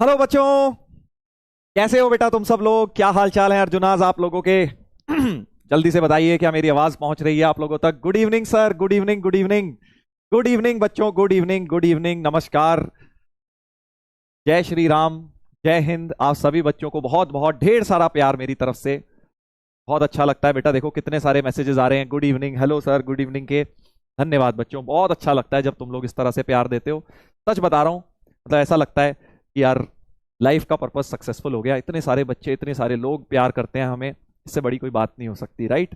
Hello बच्चों। कैसे हो बेटा तुम सब लोग? क्या हाल चाल है अर्जुनाज आप लोगों के? जल्दी से बताइए, क्या मेरी आवाज पहुंच रही है आप लोगों तक? Good evening sir, good evening, good evening. Good evening बच्चों, गुड इवनिंग, गुड इवनिंग, नमस्कार। जय श्री राम। जय हिंद। आप सभी बच्चों को बहुत बहुत ढेर सारा प्यार मेरी तरफ से। बहुत अच्छा लगता है बेटा, देखो कितने सारे मैसेजेस आ रहे हैं good evening, hello sir, good evening के। धन्यवाद बच्चों, बहुत अच्छा लगता है जब तुम लोग इस तरह से प्यार देते हो। सच बता रहा हूं, मतलब ऐसा लगता है कि यार लाइफ का पर्पस सक्सेसफुल हो गया। इतने सारे बच्चे, इतने सारे लोग प्यार करते हैं हमें, इससे बड़ी कोई बात नहीं हो सकती, right?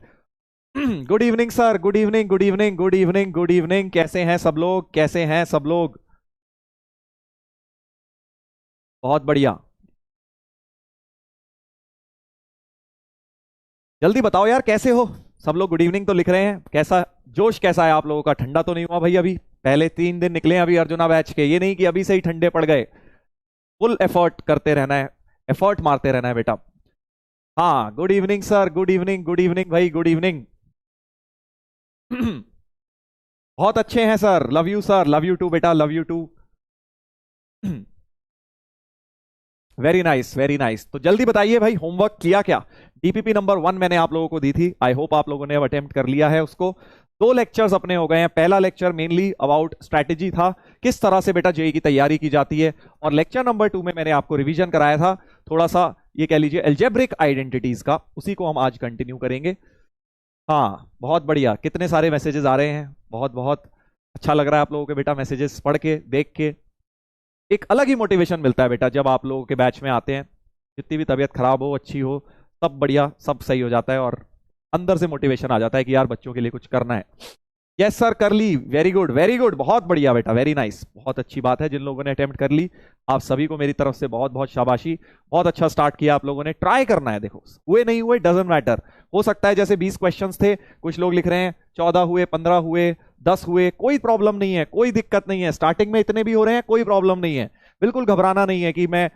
Good evening sir, good evening, good evening, good evening, good evening. कैसे हैं सब लोग? कैसे हैं सब लोग? बहुत बढ़िया। जल्दी बताओ यार, कैसे हो सब लोग? गुड इवनिंग तो लिख रहे हैं। कैसा जोश, कैसा है आप लोगों का? ठंडा तो नहीं हुआ भाई अभी? पहले 3 दिन निकले हैं अभी अर्जुना बैच के, ये नहीं कि अभी से ही ठंडे पड़ गए। फुल एफर्ट करते रहना है, एफर्ट मारते रहना है बेटा। हाँ, good evening sir, good evening, good evening भाई, गुड इवनिंग। बहुत अच्छे हैं sir, love you sir, love you too बेटा, love you too. Very nice, very nice. तो जल्दी बताइए भाई, होमवर्क किया क्या? डीपीपी नंबर 1 मैंने आप लोगों को दी थी, आई होप आप लोगों ने अब अटेम्प्ट कर लिया है उसको। 2 लेक्चर्स अपने हो गए हैं। पहला लेक्चर मेनली अबाउट स्ट्रैटेजी था, किस तरह से बेटा जेई की तैयारी की जाती है। और लेक्चर नंबर 2 में मैंने आपको रिवीजन कराया था थोड़ा सा, ये कह लीजिए एल्जेब्रिक आइडेंटिटीज का, उसी को हम आज कंटिन्यू करेंगे। हाँ, बहुत बढ़िया, कितने सारे मैसेजेस आ रहे हैं, बहुत बहुत अच्छा लग रहा है आप लोगों के बेटा मैसेजेस पढ़ के, देख के। एक अलग ही मोटिवेशन मिलता है बेटा जब आप लोगों के बैच में आते हैं। जितनी भी तबीयत खराब हो, अच्छी हो, सब बढ़िया, सब सही हो जाता है और अंदर से मोटिवेशन आ जाता है कि यार बच्चों के लिए कुछ करना है। यस सर, कर ली। वेरी गुड, वेरी गुड, बहुत बढ़िया बेटा, वेरी नाइस। बहुत अच्छी बात है जिन लोगों ने अटेम्प्ट कर ली, आप सभी को मेरी तरफ से बहुत बहुत शाबाशी। बहुत अच्छा स्टार्ट किया आप लोगों ने। ट्राई करना है, देखो हुए नहीं हुए डजेंट मैटर। हो सकता है जैसे 20 क्वेश्चंस थे, कुछ लोग लिख रहे हैं 14 हुए, 15 हुए, 10 हुए, कोई प्रॉब्लम नहीं है, कोई दिक्कत नहीं है। स्टार्टिंग में इतने भी हो रहे हैं, कोई प्रॉब्लम नहीं है। बिल्कुल घबराना नहीं है कि मैं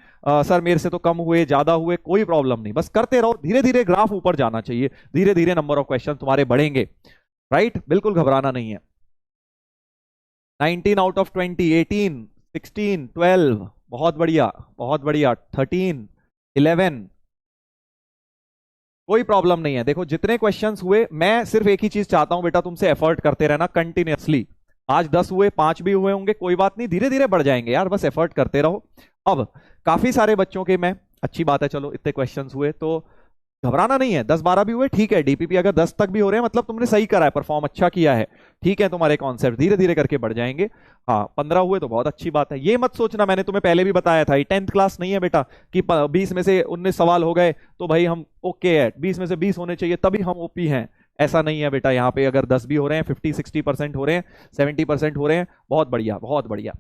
सर मेरे से तो कम हुए, ज्यादा हुए, कोई प्रॉब्लम नहीं। बस करते रहो, धीरे धीरे ग्राफ ऊपर जाना चाहिए, धीरे धीरे नंबर ऑफ क्वेश्चन तुम्हारे बढ़ेंगे, राइट? बिल्कुल घबराना नहीं है। 19 आउट ऑफ 20, 18, 16, 12, बहुत बढ़िया, बहुत बढ़िया। 13, 11, कोई प्रॉब्लम नहीं है। देखो जितने क्वेश्चंस हुए, मैं सिर्फ एक ही चीज चाहता हूं बेटा, तुमसे एफर्ट करते रहना कंटिन्यूअसली। आज 10 हुए, 5 भी हुए होंगे, कोई बात नहीं, धीरे धीरे बढ़ जाएंगे यार, बस एफर्ट करते रहो। अब काफी सारे बच्चों के मैं, अच्छी बात है, चलो इतने क्वेश्चंस हुए तो घबराना नहीं है। 10-12 भी हुए ठीक है, डीपीपी अगर 10 तक भी हो रहे हैं मतलब तुमने सही करा है, परफॉर्म अच्छा किया है, ठीक है। तुम्हारे कॉन्सेप्ट धीरे धीरे करके बढ़ जाएंगे। हाँ, 15 हुए तो बहुत अच्छी बात है। ये मत सोचना, मैंने तुम्हें पहले भी बताया था, ये 10th क्लास नहीं है बेटा कि 20 में से 19 सवाल हो गए तो भाई हम ओके है, 20 में से 20 होने चाहिए तभी हम ओपी हैं। ऐसा नहीं है बेटा, यहाँ पे अगर 10 भी हो रहे हैं, 50-60% हो रहे हैं, 70% हो रहे हैं, बहुत बढ़िया, बहुत बढ़िया,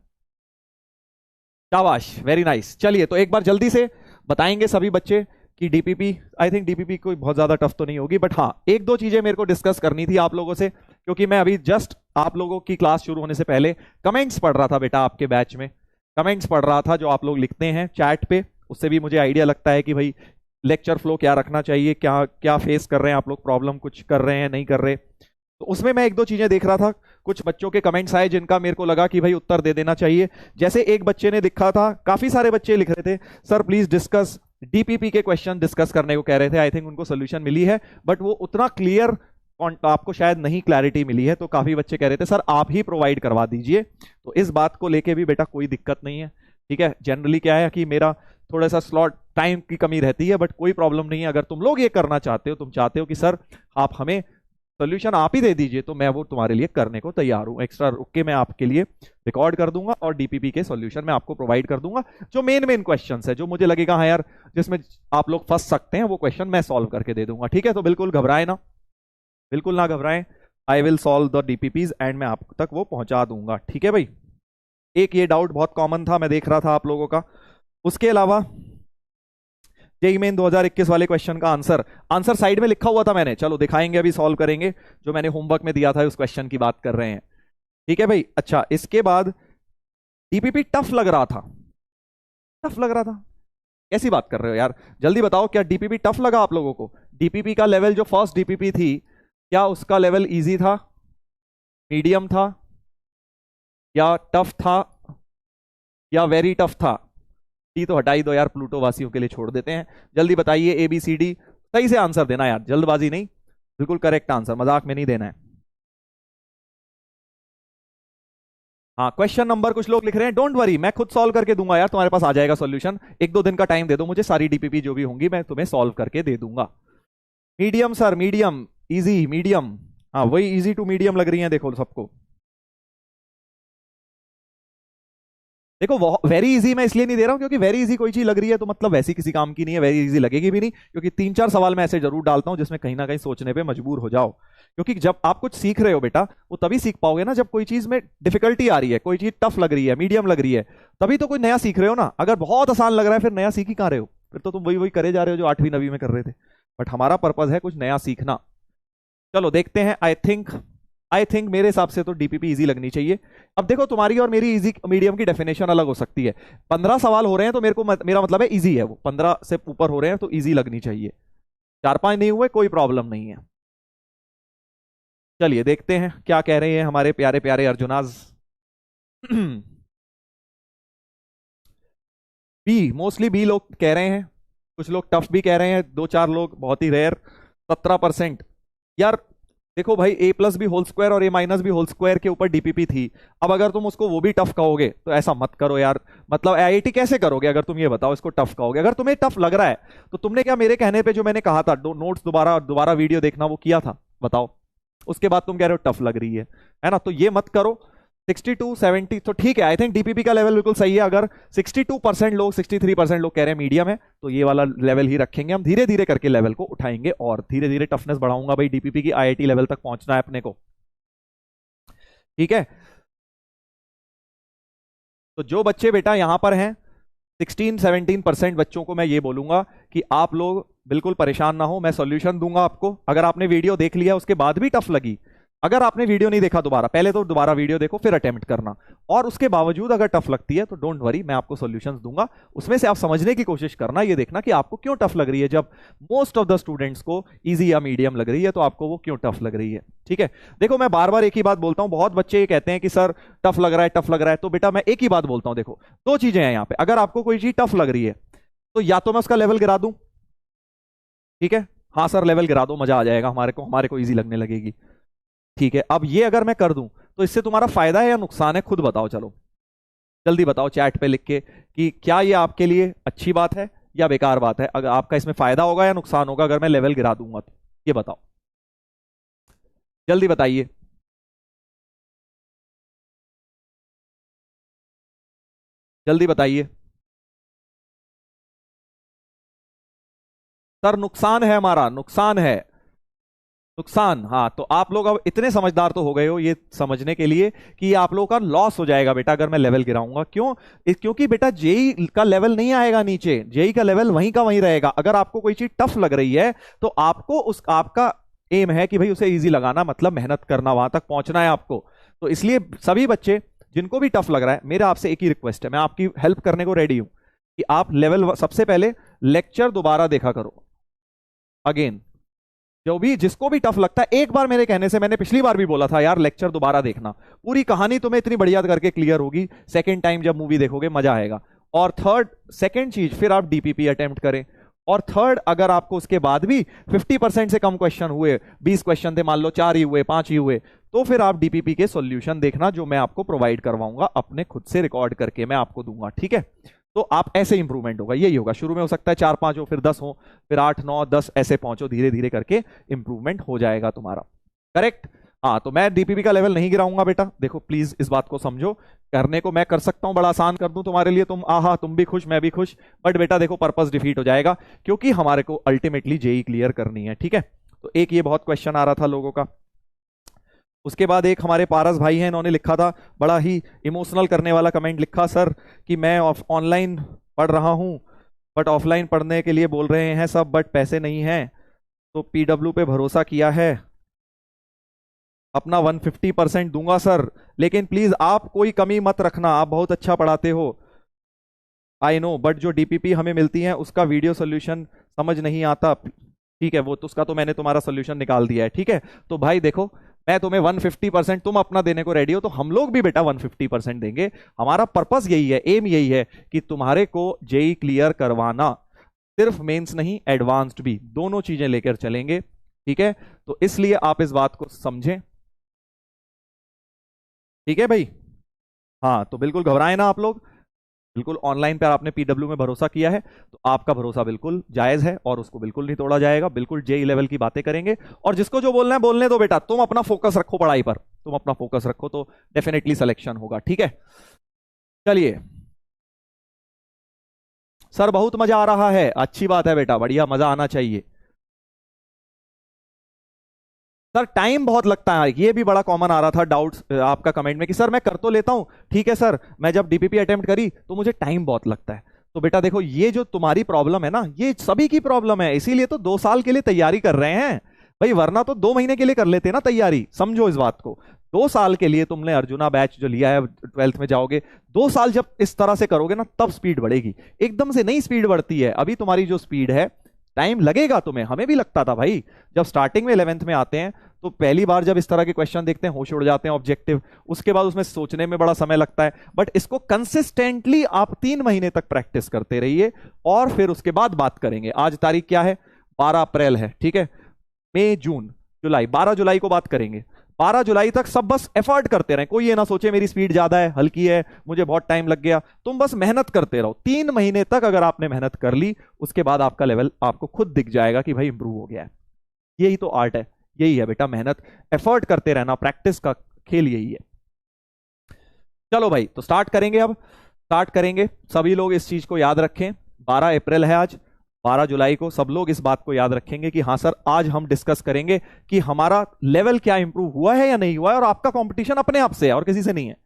शाबाश, वेरी नाइस। चलिए तो एक बार जल्दी से बताएंगे सभी बच्चे कि डीपीपी, आई थिंक डीपीपी कोई बहुत ज्यादा टफ तो नहीं होगी, बट हाँ एक दो चीजें मेरे को डिस्कस करनी थी आप लोगों से, क्योंकि मैं अभी जस्ट आप लोगों की क्लास शुरू होने से पहले कमेंट्स पढ़ रहा था बेटा, आपके बैच में कमेंट्स पढ़ रहा था जो आप लोग लिखते हैं चैट पे। उससे भी मुझे आइडिया लगता है कि भाई लेक्चर फ्लो क्या रखना चाहिए, क्या क्या फेस कर रहे हैं आप लोग, प्रॉब्लम कुछ कर रहे हैं, नहीं कर रहे। तो उसमें मैं एक दो चीजें देख रहा था, कुछ बच्चों के कमेंट्स आए जिनका मेरे को लगा कि भाई उत्तर दे देना चाहिए। जैसे एक बच्चे ने लिखा था, काफी सारे बच्चे लिख रहे थे, सर प्लीज डिस्कस, डीपीपी के क्वेश्चन डिस्कस करने को कह रहे थे। आई थिंक उनको सोल्यूशन मिली है, बट वो उतना क्लियर आपको शायद नहीं क्लैरिटी मिली है, तो काफी बच्चे कह रहे थे सर आप ही प्रोवाइड करवा दीजिए। तो इस बात को लेके भी बेटा कोई दिक्कत नहीं है, ठीक है। जनरली क्या है कि मेरा थोड़ा सा स्लॉट टाइम की कमी रहती है, बट कोई प्रॉब्लम नहीं है। अगर तुम लोग ये करना चाहते हो, तुम चाहते हो कि सर आप हमें सोल्यूशन आप ही दे दीजिए, तो मैं वो तुम्हारे लिए करने को तैयार हूं। एक्स्ट्रा रुक के मैं आपके लिए रिकॉर्ड कर दूंगा और डीपीपी के सॉल्यूशन मैं आपको प्रोवाइड कर दूंगा। जो मेन मेन क्वेश्चंस है, जो मुझे लगेगा हाँ यार जिसमें आप लोग फंस सकते हैं, वो क्वेश्चन मैं सॉल्व करके दे दूंगा, ठीक है। तो बिल्कुल घबराए ना, बिल्कुल ना घबराएं। I will solve the DPPs and मैं आप तक वो पहुंचा दूंगा, ठीक है भाई। एक ये डाउट बहुत कॉमन था, मैं देख रहा था आप लोगों का। उसके अलावा जेई मेन 2021 वाले क्वेश्चन का आंसर, आंसर साइड में लिखा हुआ था मैंने, चलो दिखाएंगे, अभी सॉल्व करेंगे। जो मैंने होमवर्क में दिया था उस क्वेश्चन की बात कर रहे हैं, ठीक है भाई। अच्छा, इसके बाद डीपीपी टफ लग रहा था, टफ लग रहा था, कैसी बात कर रहे हो यार? जल्दी बताओ, क्या डीपीपी टफ लगा आप लोगों को? डीपीपी का लेवल, जो फर्स्ट डीपीपी थी, क्या उसका लेवल इजी था, मीडियम था, या टफ था, या वेरी टफ था? टी तो हटा ही दो यार, प्लूटो वासियों के लिए छोड़ देते हैं। जल्दी बताइए ए बी सी डी, सही से आंसर देना यार, जल्दबाजी नहीं, बिल्कुल करेक्ट आंसर, मजाक में नहीं देना है। हाँ क्वेश्चन नंबर कुछ लोग लिख रहे हैं, डोंट वरी मैं खुद सॉल्व करके दूंगा यार, तुम्हारे पास आ जाएगा सॉल्यूशन, एक दो दिन का टाइम दे दो मुझे, सारी डीपीपी जो भी होंगी मैं तुम्हें सॉल्व करके दे दूंगा। Medium sir, medium, easy, medium, हाँ वही इजी टू मीडियम लग रही है देखो सबको। देखो वेरी इजी मैं इसलिए नहीं दे रहा हूं क्योंकि वेरी इजी कोई चीज लग रही है तो मतलब वैसी किसी काम की नहीं है, वेरी इजी लगेगी भी नहीं, क्योंकि तीन चार सवाल मैं ऐसे जरूर डालता हूं जिसमें कहीं ना कहीं सोचने पे मजबूर हो जाओ। क्योंकि जब आप कुछ सीख रहे हो बेटा, वो तभी सीख पाओगे ना जब कोई चीज में डिफिकल्टी आ रही है, कोई चीज टफ लग रही है, मीडियम लग रही है, तभी तो कोई नया सीख रहे हो ना। अगर बहुत आसान लग रहा है फिर नया सीख ही कहां रहे हो, फिर तो तुम वही वही करे जा रहे हो जो 8वीं 9वीं में कर रहे थे। बट हमारा पर्पज है कुछ नया सीखना। चलो देखते हैं, आई थिंक मेरे हिसाब से तो डीपीपी इजी लगनी चाहिए। अब देखो तुम्हारी और मेरी इजी मीडियम की डेफिनेशन अलग हो सकती है। 15 सवाल हो रहे हैं तो मेरा मतलब है इजी है वो, 15 से ऊपर हो रहे हैं तो इजी लगनी चाहिए, 4-5 नहीं हुए कोई प्रॉब्लम नहीं है। चलिए देखते हैं क्या कह रहे हैं हमारे प्यारे प्यारे अर्जुनाज। बी, मोस्टली बी लोग कह रहे हैं, कुछ लोग टफ भी कह रहे हैं, दो चार लोग बहुत ही रेयर, 17%। यार देखो भाई, ए प्लस भी होल स्क्वायर और ए माइनस भी होल स्क्वायर के ऊपर डीपीपी थी, अब अगर तुम उसको वो भी टफ कहोगे तो ऐसा मत करो यार। मतलब आईआईटी कैसे करोगे अगर तुम ये बताओ इसको टफ कहोगे? अगर तुम्हें टफ लग रहा है तो तुमने क्या मेरे कहने पे जो मैंने कहा था नोट्स दोबारा दोबारा वीडियो देखना वो किया था? बताओ। उसके बाद तुम कह रहे हो टफ लग रही है ना? तो ये मत करो। 62 70 तो ठीक है, आई थिंक डीपीपी का लेवल बिल्कुल सही है। अगर 62% लोग 63% लोग कह रहे हैं मीडियम है तो ये वाला लेवल ही रखेंगे हम, धीरे धीरे करके लेवल को उठाएंगे और धीरे धीरे टफनेस बढ़ाऊंगा भाई, डीपीपी की आईआईटी लेवल तक पहुंचना है अपने को, ठीक है। तो जो बच्चे बेटा यहां पर हैं 16-17% बच्चों को मैं ये बोलूंगा कि आप लोग बिल्कुल परेशान ना हो, मैं सॉल्यूशन दूंगा आपको। अगर आपने वीडियो देख लिया उसके बाद भी टफ लगी, अगर आपने वीडियो नहीं देखा दोबारा, पहले तो दोबारा वीडियो देखो फिर अटेम्प्ट करना, और उसके बावजूद अगर टफ लगती है तो डोंट वरी, मैं आपको सॉल्यूशंस दूंगा। उसमें से आप समझने की कोशिश करना, ये देखना कि आपको क्यों टफ लग रही है। जब मोस्ट ऑफ द स्टूडेंट्स को इजी या मीडियम लग रही है तो आपको वो क्यों टफ लग रही है, ठीक है। देखो मैं बार बार एक ही बात बोलता हूं, बहुत बच्चे ये कहते हैं कि सर टफ लग रहा है टफ लग रहा है, तो बेटा मैं एक ही बात बोलता हूं, देखो दो चीजें हैं यहाँ पे। अगर आपको कोई चीज टफ लग रही है तो या तो मैं उसका लेवल गिरा दूं, ठीक है, हाँ सर लेवल गिरा दो, मजा आ जाएगा, हमारे को इजी लगने लगेगी, ठीक है। अब ये अगर मैं कर दूं तो इससे तुम्हारा फायदा है या नुकसान है, खुद बताओ। चलो जल्दी बताओ चैट पे लिख के कि क्या ये आपके लिए अच्छी बात है या बेकार बात है, अगर आपका इसमें फायदा होगा या नुकसान होगा अगर मैं लेवल गिरा दूंगा तो, ये बताओ, जल्दी बताइए। जल्दी बताइए सर। नुकसान है, हमारा नुकसान है, नुकसान। हाँ तो आप लोग अब इतने समझदार तो हो गए हो ये समझने के लिए कि आप लोगों का लॉस हो जाएगा बेटा अगर मैं लेवल गिराऊंगा। क्यों? क्योंकि बेटा जेई का लेवल नहीं आएगा नीचे, जेई का लेवल वहीं का वहीं रहेगा। अगर आपको कोई चीज टफ लग रही है तो आपको उस आपका एम है कि भाई उसे इजी लगाना, मतलब मेहनत करना, वहां तक पहुंचना है आपको। तो इसलिए सभी बच्चे जिनको भी टफ लग रहा है, मेरा आपसे एक ही रिक्वेस्ट है, मैं आपकी हेल्प करने को रेडी हूं कि आप लेवल सबसे पहले लेक्चर दोबारा देखा करो अगेन। जो भी जिसको भी टफ लगता है, एक बार मेरे कहने से, मैंने पिछली बार भी बोला था यार लेक्चर दोबारा देखना, पूरी कहानी तुम्हें इतनी बढ़िया करके क्लियर होगी, सेकंड टाइम जब मूवी देखोगे मजा आएगा। और थर्ड, सेकंड चीज, फिर आप डीपीपी अटेम्प्ट करें। और थर्ड, अगर आपको उसके बाद भी 50% से कम क्वेश्चन हुए, 20 क्वेश्चन थे मान लो, 4 ही हुए, 5 ही हुए, तो फिर आप डीपीपी के सॉल्यूशन देखना जो मैं आपको प्रोवाइड करवाऊंगा, अपने खुद से रिकॉर्ड करके मैं आपको दूंगा, ठीक है। तो आप ऐसे इंप्रूवमेंट होगा, यही होगा। शुरू में हो सकता है 4-5 हो, फिर 10 हो, फिर 8 9 10 ऐसे पहुंचो, धीरे धीरे करके इंप्रूवमेंट हो जाएगा तुम्हारा, करेक्ट। हाँ तो मैं डीपीपी का लेवल नहीं गिराऊंगा बेटा, देखो प्लीज इस बात को समझो। करने को मैं कर सकता हूं, बड़ा आसान कर दूं तुम्हारे लिए, तुम आहा तुम भी खुश मैं भी खुश, बट बेटा देखो पर्पस डिफीट हो जाएगा, क्योंकि हमारे को अल्टीमेटली जेई क्लियर करनी है, ठीक है। तो एक ये बहुत क्वेश्चन आ रहा था लोगों का। उसके बाद एक हमारे पारस भाई हैं, इन्होंने लिखा था बड़ा ही इमोशनल करने वाला कमेंट लिखा, सर कि मैं ऑनलाइन पढ़ रहा हूं बट ऑफलाइन पढ़ने के लिए बोल रहे हैं सब, बट पैसे नहीं हैं, तो पीडब्ल्यू पे भरोसा किया है, अपना 150% दूंगा सर, लेकिन प्लीज आप कोई कमी मत रखना, आप बहुत अच्छा पढ़ाते हो, आई नो, बट जो डीपीपी हमें मिलती है उसका वीडियो सोल्यूशन समझ नहीं आता। ठीक है, वो तो उसका तो मैंने तुम्हारा सोल्यूशन निकाल दिया है, ठीक है। तो भाई देखो मैं तुम्हें 150%, तुम अपना देने को रेडी हो तो हम लोग भी बेटा 150% देंगे। हमारा पर्पस यही है, एम यही है कि तुम्हारे को जेई क्लियर करवाना, सिर्फ मेंस नहीं एडवांस्ड भी, दोनों चीजें लेकर चलेंगे, ठीक है। तो इसलिए आप इस बात को समझें, ठीक है भाई। हाँ तो बिल्कुल घबराए ना आप लोग, बिल्कुल ऑनलाइन पर आपने पीडब्ल्यू में भरोसा किया है तो आपका भरोसा बिल्कुल जायज है और उसको बिल्कुल नहीं तोड़ा जाएगा। बिल्कुल जेई लेवल की बातें करेंगे और जिसको जो बोलना है बोलने दो बेटा, तुम अपना फोकस रखो पढ़ाई पर, तुम अपना फोकस रखो तो डेफिनेटली सिलेक्शन होगा, ठीक है। चलिए सर बहुत मजा आ रहा है, अच्छी बात है बेटा, बढ़िया, मजा आना चाहिए। सर टाइम बहुत लगता है, ये भी बड़ा कॉमन आ रहा था डाउट्स आपका कमेंट में कि सर मैं कर तो लेता हूं, ठीक है सर, मैं जब डीपीपी अटेम्प्ट करी तो मुझे टाइम बहुत लगता है। तो बेटा देखो ये जो तुम्हारी प्रॉब्लम है ना, ये सभी की प्रॉब्लम है, इसीलिए तो 2 साल के लिए तैयारी कर रहे हैं भाई, वरना तो 2 महीने के लिए कर लेते ना तैयारी, समझो इस बात को। 2 साल के लिए तुमने अर्जुना बैच जो लिया है, 12th में जाओगे, 2 साल जब इस तरह से करोगे ना तब स्पीड बढ़ेगी, एकदम से नहीं स्पीड बढ़ती है। अभी तुम्हारी जो स्पीड है, टाइम लगेगा तुम्हें, हमें भी लगता था भाई, जब स्टार्टिंग में 11th में आते हैं तो पहली बार जब इस तरह के क्वेश्चन देखते हैं होश उड़ जाते हैं ऑब्जेक्टिव, उसके बाद उसमें सोचने में बड़ा समय लगता है। बट इसको कंसिस्टेंटली आप 3 महीने तक प्रैक्टिस करते रहिए और फिर उसके बाद बात करेंगे। आज तारीख क्या है, 12 अप्रैल है, ठीक है। मई जून जुलाई, 12 जुलाई को बात करेंगे। 12 जुलाई तक सब बस एफर्ट करते रहें, कोई ये ना सोचे मेरी स्पीड ज्यादा है, हल्की है, मुझे बहुत टाइम लग गया, तुम बस मेहनत करते रहो। 3 महीने तक अगर आपने मेहनत कर ली, उसके बाद आपका लेवल आपको खुद दिख जाएगा कि भाई इंप्रूव हो गया है। यही तो आर्ट है, यही है बेटा, मेहनत, एफर्ट करते रहना, प्रैक्टिस का खेल यही है। चलो भाई तो स्टार्ट करेंगे, अब स्टार्ट करेंगे। सभी लोग इस चीज को याद रखें, 12 अप्रैल है आज, 12 जुलाई को सब लोग इस बात को याद रखेंगे कि हाँ सर आज हम डिस्कस करेंगे कि हमारा लेवल क्या इंप्रूव हुआ है या नहीं हुआ है। और आपका कंपटीशन अपने आप से है और किसी से नहीं है,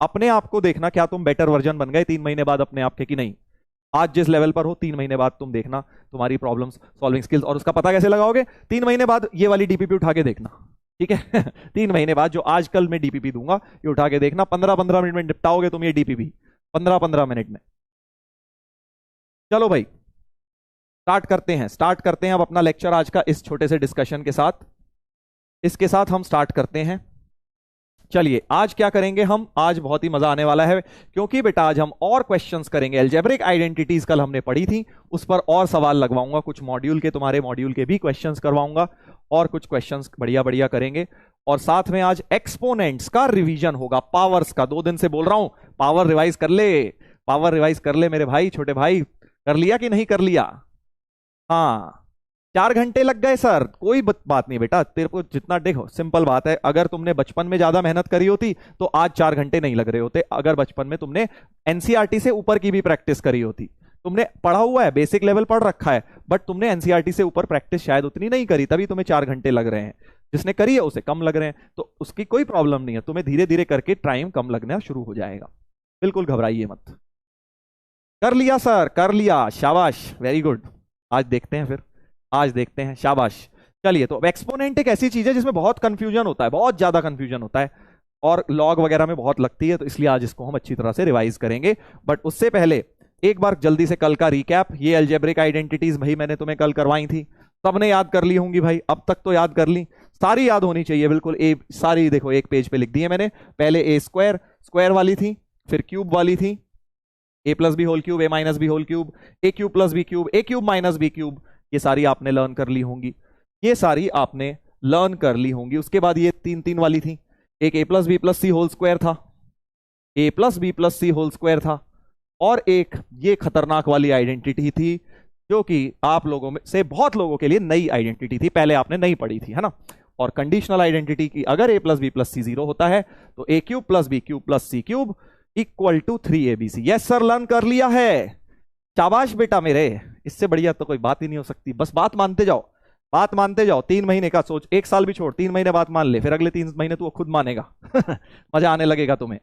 अपने आप को देखना क्या तुम बेटर वर्जन बन गए 3 महीने बाद अपने आप के कि नहीं। आज जिस लेवल पर हो 3 महीने बाद तुम देखना तुम्हारी प्रॉब्लम सॉल्विंग स्किल्स, और उसका पता कैसे लगाओगे, 3 महीने बाद ये वाली डीपीपी उठा के देखना, ठीक है। 3 महीने बाद जो आजकल मैं डीपीपी दूंगा ये उठा के देखना, 15-15 मिनट में निपटाओगे तुम ये डीपीपी, 15-15 मिनट में। चलो भाई स्टार्ट करते हैं अब अपना लेक्चर आज का इस छोटे से डिस्कशन के साथ, इसके साथ हम स्टार्ट करते हैं। चलिए आज क्या करेंगे हम, आज बहुत ही मजा आने वाला है क्योंकि बेटा आज हम और क्वेश्चंस करेंगे। अलजेब्रिक आइडेंटिटीज कल हमने पढ़ी थी, उस पर और सवाल लगवाऊंगा, कुछ मॉड्यूल के, तुम्हारे मॉड्यूल के भी क्वेश्चंस करवाऊंगा और कुछ क्वेश्चंस बढ़िया बढ़िया करेंगे। और साथ में आज एक्सपोनेंट्स का रिवीजन होगा, पावर्स का, 2 दिन से बोल रहा हूं पावर रिवाइज कर ले, पावर रिवाइज कर ले मेरे भाई, छोटे भाई, कर लिया कि नहीं कर लिया। हाँ 4 घंटे लग गए सर, कोई बात नहीं बेटा, तेरे को जितना, देखो सिंपल बात है, अगर तुमने बचपन में ज्यादा मेहनत करी होती तो आज 4 घंटे नहीं लग रहे होते। अगर बचपन में तुमने एनसीईआरटी से ऊपर की भी प्रैक्टिस करी होती, तुमने पढ़ा हुआ है, बेसिक लेवल पढ़ रखा है, बट तुमने एनसीईआरटी से ऊपर प्रैक्टिस शायद उतनी नहीं करी, तभी तुम्हें 4 घंटे लग रहे हैं। जिसने करी है उसे कम लग रहे हैं, तो उसकी कोई प्रॉब्लम नहीं है, तुम्हें धीरे धीरे करके टाइम कम लगना शुरू हो जाएगा, बिल्कुल घबराइए मत। कर लिया सर, कर लिया, शाबाश, वेरी गुड। आज देखते हैं, फिर आज देखते हैं, शाबाश। चलिए तो एक्सपोनेंट एक ऐसी चीज है जिसमें बहुत कंफ्यूजन होता है, बहुत ज्यादा कंफ्यूजन होता है और लॉग वगैरह में बहुत लगती है, तो इसलिए आज इसको हम अच्छी तरह से रिवाइज करेंगे। बट उससे पहले एक बार जल्दी से कल का रिकैप, ये अलजेब्रिक आइडेंटिटीज भाई मैंने तुम्हें कल करवाई थी, सबने याद कर ली होंगी भाई, अब तक तो याद कर ली, सारी याद होनी चाहिए बिल्कुल। ए सारी देखो एक पेज पे लिख दी है मैंने, पहले ए स्क्वायर, स्क्वायर वाली थी, फिर क्यूब वाली थी, ए प्लस बी होल क्यूब, ए माइनस बी होल क्यूब, ए क्यूब प्लस बी क्यूब, ए क्यूब माइनस बी क्यूब, ये सारी आपने लर्न कर ली होंगी, ये सारी आपने लर्न कर ली होंगी। उसके बाद ये 3-3 वाली थी, एक ए plus B plus C whole square था, ए plus B plus C whole square था, और एक ये खतरनाक वाली आइडेंटिटी थी जो कि आप लोगों में से बहुत लोगों के लिए नई आइडेंटिटी थी, पहले आपने नहीं पढ़ी थी, है ना। और कंडीशनल आइडेंटिटी की, अगर A plus B plus C 0 होता है तो A cube plus B cube plus C cube equal to 3abc। Yes sir, learn कर लिया है, शाबाश बेटा मेरे, इससे बढ़िया तो कोई बात ही नहीं हो सकती। बस बात मानते जाओ, बात मानते जाओ। 3 महीने का सोच, 1 साल भी छोड़, 3 महीने बात मान ले, फिर अगले 3 महीने तू खुद मानेगा। मजा आने लगेगा तुम्हें,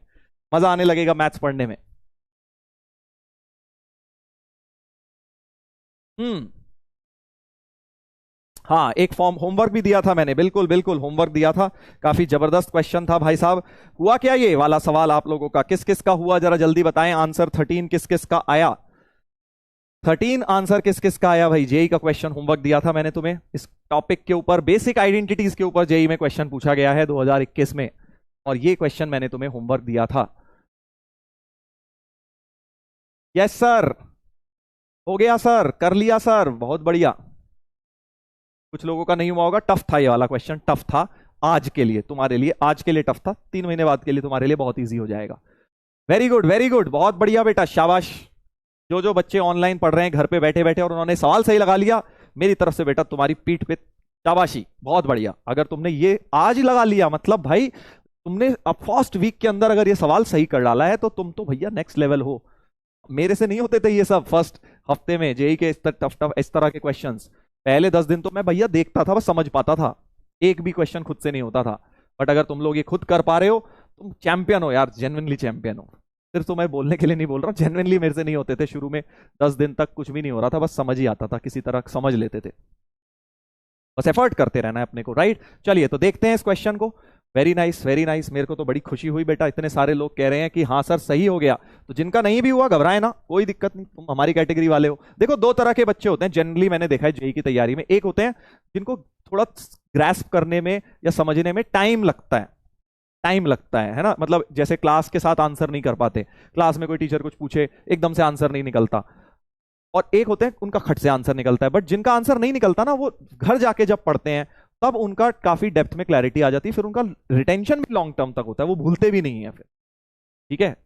मजा आने लगेगा मैथ्स पढ़ने में। हाँ एक फॉर्म होमवर्क भी दिया था मैंने, बिल्कुल बिल्कुल होमवर्क दिया था, काफी जबरदस्त क्वेश्चन था भाई साहब। हुआ क्या ये वाला सवाल आप लोगों का, किस किस का हुआ जरा जल्दी बताएं आंसर, 13 किस किस का आया। 13 आंसर किस किस का आया भाई? जेई का क्वेश्चन होमवर्क दिया था मैंने तुम्हें इस टॉपिक के ऊपर, बेसिक आइडेंटिटीज के ऊपर जेई में क्वेश्चन पूछा गया है 2021 में, और ये क्वेश्चन मैंने तुम्हें होमवर्क दिया था। यस सर, हो गया सर, कर लिया सर, बहुत बढ़िया। कुछ लोगों का नहीं हुआ होगा, टफ था ये वाला क्वेश्चन, टफ था आज के लिए, तुम्हारे लिए आज के लिए टफ था, 3 महीने बाद के लिए तुम्हारे लिए बहुत ईजी हो जाएगा। वेरी गुड वेरी गुड, बहुत बढ़िया बेटा, शाबाश। जो जो बच्चे ऑनलाइन पढ़ रहे हैं घर पे बैठे बैठे और उन्होंने सवाल सही लगा लिया, मेरी तरफ से बेटा तुम्हारी पीठ पे शाबाशी, बहुत बढ़िया। अगर तुमने ये आज लगा लिया मतलब भाई तुमने अब फर्स्ट वीक के अंदर अगर ये सवाल सही कर डाला है तो तुम तो भैया नेक्स्ट लेवल हो। मेरे से नहीं होते थे ये सब फर्स्ट हफ्ते में जेई के टफ टफ इस तरह के क्वेश्चंस। पहले 10 दिन तो मैं भैया देखता था, बस समझ पाता था, एक भी क्वेश्चन खुद से नहीं होता था। बट अगर तुम लोग ये खुद कर पा रहे हो, तुम चैंपियन हो यार, जेन्युइनली चैंपियन हो। सिर्फ तो मैं बोलने के लिए नहीं बोल रहा हूँ, जेन्युइनली मेरे से नहीं होते थे शुरू में, 10 दिन तक कुछ भी नहीं हो रहा था, बस समझ ही आता था, किसी तरह समझ लेते थे। बस एफर्ट करते रहना है अपने को, राइट। चलिए तो देखते हैं इस क्वेश्चन को। वेरी नाइस वेरी नाइस, मेरे को तो बड़ी खुशी हुई बेटा, इतने सारे लोग कह रहे हैं कि हाँ सर सही हो गया। तो जिनका नहीं भी हुआ घबराए ना, कोई दिक्कत नहीं, तुम हमारी कैटेगरी वाले हो। देखो 2 तरह के बच्चे होते हैं जनरली, मैंने देखा है जेई की तैयारी में। एक होते हैं जिनको थोड़ा ग्रैस्प करने में या समझने में टाइम लगता है, टाइम लगता है ना, मतलब जैसे क्लास के साथ आंसर नहीं कर पाते, क्लास में कोई टीचर कुछ पूछे एकदम से आंसर नहीं निकलता। और एक होते हैं उनका खट से आंसर निकलता है। बट जिनका आंसर नहीं निकलता ना, वो घर जाके जब पढ़ते हैं तब उनका काफी डेप्थ में क्लैरिटी आ जाती है, फिर उनका रिटेंशन भी लॉन्ग टर्म तक होता है, वो भूलते भी नहीं है फिर, ठीक है।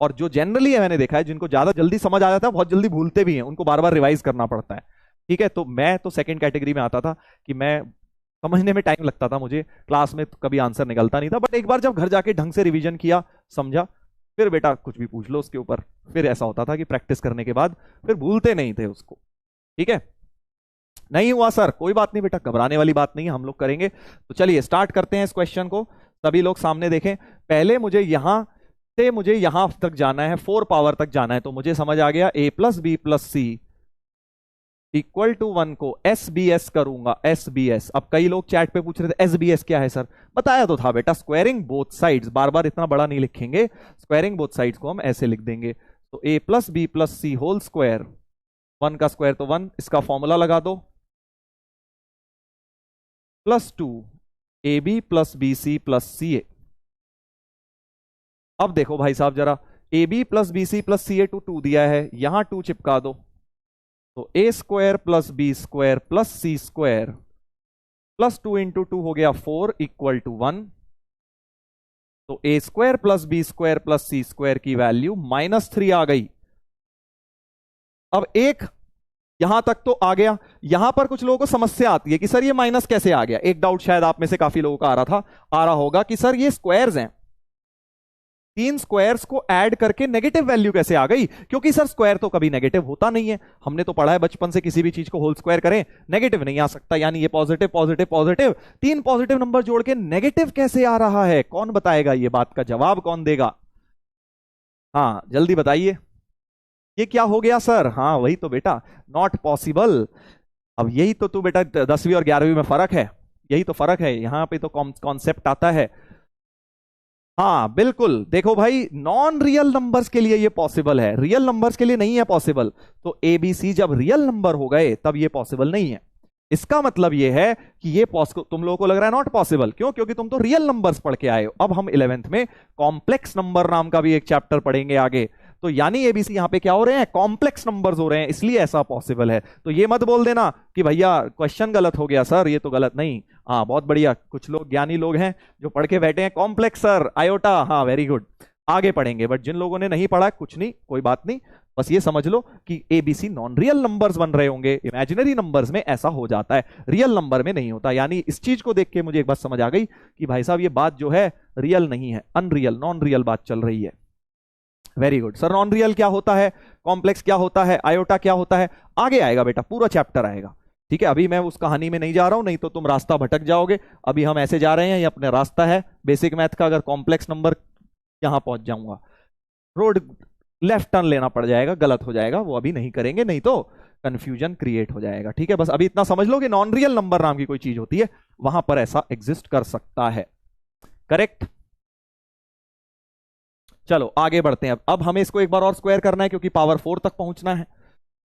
और जो जनरली है मैंने देखा है, जिनको ज्यादा जल्दी समझ आ जाता है बहुत जल्दी भूलते भी हैं, उनको बार बार रिवाइज करना पड़ता है, ठीक है। तो मैं तो सेकंड कैटेगरी में आता था कि मैं समझने में टाइम लगता था मुझे, क्लास में तो कभी आंसर निकलता नहीं था। बट एक बार जब घर जाके ढंग से रिवीजन किया, समझा, फिर बेटा कुछ भी पूछ लो उसके ऊपर, फिर ऐसा होता था कि प्रैक्टिस करने के बाद फिर भूलते नहीं थे उसको, ठीक है। नहीं हुआ सर, कोई बात नहीं बेटा, घबराने वाली बात नहीं है, हम लोग करेंगे। तो चलिए स्टार्ट करते हैं इस क्वेश्चन को। सभी लोग सामने देखें। पहले मुझे यहां से मुझे यहां तक जाना है, 4 पावर तक जाना है। तो मुझे समझ आ गया a plus B plus C equal to 1 को एस बी एस करूंगा, एस बी एस। अब कई लोग चैट पे पूछ रहे थे एस बी एस क्या है सर, बताया तो था बेटा, स्क्वायरिंग बोथ साइड्स। बार बार इतना बड़ा नहीं लिखेंगे, स्क्वायरिंग बोथ साइड्स को हम ऐसे लिख देंगे। तो a plus B plus C whole square, 1 का स्क्वायर तो 1, इसका फॉर्मूला लगा दो, plus 2 A B plus B C plus C A. अब देखो भाई साहब जरा, A B plus B C plus C A two 2 दिया है, यहां 2 चिपका दो, तो A square plus B square plus C square plus 2 into 2 हो गया 4 इक्वल टू 1। तो A square plus B square plus C square की वैल्यू -3 आ गई। अब एक यहां तक तो आ गया, यहां पर कुछ लोगों को समस्या आती है कि सर ये माइनस कैसे आ गया। एक डाउट शायद आप में से काफी लोगों का आ रहा होगा कि सर ये स्क्वायर्स हैं, 3 स्क्वायर्स को ऐड करके नेगेटिव वैल्यू कैसे आ गई? क्योंकि सर स्क्वायर तो कभी नेगेटिव होता नहीं है, हमने तो पढ़ा है बचपन से, किसी भी चीज को होल स्क्वायर करें नेगेटिव नहीं आ सकता, यानी ये positive positive positive, 3 positive number जोड़ के नेगेटिव कैसे आ रहा है? कौन बताएगा ये बात का जवाब, कौन देगा? हाँ जल्दी बताइए, ये क्या हो गया सर? हाँ वही तो बेटा, नॉट पॉसिबल। अब यही तो तू बेटा 10वीं और 11वीं में फर्क है, यही तो फर्क है, यहां पे तो कॉन्सेप्ट आता है। हाँ बिल्कुल, देखो भाई नॉन रियल नंबर्स के लिए ये पॉसिबल है, रियल नंबर्स के लिए नहीं है पॉसिबल। तो एबीसी जब रियल नंबर हो गए तब ये पॉसिबल नहीं है। इसका मतलब ये है कि ये तुम लोगों को लग रहा है नॉट पॉसिबल, क्यों? क्योंकि तुम तो रियल नंबर्स पढ़ के आए हो। अब हम 11th में कॉम्प्लेक्स नंबर नाम का भी एक चैप्टर पढ़ेंगे आगे, तो यानी एबीसी यहां पे क्या हो रहे हैं? कॉम्प्लेक्स नंबर्स हो रहे हैं, इसलिए ऐसा पॉसिबल है। तो ये मत बोल देना कि भैया क्वेश्चन गलत हो गया सर, ये तो गलत नहीं। हाँ बहुत बढ़िया, कुछ लोग ज्ञानी लोग हैं जो पढ़ के बैठे हैं कॉम्प्लेक्स सर, आयोटा, हाँ वेरी गुड, आगे पढ़ेंगे। बट जिन लोगों ने नहीं पढ़ा कुछ नहीं, कोई बात नहीं, बस ये समझ लो कि एबीसी नॉन रियल नंबर्स बन रहे होंगे, इमेजिनरी नंबर्स में ऐसा हो जाता है, रियल नंबर में नहीं होता। यानी इस चीज को देख के मुझे एक बात समझ आ गई कि भाई साहब ये बात जो है रियल नहीं है, अनरियल, नॉन रियल बात चल रही है। Very good sir, non real क्या होता है, कॉम्प्लेक्स क्या होता है, आयोटा क्या होता है, आगे आएगा बेटा, पूरा चैप्टर आएगा, ठीक है। अभी मैं उस कहानी में नहीं जा रहा हूं, नहीं तो तुम रास्ता भटक जाओगे। अभी हम ऐसे जा रहे हैं, ये अपने रास्ता है बेसिक मैथ का। अगर कॉम्प्लेक्स नंबर यहां पहुंच जाऊंगा, रोड लेफ्ट टर्न लेना पड़ जाएगा, गलत हो जाएगा, वो अभी नहीं करेंगे, नहीं तो कंफ्यूजन क्रिएट हो जाएगा, ठीक है। बस अभी इतना समझ लो कि नॉन रियल नंबर नाम की कोई चीज होती है, वहां पर ऐसा एग्जिस्ट कर सकता है, करेक्ट। चलो आगे बढ़ते हैं। अब हमें इसको एक बार और स्क्वायर करना है, क्योंकि पावर 4 तक पहुंचना है।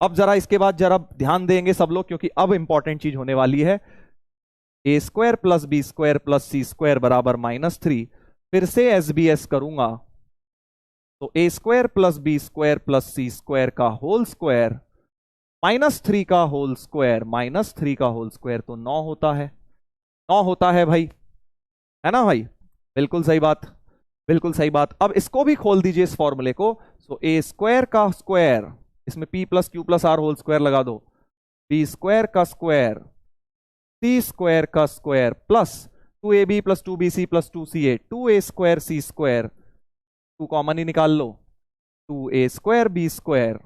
अब जरा इसके बाद जरा ध्यान देंगे सब लोग, क्योंकि अब इंपॉर्टेंट चीज होने वाली है। A square plus B square plus C square बराबर -3। फिर से एसबीएस करूंगा तो A square plus B square plus C square का होल स्क्वायर -3 का होल स्क्वायर -3 का होल स्क्वायर तो 9 होता है। 9 होता है भाई, है ना भाई? बिल्कुल सही बात, बिल्कुल सही बात। अब इसको भी खोल दीजिए इस फॉर्मूले को। सो ए स्क्वायर का स्क्वायर, इसमें P plus Q plus R whole square लगा दो, बी स्क्वायर का स्क्वायर सी स्क्वायर का square plus 2ab plus 2bc plus 2ca, 2a square C square, 2 common ही निकाल लो, 2a square B square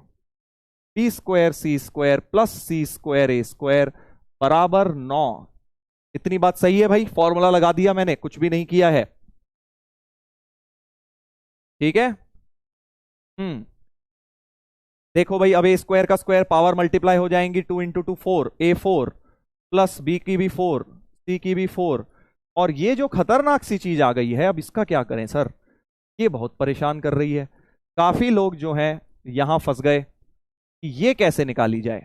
B square C square plus C square A square बराबर 9। इतनी बात सही है भाई? फॉर्मूला लगा दिया मैंने, कुछ भी नहीं किया है। ठीक है। देखो भाई, अब ए स्क्वायर का स्क्वायर पावर मल्टीप्लाई हो जाएंगी, 2 इंटू 2 4, A4 प्लस बी की भी 4 सी की भी 4। और ये जो खतरनाक सी चीज आ गई है, अब इसका क्या करें सर? ये बहुत परेशान कर रही है। काफी लोग जो हैं यहां फंस गए कि ये कैसे निकाली जाए,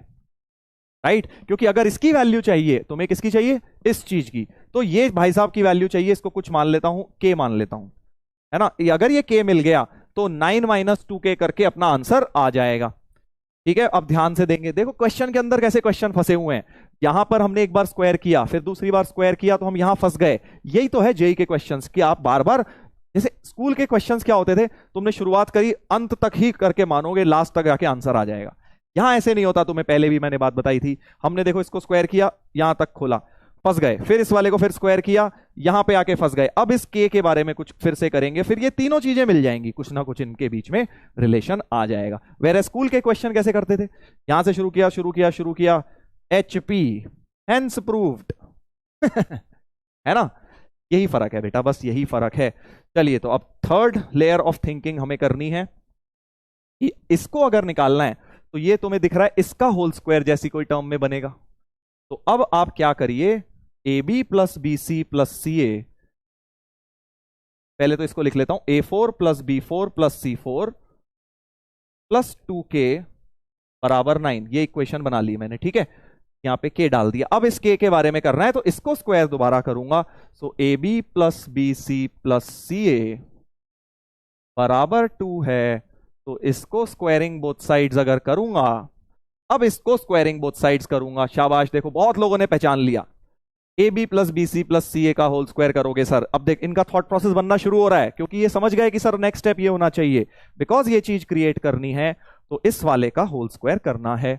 राइट? क्योंकि अगर इसकी वैल्यू चाहिए तो मैं किसकी चाहिए? इस चीज की। तो ये भाई साहब की वैल्यू चाहिए, इसको कुछ मान लेता हूं, के मान लेता हूं, है ना? अगर ये के मिल गया तो 9 - 2k करके अपना आंसर आ जाएगा। ठीक है, अब ध्यान से देंगे। देखो क्वेश्चन के अंदर कैसे क्वेश्चन फंसे हुए हैं। यहां पर हमने एक बार स्क्वायर किया, फिर दूसरी बार स्क्वायर किया, तो हम यहां फंस गए। यही तो है जेई के क्वेश्चंस कि आप बार बार, जैसे स्कूल के क्वेश्चंस क्या होते थे, तुमने शुरुआत करी, अंत तक ही करके मानोगे, लास्ट तक आके आंसर आ जाएगा। यहां ऐसे नहीं होता, तुम्हें पहले भी मैंने बात बताई थी। हमने देखो इसको स्क्वायर किया, यहां तक खोला, फंस गए, फिर इस वाले को फिर स्क्वायर किया, यहां पे आके फंस गए। अब इस के बारे में कुछ फिर से करेंगे, फिर ये तीनों चीजें मिल जाएंगी, कुछ ना कुछ इनके बीच में रिलेशन आ जाएगा। वेरे स्कूल के क्वेश्चन कैसे करते थे? यहां से शुरू किया HP हेंस प्रूव्ड है ना? यही फर्क है बेटा, बस यही फर्क है। चलिए, तो अब थर्ड लेयर ऑफ थिंकिंग हमें करनी है कि इसको अगर निकालना है तो ये तुम्हें दिख रहा है इसका होल स्क्वायर जैसी कोई टर्म में बनेगा। तो अब आप क्या करिए, AB plus BC plus CA, पहले तो इसको लिख लेता हूं, A4 plus B4 plus C4 plus 2K बराबर 9। ये इक्वेशन बना ली मैंने, ठीक है? यहां पे K डाल दिया। अब इस K के बारे में करना है, तो इसको स्क्वायर दोबारा करूंगा। सो AB plus BC plus CA बराबर 2 है। तो इसको स्क्वायरिंग बोथ साइड्स अगर करूंगा, अब इसको स्क्वायरिंग बोथ साइड्स करूंगा, शाबाश, देखो बहुत लोगों ने पहचान लिया। AB plus BC plus CA का होल स्क्वायर करोगे सर। अब देख, इनका थॉट प्रोसेस बनना शुरू हो रहा है, क्योंकि ये समझ गए कि सर नेक्स्ट स्टेप ये होना चाहिए, बिकॉज ये चीज क्रिएट करनी है, तो इस वाले का होल स्क्वायर करना है।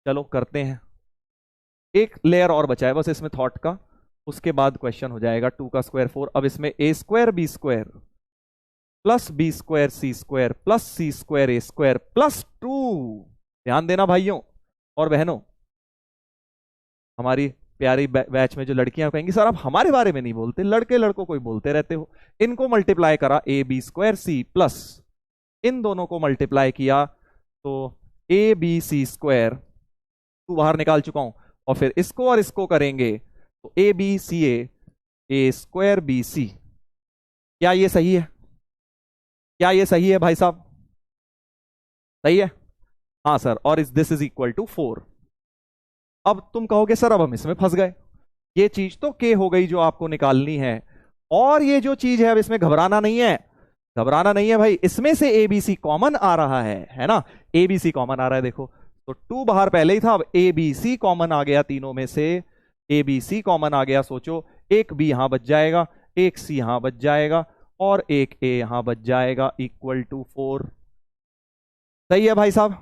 चलो करते हैं। एक लेयर और बचा है बस इसमें थॉट का, उसके बाद क्वेश्चन हो जाएगा। 2 का स्क्वायर 4। अब इसमें A square B square plus B square C square plus C square A square plus 2। ध्यान देना भाइयों और बहनों, हमारी प्यारी बैच में जो लड़कियां कहेंगी सर आप हमारे बारे में नहीं बोलते, लड़के लड़कों को ही बोलते रहते हो। इनको मल्टीप्लाई करा AB स्क्वायर C प्लस इन दोनों को मल्टीप्लाई किया तो ABC स्क्वायर, 2 बाहर निकाल चुका हूं, और फिर इसको और इसको करेंगे तो ABCA A स्क्वायर BC। क्या ये सही है? क्या ये सही है भाई साहब? सही है? हाँ सर। और दिस इज इक्वल टू 4। अब तुम कहोगे सर अब हम इसमें फंस गए। ये चीज तो K हो गई जो आपको निकालनी है, और ये जो चीज है अब इसमें घबराना नहीं है, घबराना नहीं है भाई। इसमें से ABC कॉमन आ रहा है ना? ABC कॉमन आ रहा है, देखो तो 2 बाहर पहले ही था, अब ABC कॉमन आ गया, तीनों में से ABC कॉमन आ गया। सोचो, एक B यहां बच जाएगा, एक C यहां बच जाएगा, और एक A यहां बच जाएगा, इक्वल टू 4। सही है भाई साहब?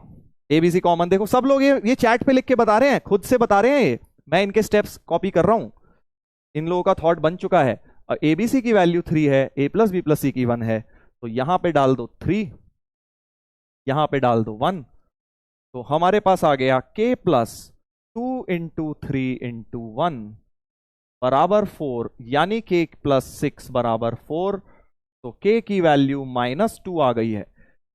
ABC common. देखो सब लोग ये चैट पे लिख के बता रहे हैं, खुद से बता रहे हैं, ये मैं इनके स्टेप्स कॉपी कर रहा हूं, इन लोगों का थॉट बन चुका है। और ABC की वैल्यू 3 है, A plus B plus C की 1 है, तो यहां पे डाल दो 3, यहां पे डाल दो 1, तो हमारे पास आ गया K प्लस 2 इंटू 3 इंटू 1 बराबर 4, यानी K प्लस 6 बराबर 4। तो K की वैल्यू -2 आ गई है।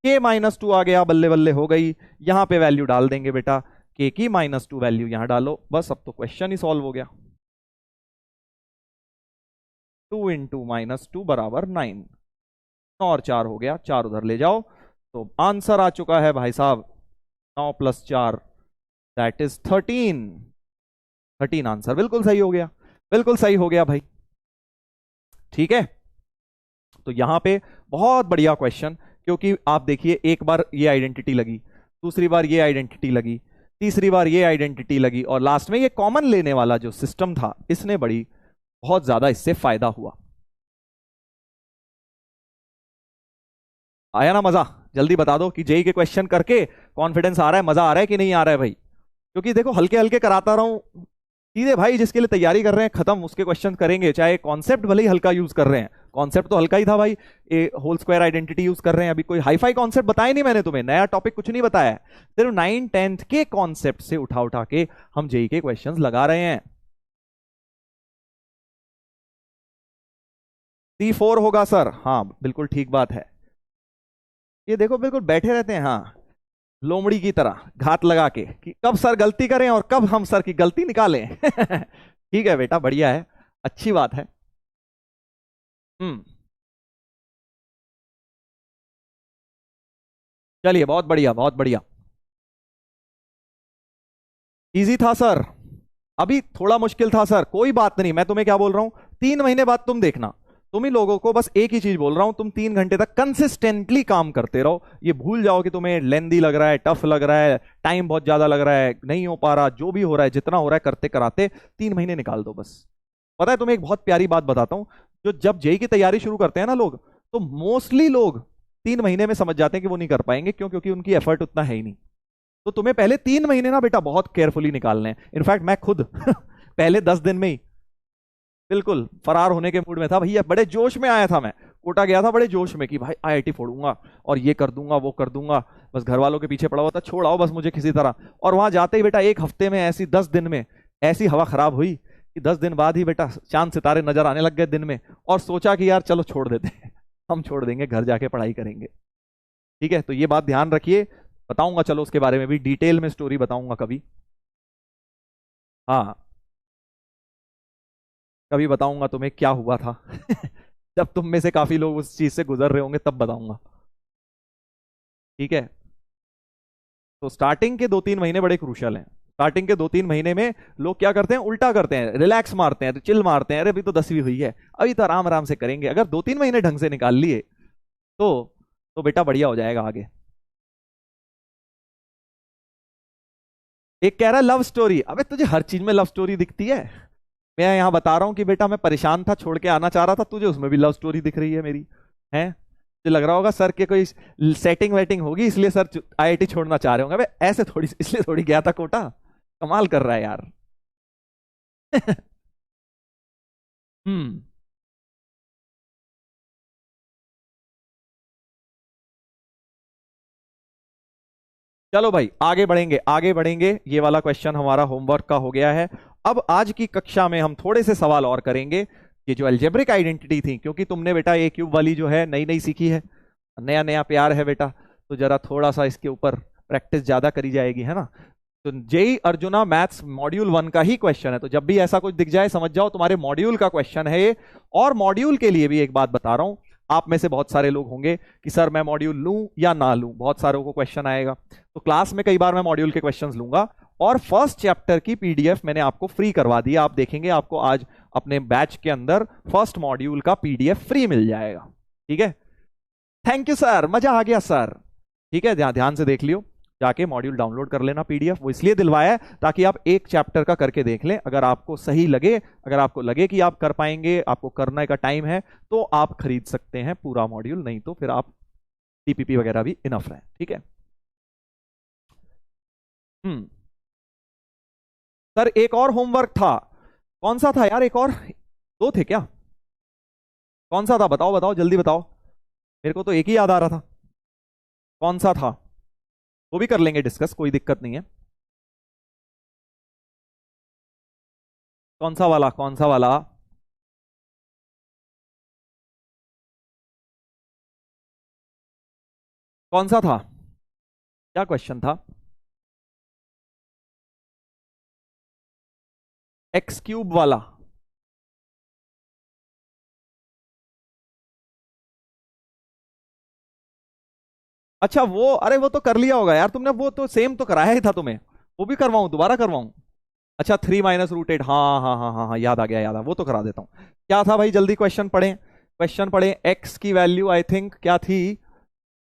K -2 आ गया, बल्ले बल्ले हो गई। यहां पे वैल्यू डाल देंगे बेटा, K की -2 वैल्यू यहां डालो, बस अब तो क्वेश्चन ही सॉल्व हो गया। 2 इंटू -2 बराबर 9, और 4 हो गया, 4 उधर ले जाओ। तो आंसर आ चुका है भाई साहब 9 + 4 दैट इज 13। 13 आंसर बिल्कुल सही हो गया, बिल्कुल सही हो गया भाई। ठीक है, तो यहां पे बहुत बढ़िया क्वेश्चन, क्योंकि आप देखिए एक बार ये आइडेंटिटी लगी, दूसरी बार ये आइडेंटिटी लगी, तीसरी बार ये आइडेंटिटी लगी, और लास्ट में ये कॉमन लेने वाला जो सिस्टम था, इसने बड़ी बहुत ज्यादा इससे फायदा हुआ। आया ना मजा? जल्दी बता दो कि जेई के क्वेश्चन करके कॉन्फिडेंस आ रहा है, मजा आ रहा है कि नहीं आ रहा है भाई? क्योंकि देखो हल्के हल्के कराता रहा हूं, सीधे भाई जिसके लिए तैयारी कर रहे हैं खत्म उसके क्वेश्चन करेंगे, चाहे कॉन्सेप्ट भले ही हल्का यूज कर रहे हैं। कॉन्सेप्ट तो हल्का ही था भाई, ए होल स्क्वायर आइडेंटिटी यूज कर रहे हैं, अभी कोई हाई फाई कॉन्सेप्ट बताया नहीं मैंने तुम्हें, नया टॉपिक कुछ नहीं बताया है, सिर्फ 9 10th के कॉन्सेप्ट से उठा उठा के हम जेई के क्वेश्चंस लगा रहे हैं। C4 होगा सर, हाँ बिल्कुल ठीक बात है। ये देखो बिल्कुल बैठे रहते हैं, हाँ लोमड़ी की तरह घात लगा के कि कब सर गलती करें और कब हम सर की गलती निकालें। ठीक है बेटा, बढ़िया है, अच्छी बात है। हम्म, चलिए बहुत बढ़िया, बहुत बढ़िया। इजी था सर, अभी थोड़ा मुश्किल था सर, कोई बात नहीं, मैं तुम्हें क्या बोल रहा हूं, 3 महीने बाद तुम देखना, तुम ही लोगों को बस एक ही चीज बोल रहा हूं, तुम 3 घंटे तक कंसिस्टेंटली काम करते रहो, ये भूल जाओ कि तुम्हें लेंदी लग रहा है, टफ लग रहा है, टाइम बहुत ज्यादा लग रहा है, नहीं हो पा रहा, जो भी हो रहा है, जितना हो रहा है करते कराते 3 महीने निकाल दो बस। पता है तुम्हें एक बहुत प्यारी बात बताता हूं, जो जब जेई की तैयारी शुरू करते हैं ना लोग, तो मोस्टली लोग 3 महीने में समझ जाते हैं कि वो नहीं कर पाएंगे, क्यों? क्योंकि उनकी एफर्ट उतना है ही नहीं। तो तुम्हें पहले 3 महीने ना बेटा बहुत केयरफुली निकालने हैं, इनफैक्ट मैं खुद पहले 10 दिन में ही बिल्कुल फरार होने के मूड में था भैया, बड़े जोश में आया था मैं, कोटा गया था बड़े जोश में कि भाई आईआईटी फोड़ूंगा और ये कर दूंगा वो कर दूंगा, बस घर वालों के पीछे पड़ा हुआ था, छोड़ आओ बस मुझे किसी तरह। और वहां जाते ही बेटा 1 हफ्ते में ऐसी 10 दिन में ऐसी हवा खराब हुई कि 10 दिन बाद ही बेटा चांद सितारे नजर आने लग गए दिन में, और सोचा कि यार चलो छोड़ देते हैं, हम छोड़ देंगे, घर जाके पढ़ाई करेंगे। ठीक है, तो ये बात ध्यान रखिए, बताऊंगा चलो उसके बारे में भी डिटेल में स्टोरी बताऊंगा कभी। हाँ, कभी बताऊंगा तुम्हें क्या हुआ था। जब तुम में से काफी लोग उस चीज से गुजर रहे होंगे तब बताऊंगा। ठीक है, तो स्टार्टिंग के 2 3 महीने बड़े क्रूशियल हैं। स्टार्टिंग के 2 3 महीने में लोग क्या करते हैं, उल्टा करते हैं, रिलैक्स मारते हैं, चिल मारते हैं, अरे अभी तो 10वीं हुई है, अभी तो आराम आराम से करेंगे। अगर 2 3 महीने ढंग से निकाल लिए तो तो बेटा बढ़िया हो जाएगा आगे। एक कह रहा है लव स्टोरी, अबे तुझे हर चीज में लव स्टोरी दिखती है? मैं यहाँ बता रहा हूँ कि बेटा मैं परेशान था, छोड़ के आना चाह रहा था, तुझे उसमें भी लव स्टोरी दिख रही है मेरी, है? तुझे लग रहा होगा सर के कोई सेटिंग वेटिंग होगी इसलिए सर आईआईटी छोड़ना चाह रहे होंगे, अबे ऐसे थोड़ी, इसलिए थोड़ी गया था कोटा, कमाल कर रहा है यार। हम्म, चलो भाई आगे बढ़ेंगे, आगे बढ़ेंगे, ये वाला क्वेश्चन हमारा होमवर्क का हो गया है। अब आज की कक्षा में हम थोड़े से सवाल और करेंगे, ये जो अलजेब्रिक आइडेंटिटी थी, क्योंकि तुमने बेटा ए क्यूब वाली जो है नई नई सीखी है, नया नया प्यार है बेटा, तो जरा थोड़ा सा इसके ऊपर प्रैक्टिस ज्यादा करी जाएगी, है ना? तो जेई अर्जुना मैथ्स मॉड्यूल 1 का ही क्वेश्चन है, तो जब भी ऐसा कुछ दिख जाए समझ जाओ तुम्हारे मॉड्यूल का क्वेश्चन है ये। और मॉड्यूल के लिए भी एक बात बता रहा हूं, आप में से बहुत सारे लोग होंगे कि सर मैं मॉड्यूल लूं या ना लूं, बहुत सारों को क्वेश्चन आएगा, तो क्लास में कई बार मैं मॉड्यूल के क्वेश्चंस लूंगा, और फर्स्ट चैप्टर की पीडीएफ मैंने आपको फ्री करवा दी, आप देखेंगे आपको आज अपने बैच के अंदर फर्स्ट मॉड्यूल का पीडीएफ फ्री मिल जाएगा। ठीक है, थैंक यू सर, मजा आ गया सर। ठीक है, ध्यान ध्यान से देख लियो, जाके मॉड्यूल डाउनलोड कर लेना पीडीएफ, वो इसलिए दिलवाया है ताकि आप एक चैप्टर का करके देख लें, अगर आपको सही लगे, अगर आपको लगे कि आप कर पाएंगे, आपको करने का टाइम है, तो आप खरीद सकते हैं पूरा मॉड्यूल, नहीं तो फिर आप टीपीपी वगैरह भी इनफ रहे। ठीक है, हम्म, सर एक और होमवर्क था, कौन सा था यार? एक और दो थे क्या? कौन सा था, बताओ बताओ जल्दी बताओ, मेरे को तो एक ही याद आ रहा था, कौन सा था? वो भी कर लेंगे डिस्कस, कोई दिक्कत नहीं है। कौन सा वाला, कौन सा वाला? कौन सा था, क्या क्वेश्चन था? एक्स क्यूब वाला? अच्छा वो, अरे वो तो कर लिया होगा यार तुमने, वो तो सेम तो कराया ही था तुम्हें। वो भी करवाऊं, दोबारा करवाऊं? अच्छा 3 - √8, हाँ हाँ हाँ हाँ हाँ, याद आ गया, याद आ, वो तो करा देता हूँ। क्या था भाई, जल्दी क्वेश्चन पढ़ें, क्वेश्चन पढ़ें। एक्स की वैल्यू आई थिंक क्या थी,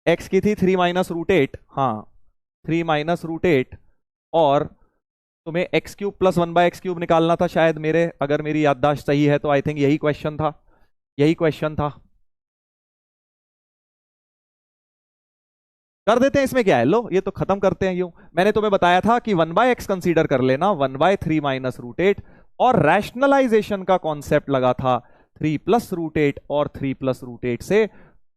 एक्स की थी 3 - √8, हाँ 3 - √8, और तुम्हें x³ + 1/x³ निकालना था शायद, मेरे अगर मेरी याददाश्त सही है तो आई थिंक यही क्वेश्चन था, यही क्वेश्चन था। कर देते हैं, इसमें क्या है, लो ये तो खत्म करते हैं यूं। मैंने तुम्हें बताया था कि 1/x कंसीडर कर लेना, 1/3 - √8, और रैशनलाइजेशन का कॉन्सेप्ट लगा था 3 + √8 और 3 + √8 से।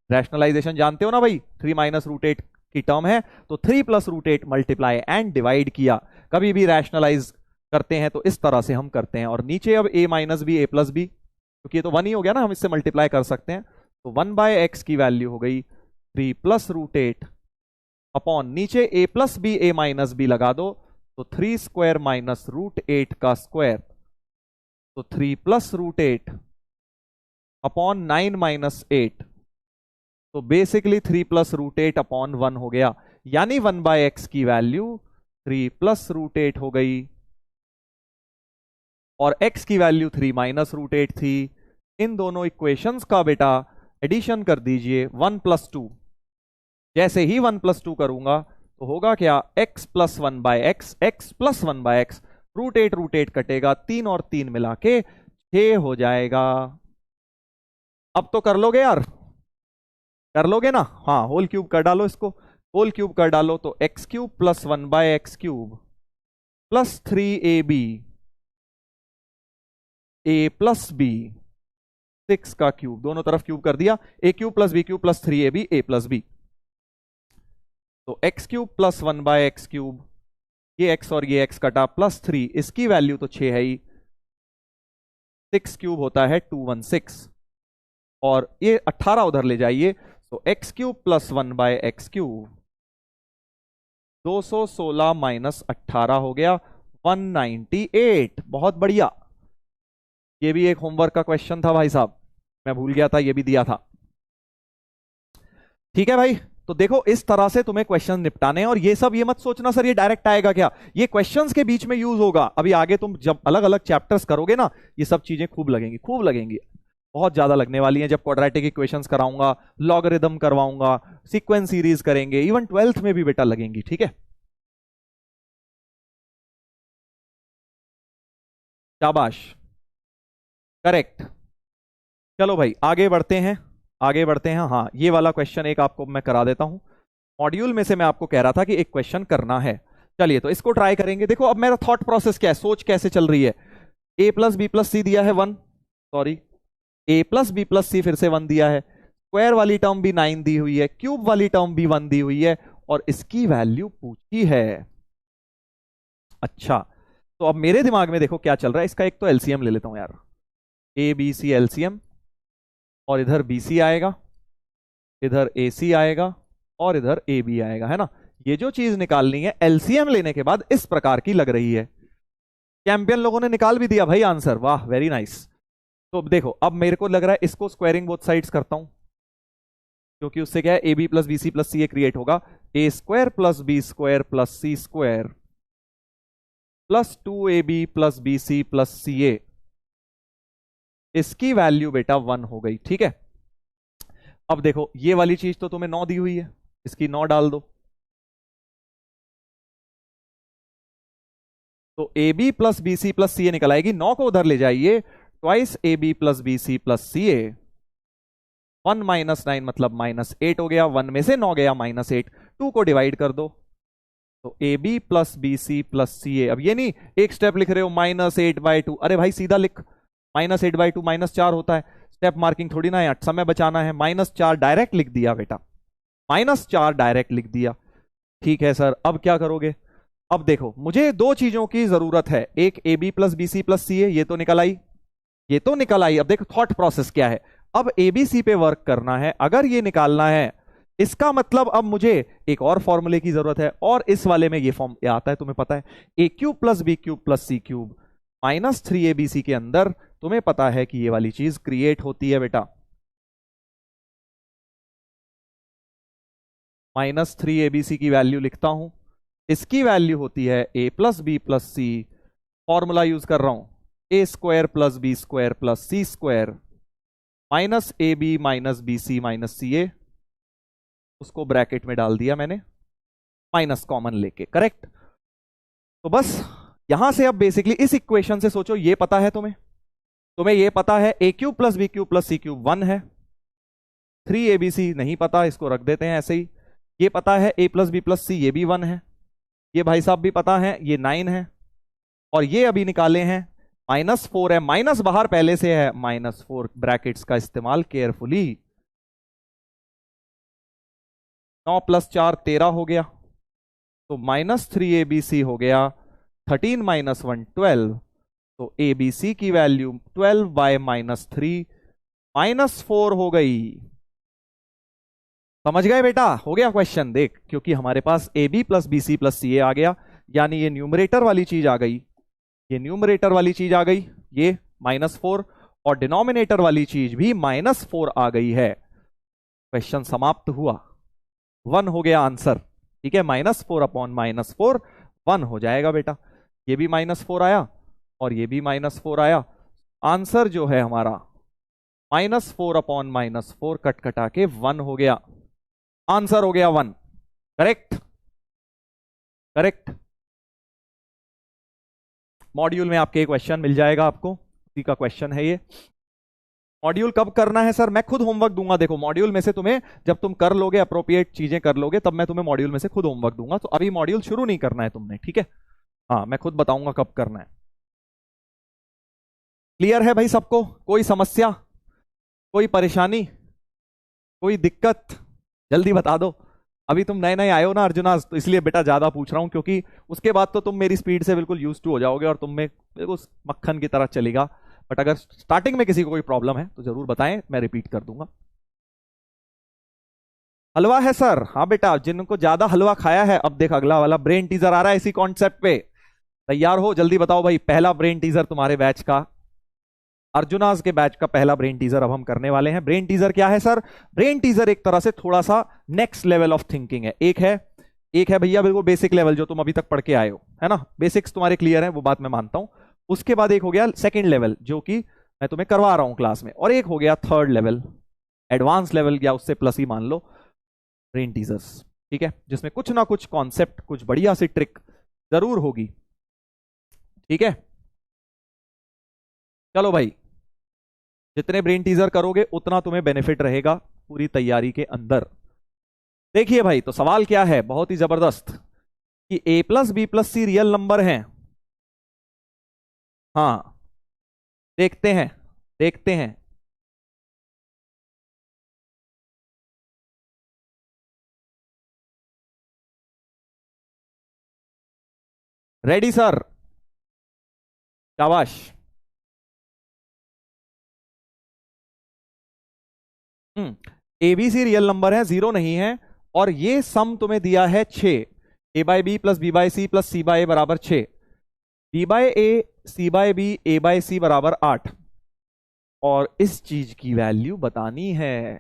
रैशनलाइजेशन जानते हो ना भाई, 3 - √8 की टर्म है, तो 3 + √8 मल्टीप्लाई एंड डिवाइड किया। कभी भी रैशनलाइज करते हैं तो इस तरह से हम करते हैं। और नीचे अब a - b a + b, क्योंकि ये तो 1 ही हो गया ना, हम इससे मल्टीप्लाई कर सकते हैं। तो 1/x की वैल्यू हो गई 3 + √8 अपॉन नीचे a + b लगा दो, तो 3² - √8 का स्क्वायर, तो 3 + √8 अपॉन 9 - 8, तो बेसिकली 3 + √8 अपॉन 1 हो गया। यानी 1/x की वैल्यू 3 + √8 हो गई, और x की वैल्यू 3 - √8 थी। इन दोनों इक्वेशंस का बेटा एडिशन कर दीजिए, 1 + 2। जैसे ही 1 + 2 करूंगा तो होगा क्या, x + 1/x, x + 1/x, √8 कटेगा, 3 और 3 मिला के 6 हो जाएगा। अब तो कर लोगे यार, कर लोगे ना? हाँ, होल क्यूब कर डालो इसको, होल क्यूब कर डालो, तो x³ + 1/x³ +3ab a + b, 6 का क्यूब, दोनों तरफ क्यूब कर दिया, a³ + b³ +3ab a + b। तो x³ + 1/x³, ये x और ये x कटा, +3, इसकी वैल्यू तो 6 है ही, 6³ होता है 216, और ये 18 उधर ले जाइए, तो x³ + 1/x³, 216 - 18 हो गया 198। बहुत बढ़िया, ये भी एक होमवर्क का क्वेश्चन था भाई साहब, मैं भूल गया था, ये भी दिया था। ठीक है भाई, तो देखो इस तरह से तुम्हें क्वेश्चन निपटाने हैं। और ये सब ये मत सोचना सर ये डायरेक्ट आएगा क्या, ये क्वेश्चंस के बीच में यूज होगा। अभी आगे तुम जब अलग अलग चैप्टर्स करोगे ना, ये सब चीजें खूब लगेंगी, खूब लगेंगी, बहुत ज्यादा लगने वाली हैं। जब क्वाड्रेटिक इक्वेशंस कराऊंगा, लॉगरिदम करवाऊंगा, सीक्वेंस सीरीज करेंगे, इवन 12th में भी बेटा लगेंगी। ठीक है, शाबाश, करेक्ट। चलो भाई आगे बढ़ते हैं, आगे बढ़ते हैं। हाँ, ये वाला क्वेश्चन एक आपको मैं करा देता हूं, मॉड्यूल में से मैं आपको कह रहा था कि एक क्वेश्चन करना है। चलिए तो इसको ट्राई करेंगे। देखो अब मेरा थॉट प्रोसेस क्या है, सोच कैसे चल रही है। a + b + c दिया है 1, सॉरी a + b + c फिर से 1 दिया है, स्क्वायर वाली टर्म भी 9 दी हुई है, क्यूब वाली टर्म भी 1 दी हुई है, और इसकी वैल्यू पूछी है। अच्छा, तो अब मेरे दिमाग में देखो क्या चल रहा है, इसका एक तो एलसीएम ले लेता हूं यार, ए बी सी एलसीएम, और इधर बी सी आएगा, इधर ए सी आएगा, और इधर ए बी आएगा, है ना। ये जो चीज निकालनी है एलसीएम लेने के बाद इस प्रकार की लग रही है। चैंपियन लोगों ने निकाल भी दिया भाई आंसर, वाह वेरी नाइस। तो देखो अब मेरे को लग रहा है इसको स्क्वायरिंग बोथ साइड्स करता हूं, क्योंकि उससे क्या है, a b + b c + c a create होगा, a² + b² + c² +2ab + bc + ca, इसकी वैल्यू बेटा 1 हो गई। ठीक है, अब देखो ये वाली चीज तो तुम्हें 9 दी हुई है, इसकी 9 डाल दो, तो ए बी + बी सी + सी ए निकल आएगी। 9 को उधर ले जाइए, twice a b + b c + c a, 1 - 9 मतलब -8 हो गया, 1 में से 9 गया -8, 2 को डिवाइड कर दो, तो ए b + b c + c A. अब ये नहीं एक स्टेप लिख रहे हो -8/2, अरे भाई सीधा लिख, -8/2 -4 होता है, स्टेप मार्किंग थोड़ी ना है, समय बचाना है, -4 डायरेक्ट लिख दिया बेटा, -4 डायरेक्ट लिख दिया। ठीक है सर, अब क्या करोगे? अब देखो मुझे दो चीजों की जरूरत है, एक ए बी + बी सी + सी ए, ये तो निकल आई, ये तो निकल आई। अब देखो थॉट प्रोसेस क्या है, अब एबीसी पे वर्क करना है। अगर ये निकालना है, इसका मतलब अब मुझे एक और फॉर्मूले की जरूरत है, और इस वाले में ये फॉर्म आता है, तुम्हें पता है, a³ + b³ + c³ -3abc के अंदर तुम्हें पता है कि ये वाली चीज क्रिएट होती है बेटा। -3abc की वैल्यू लिखता हूं। इसकी वैल्यू होती है a plus B plus C, formula use कर रहा हूं, a square plus B square plus C square minus A B minus B C minus C A, उसको ब्रैकेट में डाल दिया मैंने माइनस कॉमन लेके, करेक्ट। तो बस यहां से अब बेसिकली इस इक्वेशन से सोचो, ये पता है तुम्हें ये पता है a cube plus B cube plus C cube 1 है, 3abc नहीं पता, इसको रख देते हैं ऐसे ही। ये पता है a प्लस बी प्लस सी, ये भी 1 है, ये भाई साहब भी पता है, ये 9 है, और ये अभी निकाले हैं -4 है, माइनस बाहर पहले से है, -4 ब्रैकेट्स का इस्तेमाल केयरफुली, 9 + 4 13 हो गया, तो -3abc हो गया, 13 - 1 12, तो abc की वैल्यू 12/-3 -4 हो गई। समझ गए बेटा? हो गया क्वेश्चन, देख, क्योंकि हमारे पास ab plus B C plus C A आ गया, यानी ये न्यूमरेटर वाली चीज आ गई, ये न्यूमरेटर वाली चीज आ गई, ये -4, और डिनोमिनेटर वाली चीज भी -4 आ गई है। क्वेश्चन समाप्त हुआ, 1 हो गया आंसर, ठीक है, -4/-4 1 हो जाएगा बेटा। ये भी -4 आया और ये भी -4 आया, आंसर जो है हमारा -4/-4 कट कटा के 1 हो गया, आंसर हो गया 1, करेक्ट, करेक्ट। मॉड्यूल में आपके क्वेश्चन मिल जाएगा, आपको उसी का क्वेश्चन है ये। मॉड्यूल कब करना है सर? मैं खुद होमवर्क दूंगा, देखो मॉड्यूल में से तुम्हें, जब तुम कर लोगे अप्रोप्रिएट चीजें कर लोगे, तब मैं तुम्हें मॉड्यूल में से खुद होमवर्क दूंगा, तो अभी मॉड्यूल शुरू नहीं करना है तुमने, ठीक है? हाँ, मैं खुद बताऊंगा कब करना है। क्लियर है भाई सबको? कोई समस्या, कोई परेशानी, कोई दिक्कत? जल्दी बता दो, अभी तुम नए नए आए हो ना अर्जुना, तो इसलिए बेटा ज्यादा पूछ रहा हूं, क्योंकि उसके बाद तो तुम मेरी स्पीड से बिल्कुल यूज टू हो जाओगे और तुम में उस मक्खन की तरह चलेगा। बट अगर स्टार्टिंग में किसी को कोई प्रॉब्लम है तो जरूर बताएं, मैं रिपीट कर दूंगा। हलवा है सर? हाँ बेटा, जिनको ज्यादा हलवा खाया है, अब देख अगला वाला ब्रेन टीजर आ रहा है इसी कॉन्सेप्ट पे, तैयार हो? जल्दी बताओ भाई, पहला ब्रेन टीजर तुम्हारे बैच का, अर्जुनाज के बैच का पहला ब्रेन टीजर अब हम करने वाले हैं। ब्रेन टीजर क्या है सर? ब्रेन टीजर एक तरह से थोड़ा सा नेक्स्ट लेवल ऑफ थिंकिंग है। एक है भैया बिल्कुल बेसिक लेवल जो तुम अभी तक पढ़ के आए हो, है ना, बेसिक्स तुम्हारे क्लियर है, वो बात मैं मानता हूं। उसके बाद एक हो गया सेकंड लेवल जो कि मैं तुम्हें करवा रहा हूं क्लास में, और एक हो गया थर्ड लेवल, एडवांस लेवल, या उससे प्लस ही मान लो, ब्रेन टीजर्स, ठीक है, जिसमें कुछ ना कुछ कॉन्सेप्ट, कुछ बढ़िया सी ट्रिक जरूर होगी, ठीक है? चलो भाई, जितने ब्रेन टीजर करोगे उतना तुम्हें बेनिफिट रहेगा पूरी तैयारी के अंदर। देखिए भाई, तो सवाल क्या है, बहुत ही जबरदस्त, कि a plus B plus c real number हैं। हाँ, देखते हैं, देखते हैं। Ready sir? शाबाश। एबीसी रियल नंबर है, जीरो नहीं है, और ये सम तुम्हें दिया है 6, a/b plus b/c plus c/a बराबर 6, b/a c/b a/c बराबर 8, और इस चीज की वैल्यू बतानी है।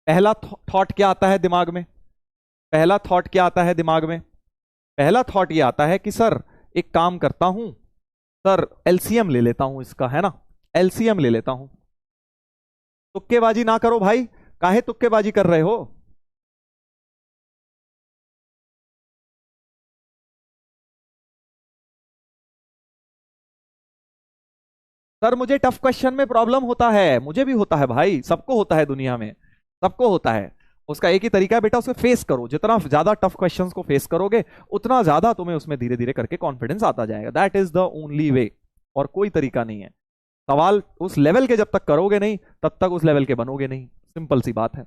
पहला थॉट क्या आता है दिमाग में? पहला थॉट क्या आता है दिमाग में? पहला थॉट ये आता है कि सर एक काम करता हूं, सर एलसीएम ले लेता हूं इसका, है ना, एलसीएम ले लेता हूं। तुक्केबाजी ना करो भाई, काहे तुक्केबाजी कर रहे हो? सर मुझे टफ क्वेश्चन में प्रॉब्लम होता है, मुझे भी होता है भाई, सबको होता है दुनिया में, सबको होता है। उसका एक ही तरीका है बेटा, उसको फेस करो, जितना ज्यादा टफ क्वेश्चंस को फेस करोगे उतना ज्यादा तुम्हें उसमें धीरे धीरे करके कॉन्फिडेंस आता जाएगा। That is the only way, और कोई तरीका नहीं है। सवाल उस लेवल के जब तक करोगे नहीं तब तक उस लेवल के बनोगे नहीं, सिंपल सी बात है।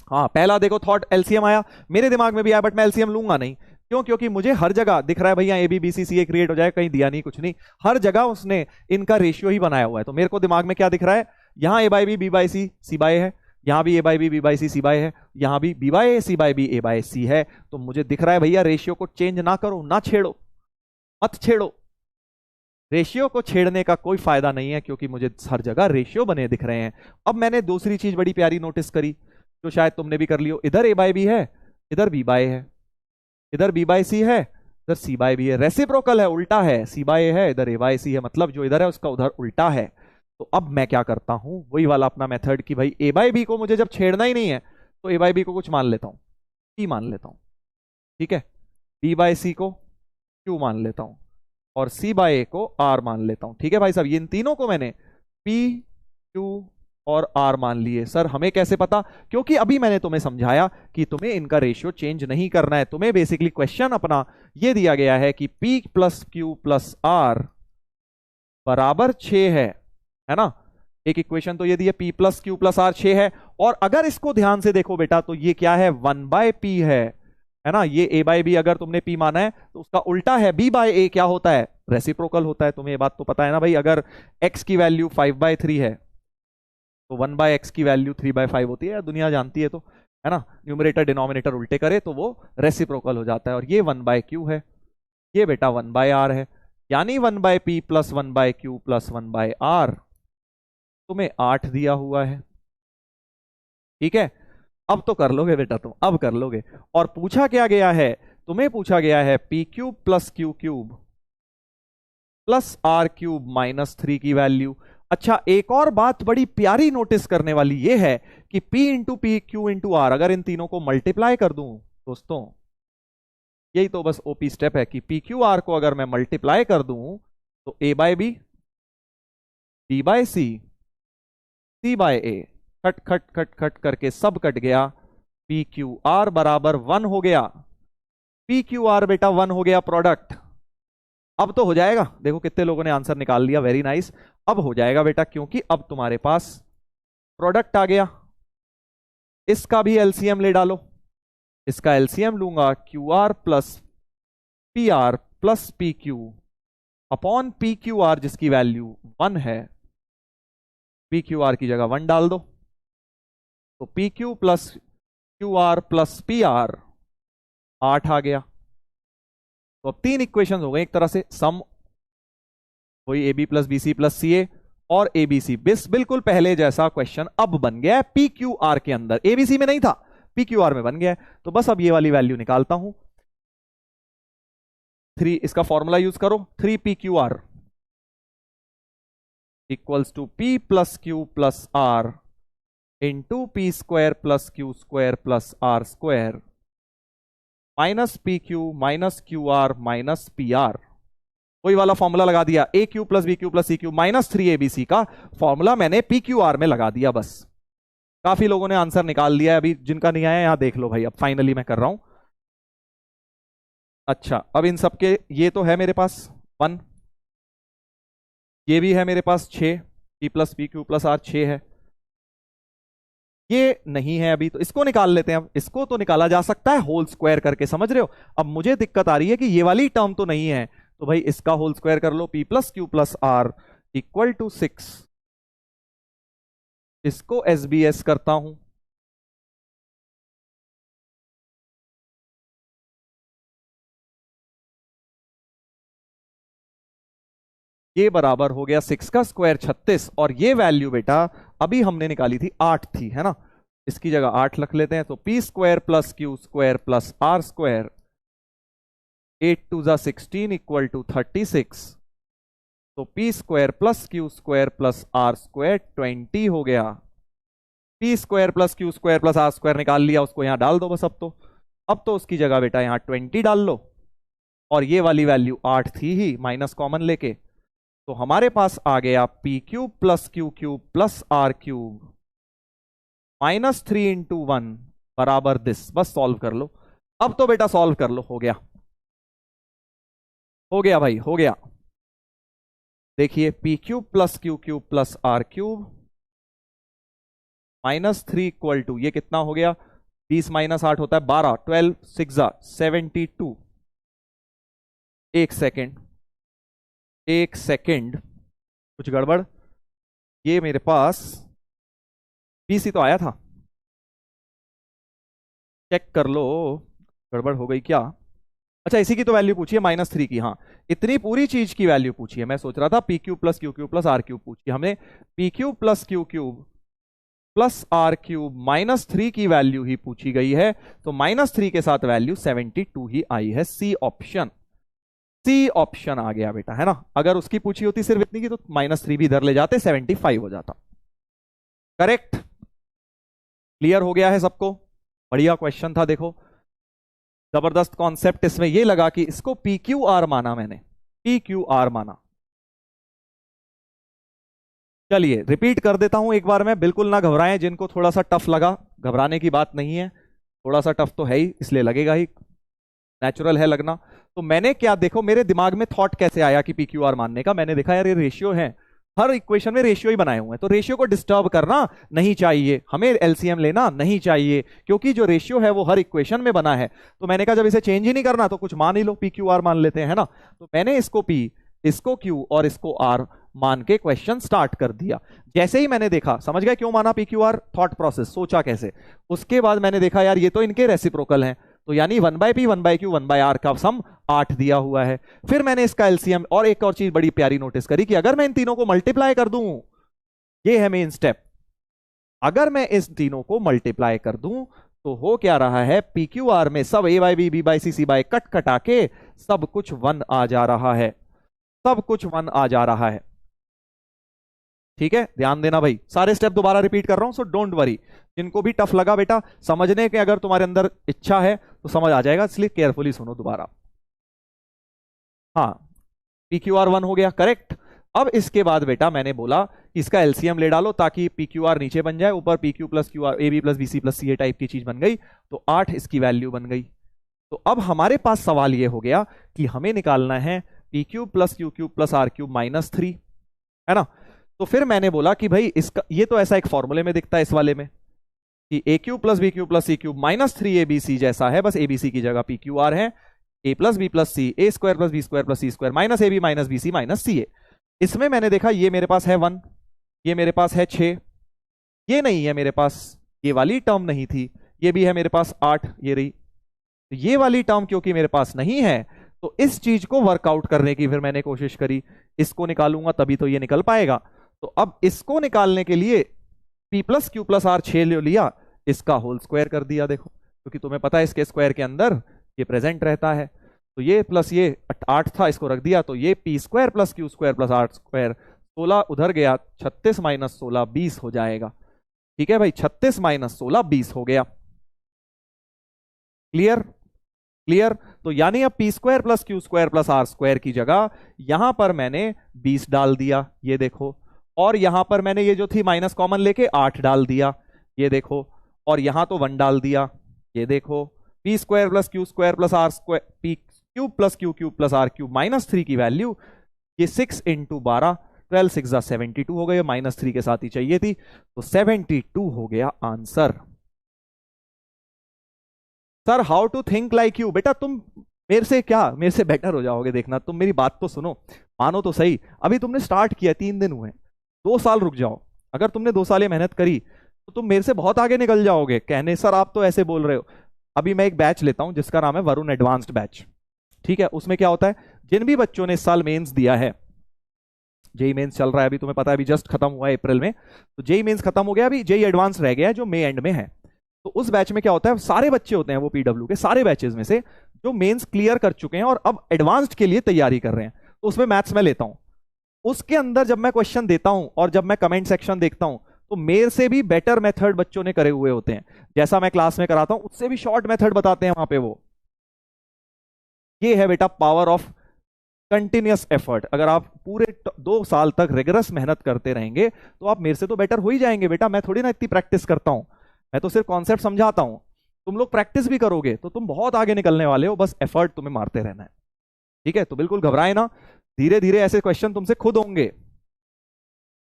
हाँ, पहला देखो थॉट एलसीएम आया, मेरे दिमाग में भी आया, बट मैं एलसीएम लूंगा नहीं। क्यों? क्योंकि मुझे हर जगह दिख रहा है भैया a b b c c a create हो जाए, कहीं दिया नहीं, कुछ नहीं, हर जगह उसने इनका रेशियो ही बनाया हुआ है। तो मेरे को दिमाग में क्या दिख रहा है, यहां a/b b/c c/a है, यहां भी a/b b/c c/a है, यहां भी b/a c/b a/c है। तो मुझे दिख रहा है भैया रेशियो को चेंज ना करो, ना छेड़ो, मत छेड़ो, रेशियो को छेड़ने का कोई फायदा नहीं है, क्योंकि मुझे हर जगह रेशियो बने दिख रहे हैं। अब मैंने दूसरी चीज बड़ी प्यारी नोटिस करी, जो शायद तुमने भी कर लियो। इधर a बाय बी है, इधर b बाय है, इधर b बाय सी है, इधर c बाय बी है। रेसिप्रोकल है, उल्टा है, c बाय ए है, इधर a बाय सी है, मतलब जो इधर है उसका उधर उल्टा है। तो अब मैं क्या करता हूं, वही वाला अपना मेथड कि भाई a बाय बी को मुझे जब छेड़ना ही नहीं है तो a बाय बी को कुछ मान लेता हूं, p मान लेता हूं, ठीक है। b बाय सी को q मान लेता हूं और c बाय ए को r मान लेता हूं, ठीक है भाई साहब। इन तीनों को मैंने p q और r मान लिए। सर हमें कैसे पता? क्योंकि अभी मैंने तुम्हें समझाया कि तुम्हें इनका रेशियो चेंज नहीं करना है। तुम्हें बेसिकली क्वेश्चन अपना ये दिया गया है कि p plus Q plus r बराबर 6 है ना। एक इक्वेशन तो ये दी है, p plus Q plus r 6 है। और अगर इसको ध्यान से देखो बेटा तो ये क्या है, 1 बाय p है ना। ये a बाय बी अगर तुमने p माना है तो उसका उल्टा है, b बाय a क्या होता है, रेसिप्रोकल होता है। तुम्हें ये बात तो पता है ना भाई। अगर x की वैल्यू 5 बाय 3 है तो 1 बाय एक्स की वैल्यू 3 बाय 5 होती है, दुनिया जानती है तो, है ना। न्यूमरेटर डिनोमिनेटर उल्टे करे तो वो रेसिप्रोकल हो जाता है। और ये 1 बाय क्यू है, ये बेटा 1 बाय आर है, यानी 1 by p plus 1 by q plus 1 by r तुम्हें 8 दिया हुआ है, ठीक है। अब तो कर लोगे बेटा तुम, अब कर लोगे। और पूछा क्या गया है, तुम्हें पूछा गया है p cube plus q cube plus r cube minus 3 की वैल्यू। अच्छा, एक और बात बड़ी प्यारी नोटिस करने वाली ये है कि P into p q into r अगर इन तीनों को मल्टीप्लाई कर दूं दोस्तों, यही तो बस ओपी स्टेप है कि पी क्यू आर को अगर मैं मल्टीप्लाई कर दूं तो a by B, b by C, c by A, खट खट खट खट करके सब कट गया। पी क्यू आर बराबर 1 हो गया। पी क्यू आर बेटा 1 हो गया प्रोडक्ट। अब तो हो जाएगा, देखो कितने लोगों ने आंसर निकाल लिया, वेरी नाइस। अब हो जाएगा बेटा, क्योंकि अब तुम्हारे पास प्रोडक्ट आ गया। इसका भी एलसीएम ले डालो, इसका एलसीएम लूंगा Q R plus P R plus p Q upon P Q are जिसकी वैल्यू 1 है। पी क्यू आर की जगह 1 डाल दो तो P q plus Q R plus P R 8 आ गया। तो अब 3 इक्वेशन हो गए एक तरह से, सम वही A B plus B C plus C A और ए बी सी, बिल्कुल पहले जैसा क्वेश्चन अब बन गया है पी क्यू आर के अंदर। ए बी सी में नहीं था, पी क्यू आर में बन गया है। तो बस अब ये वाली वैल्यू निकालता हूं, 3, इसका फॉर्मूला यूज करो, 3 P Q R equals to P plus Q plus R into P square plus Q square plus are square minus P Q minus Q R minus P R. वही वाला formula लगा दिया, A cube plus B cube plus C cube minus 3 ABC का formula मैंने P Q R में लगा दिया। बस काफी लोगों ने आंसर निकाल लिया है, अभी जिनका नहीं आया यहां देख लो भाई। अब फाइनली मैं कर रहा हूं। अच्छा, अब इन सब के ये तो है मेरे पास 1, ये भी है मेरे पास 6, p plus p q plus r 6 है। ये नहीं है अभी, तो इसको निकाल लेते हैं। अब इसको तो निकाला जा सकता है होल स्क्वायर करके, समझ रहे हो। अब मुझे दिक्कत आ रही है कि ये वाली टर्म तो नहीं है, तो भाई इसका होल स्क्वायर कर लो, P plus Q plus R equal to 6। इसको एस बी एस करता हूं, ये बराबर हो गया 6 का स्क्वायर 36। और ये वैल्यू बेटा अभी हमने निकाली थी 8 थी, है ना। इसकी जगह 8 रख लेते हैं, तो p square plus Q square plus are square 8 टू जा 16 इक्वल टू 36। तो p square plus Q square plus are square 20 हो गया। P square plus Q square plus are square निकाल लिया, उसको यहां डाल दो बस। अब तो उसकी जगह बेटा यहां 20 डाल लो, और ये वाली वैल्यू 8 थी ही, माइनस कॉमन लेके तो हमारे पास आ गया p cube plus q cube plus r cube minus 3 into 1 बराबर दिस। बस सॉल्व कर लो। अब तो बेटा सॉल्व कर लो, हो गया, हो गया भाई, हो गया। देखिए p cube plus q cube plus r cube minus 3 equal to, ये कितना हो गया, 20 माइनस 8 होता है 12, 12 6 72। एक सेकेंड, एक सेकेंड, कुछ गड़बड़। ये मेरे पास बीसी तो आया था, चेक कर लो, गड़बड़ हो गई क्या। अच्छा, इसी की तो वैल्यू पूछी है -3 की। हाँ, इतनी पूरी चीज की वैल्यू पूछी है। मैं सोच रहा था p cube plus q cube plus r cube पूछी हमने। P cube plus q cube plus r cube minus 3 की वैल्यू ही पूछी गई है, तो -3 के साथ वैल्यू 72 ही आई है। सी ऑप्शन, सी ऑप्शन आ गया बेटा, है ना। अगर उसकी पूछी होती सिर्फ इतनी की तो -3 भी इधर ले जाते, 75 हो जाता। करेक्ट, क्लियर हो गया है सबको। बढ़िया क्वेश्चन था, देखो जबरदस्त कॉन्सेप्ट इसमें ये लगा कि इसको PQR माना मैंने, PQR माना। चलिए रिपीट कर देता हूं एक बार मैं, बिल्कुल ना घबराएं। जिनको थोड़ा सा टफ लगा, घबराने की बात नहीं है, थोड़ा सा टफ तो है ही, इसलिए लगेगा ही, नेचुरल है लगना। तो मैंने क्या, देखो मेरे दिमाग में थॉट कैसे आया कि PQR मानने का, मैंने देखा यार ये रेशियो है, हर इक्वेशन में रेशियो ही बनाए हुए हैं, तो रेशियो को डिस्टर्ब करना नहीं चाहिए, हमें एलसीएम लेना नहीं चाहिए, क्योंकि जो रेशियो है वो हर इक्वेशन में बना है। तो मैंने कहा जब इसे चेंज ही नहीं करना तो कुछ मान ही लो, PQR मान लेते हैं ना। तो मैंने इसको P, इसको Q और इसको R मान के क्वेश्चन स्टार्ट कर दिया। जैसे ही मैंने देखा, समझ गए क्यों माना PQR, थॉट प्रोसेस, सोचा कैसे। उसके बाद मैंने देखा यार ये तो इनके रेसिप्रोकल हैं, तो यानी 1/P 1/Q 1/R का सम 8 दिया हुआ है। फिर मैंने इसका एलसीएम, और एक और चीज बड़ी प्यारी नोटिस करी कि अगर मैं इन तीनों को मल्टीप्लाई कर दूं, ये है मेन स्टेप, अगर मैं इस तीनों को मल्टीप्लाई कर दूं तो हो क्या रहा है, PQR में सब A/B B/C C/ कट कटा के सब कुछ 1 आ जा रहा है, सब कुछ 1 आ जा रहा है। ठीक है, ध्यान देना भाई, सारे स्टेप दोबारा रिपीट कर रहा हूं, सो डोंट वरी। जिनको भी टफ लगा बेटा, समझने के अगर तुम्हारे अंदर इच्छा है तो समझ आ जाएगा, इसलिए केयरफुली सुनो दोबारा। हाँ, PQR 1 हो गया, करेक्ट। अब इसके बाद बेटा मैंने बोला इसका एलसीएम ले डालो ताकि PQR नीचे बन जाए, ऊपर PQ plus QR AB plus BC plus CA type की चीज बन गई, तो 8 इसकी वैल्यू बन गई। तो अब हमारे पास सवाल ये हो गया कि हमें निकालना है PQ plus QQ plus RQ -3, है ना। तो फिर मैंने बोला कि भाई इसका, ये तो ऐसा एक फॉर्मूले में दिखता है इस वाले में कि AQ plus BQ plus CQ -3ABC जैसा है, बस ABC की जगह PQR है, A plus B plus C, A square plus B square plus C square minus AB minus BC minus CA। इसमें मैंने देखा ये मेरे पास है 1, ये मेरे पास है 6, ये नहीं है मेरे पास, ये वाली टर्म नहीं थी, ये भी है मेरे पास 8, ये रही। तो ये वाली टर्म क्योंकि मेरे पास नहीं है, तो इस चीज को वर्कआउट करने की फिर मैंने कोशिश करी, इसको निकालूंगा तभी तो ये निकल पाएगा। तो अब इसको निकालने के लिए P plus Q plus R 6 ले लिया, इसका होल स्क्वायर कर दिया, देखो क्योंकि तुम्हें पता है इसके स्क्वायर के अंदर ये प्रेजेंट रहता है। तो ये प्लस ये 8 था, इसको रख दिया, तो ये P square plus Q square plus R square, 16 उधर गया, 36 माइनस 16 20 हो जाएगा। ठीक है भाई, 36 माइनस 16 20 हो गया। Clear, clear. तो यानी अब P square plus Q square plus R square की जगह यहां पर मैंने 20 डाल दिया, ये देखो, और यहां पर मैंने ये जो थी माइनस कॉमन लेके 8 डाल दिया, ये देखो, और यहां तो 1 डाल दिया, ये देखो। P square plus Q square plus R square, P cube plus Q cube plus R cube -3 की वैल्यू, ये 6 इंटू 12, 12 6 72 हो गया, -3 के साथ ही चाहिए थी, तो 72 हो गया answer. Sir how to think like you, बेटा तुम मेरे से क्या, मेरे से बेटर हो जाओगे, देखना, तुम मेरी बात तो सुनो, मानो तो सही। अभी तुमने स्टार्ट किया, 3 दिन हुए, 2 साल रुक जाओ। अगर तुमने 2 साल ये मेहनत करी तो तुम मेरे से बहुत आगे निकल जाओगे। कहने सर आप तो ऐसे बोल रहे हो। अभी मैं एक बैच लेता हूं जिसका नाम है वरुण एडवांस्ड बैच, ठीक है। उसमें क्या होता है, जिन भी बच्चों ने इस साल मेंस दिया है, जेई मेंस चल रहा है अभी, तुम्हें पता है अभी जस्ट खत्म हुआ है अप्रैल में, तो जेई मेंस खत्म हो गया, अभी जेई एडवांस रह गया जो मई एंड में है। तो उस बैच में क्या होता है, सारे बच्चे होते हैं वो पीडब्ल्यू के सारे बैचेस में से जो मेंस क्लियर कर चुके हैं और अब एडवांस्ड के लिए तैयारी कर रहे हैं, तो उसमें मैथ्स में लेता हूं। उसके अंदर जब मैं क्वेश्चन देता हूं और जब मैं कमेंट सेक्शन देखता हूं, तो मेरे से भी बेटर मेथड बच्चों ने करे हुए होते हैं, जैसा मैं क्लास में कराता हूं उससे भी शॉर्ट मेथड बताते हैं वहां पे वो। ये है बेटा पावर ऑफ कंटिन्यूअस एफर्ट। अगर आप पूरे 2 साल तक रिगरस मेहनत करते रहेंगे तो आप मेरे से तो बेटर हो ही जाएंगे बेटा। मैं थोड़ी ना इतनी प्रैक्टिस करता हूं, मैं तो सिर्फ कॉन्सेप्ट समझाता हूं। तुम लोग प्रैक्टिस भी करोगे तो तुम बहुत आगे निकलने वाले हो, बस एफर्ट तुम्हें मारते रहना है, ठीक है। तो बिल्कुल घबराए ना, धीरे धीरे ऐसे क्वेश्चन तुमसे खुद होंगे,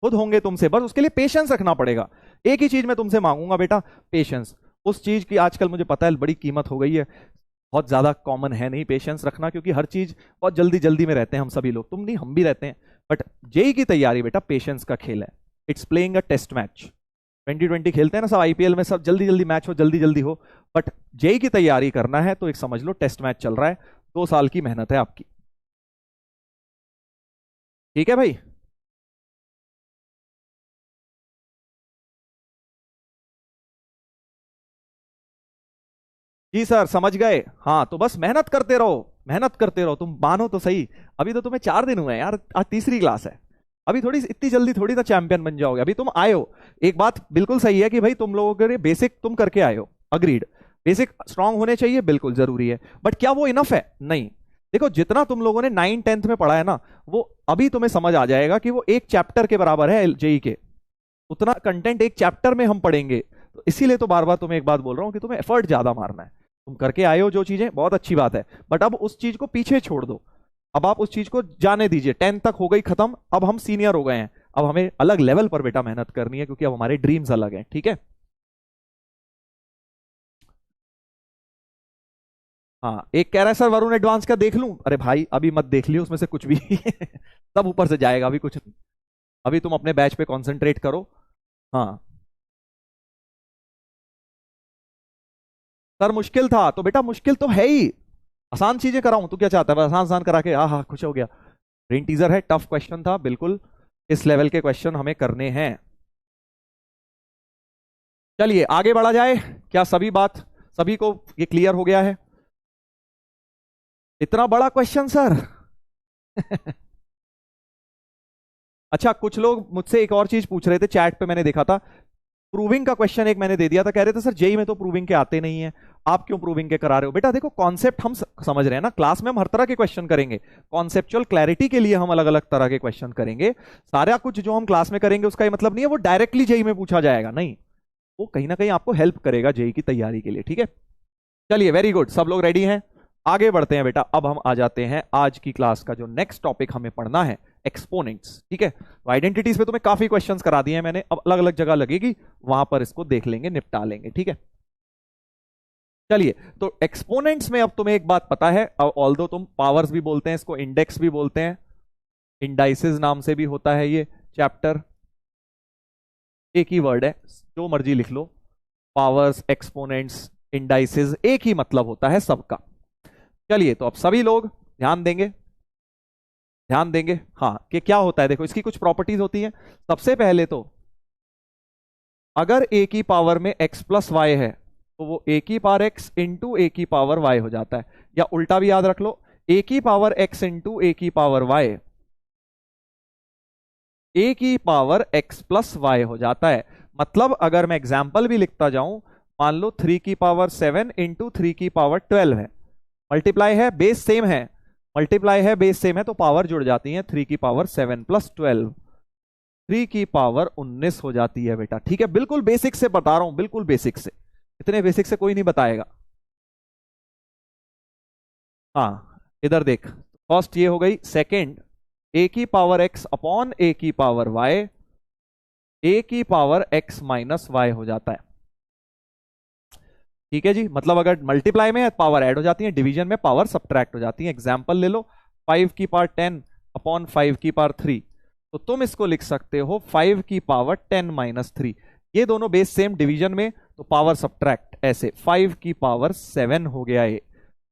खुद होंगे तुमसे, बस उसके लिए पेशेंस रखना पड़ेगा। एक ही चीज मैं तुमसे मांगूंगा बेटा, पेशेंस। उस चीज की आजकल मुझे पता है बड़ी कीमत हो गई है, बहुत ज्यादा कॉमन है नहीं पेशेंस रखना, क्योंकि हर चीज बहुत जल्दी जल्दी में रहते हैं हम सभी लोग, तुम नहीं हम भी रहते हैं। बट जेई की तैयारी बेटा पेशेंस का खेल है, it's playing a test match. 2020 खेलते हैं ना सब आईपीएल में, सब जल्दी जल्दी मैच हो, जल्दी जल्दी हो, बट जेई की तैयारी करना है तो एक समझ लो टेस्ट मैच चल रहा है, 2 साल की मेहनत है आपकी, ठीक है भाई। जी सर समझ गए। हाँ तो बस मेहनत करते रहो, मेहनत करते रहो, तुम मानो तो सही। अभी तो तुम्हें 4 दिन हुए हैं यार, आज तीसरी क्लास है। अभी थोड़ी इतनी जल्दी थोड़ी ना चैंपियन बन जाओगे, अभी तुम आए हो। एक बात बिल्कुल सही है कि भाई तुम लोगों के बेसिक तुम करके आए हो, अग्रीड। बेसिक स्ट्रांग होने चाहिए, बिल्कुल जरूरी है, बट क्या वो इनफ है? नहीं। देखो जितना तुम लोगों ने 9 10th में पढ़ा है ना, वो अभी तुम्हें समझ आ जाएगा कि वो एक चैप्टर के बराबर है जेई के। उतना कंटेंट एक चैप्टर में हम पढ़ेंगे। तो इसीलिए तो बार बार तुम्हें एक बात बोल रहा हूं कि तुम्हें एफर्ट ज्यादा मारना है। तुम करके आए हो जो चीजें, बहुत अच्छी बात है, बट अब उस चीज को पीछे छोड़ दो। अब आप उस चीज को जाने दीजिए, 10th तक हो गई खत्म, अब हम सीनियर हो गए हैं। अब हमें अलग लेवल पर बेटा मेहनत करनी है, क्योंकि अब हमारे ड्रीम्स अलग हैं, ठीक है। हाँ एक कह रहा है सर वरुण एडवांस का देख लूं, अरे भाई अभी मत देख लियो उसमें से कुछ भी सब ऊपर से जाएगा, अभी कुछ नहीं। अभी तुम अपने बैच पे कंसंट्रेट करो। हाँ सर मुश्किल था तो बेटा मुश्किल तो है ही, आसान चीजें कराऊं तू क्या चाहता है? बस आसान आसान करा के हाँ खुश हो गया। ब्रेन टीजर है, टफ क्वेश्चन था बिल्कुल, इस लेवल के क्वेश्चन हमें करने हैं। चलिए आगे बढ़ा जाए। क्या सभी बात, सभी को ये क्लियर हो गया है? इतना बड़ा क्वेश्चन सर अच्छा कुछ लोग मुझसे एक और चीज पूछ रहे थे, चैट पे मैंने देखा था, प्रूविंग का क्वेश्चन एक मैंने दे दिया था, कह रहे थे सर जेई में तो प्रूविंग के आते नहीं है, आप क्यों प्रूविंग के करा रहे हो? बेटा देखो कॉन्सेप्ट हम समझ रहे हैं ना, क्लास में हम हर तरह के क्वेश्चन करेंगे, कॉन्सेप्चुअल क्लैरिटी के लिए हम अलग अलग तरह के क्वेश्चन करेंगे। सारा कुछ जो हम क्लास में करेंगे उसका ये मतलब नहीं है वो डायरेक्टली जेई में पूछा जाएगा, नहीं। वो कहीं ना कहीं आपको हेल्प करेगा जेई की तैयारी के लिए, ठीक है। चलिए वेरी गुड, सब लोग रेडी हैं? आगे बढ़ते हैं बेटा। अब हम आ जाते हैं आज की क्लास का जो नेक्स्ट टॉपिक हमें पढ़ना है, एक्सपोनेंट्स, ठीक है। तो आइडेंटिटीज पे तुम्हें काफी क्वेश्चंस करा दिए हैं मैंने, अब अलग अलग जगह लगेगी, वहां पर इसको देख लेंगे, निपटा लेंगे, ठीक है। चलिए तो एक्सपोनेंट्स में अब तुम्हें एक बात पता है, अब ऑल्दो तुम पावर्स भी बोलते हैं इसको, इंडेक्स भी बोलते हैं, इंडाइसेस नाम से भी होता है ये चैप्टर, एक ही वर्ड है, जो मर्जी लिख लो। पावर्स, एक्सपोनेंट्स, इंडाइसेस, एक ही मतलब होता है सबका। चलिए तो अब सभी लोग ध्यान देंगे, ध्यान देंगे हाँ कि क्या होता है। देखो इसकी कुछ प्रॉपर्टीज होती हैं। सबसे पहले तो अगर ए की पावर में x प्लस वाई है तो वो ए की पावर x इंटू ए की पावर y हो जाता है, या उल्टा भी याद रख लो, ए की पावर x इंटू ए की पावर y, ए की पावर x प्लस वाई हो जाता है। मतलब अगर मैं एग्जाम्पल भी लिखता जाऊं, मान लो 3 की पावर 7 इंटू 3 की पावर 12 है, मल्टीप्लाई है, बेस सेम है, मल्टीप्लाई है बेस सेम है, तो पावर जुड़ जाती है, 3 की पावर 7 प्लस 12, 3 की पावर 19 हो जाती है बेटा, ठीक है। बिल्कुल बेसिक से बता रहा हूं, बिल्कुल बेसिक से, इतने बेसिक से कोई नहीं बताएगा। हाँ इधर देख, फर्स्ट ये हो गई, सेकंड ए की पावर एक्स अपॉन ए की पावर वाई, ए की पावर एक्स माइनस वाई हो जाता है, ठीक है जी। मतलब अगर मल्टीप्लाई में पावर ऐड हो जाती है, डिवीजन में पावर सब्ट्रैक्ट हो जाती है। एग्जाम्पल ले लो, 5 की पावर 10 अपॉन 5 की पावर 3, तो तुम इसको लिख सकते हो 5 की पावर 10 माइनस 3, ये दोनों बेस सेम, डिवीजन में तो पावर सब्ट्रैक्ट, ऐसे 5 की पावर 7 हो गया, ये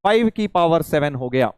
5 की पावर 7 हो गया।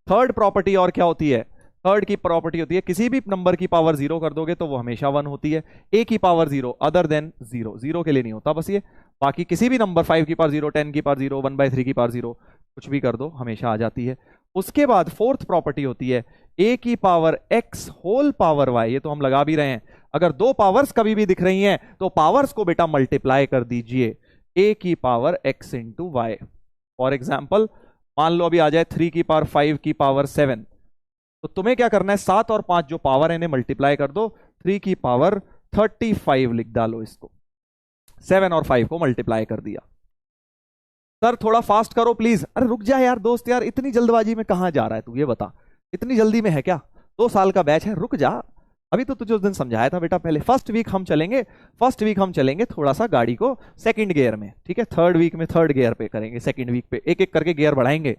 थर्ड प्रॉपर्टी और क्या होती है? थर्ड की प्रॉपर्टी होती है, किसी भी नंबर की पावर जीरो कर दोगे तो वो हमेशा 1 होती है, ए की power zero other than zero, zero के लिए नहीं होता बस ये, बाकी किसी भी नंबर 5 की पावर जीरो, 10 की पावर जीरो, 1/3 की पावर जीरो, कुछ भी कर दो हमेशा आ जाती है। उसके बाद फोर्थ प्रॉपर्टी होती है ए की power x whole power y, ये तो हम लगा भी रहे हैं, अगर दो पावर्स कभी भी दिख रही हैं तो पावर्स को बेटा मल्टीप्लाई कर दीजिए, ए की power x into y. For example मान लो अभी आ जाए 3 की पावर 5 की पावर 7, तो तुम्हें क्या करना है, 7 और 5 जो पावर है इन्हें मल्टीप्लाई कर दो, 3 की पावर 35 लिख डालो इसको, 7 और 5 को मल्टीप्लाई कर दिया। सर थोड़ा फास्ट करो प्लीज, अरे रुक जा यार दोस्त, यार इतनी जल्दबाजी में कहां जा रहा है तू, ये बता, इतनी जल्दी में है क्या? 2 साल का बैच है, रुक जा। अभी तो तुझे उस दिन समझाया था बेटा, पहले फर्स्ट वीक हम चलेंगे, फर्स्ट वीक हम चलेंगे थोड़ा सा गाड़ी को सेकंड गियर में, ठीक है। थर्ड वीक में थर्ड गियर पे करेंगे, सेकंड वीक पे एक एक करके गियर बढ़ाएंगे,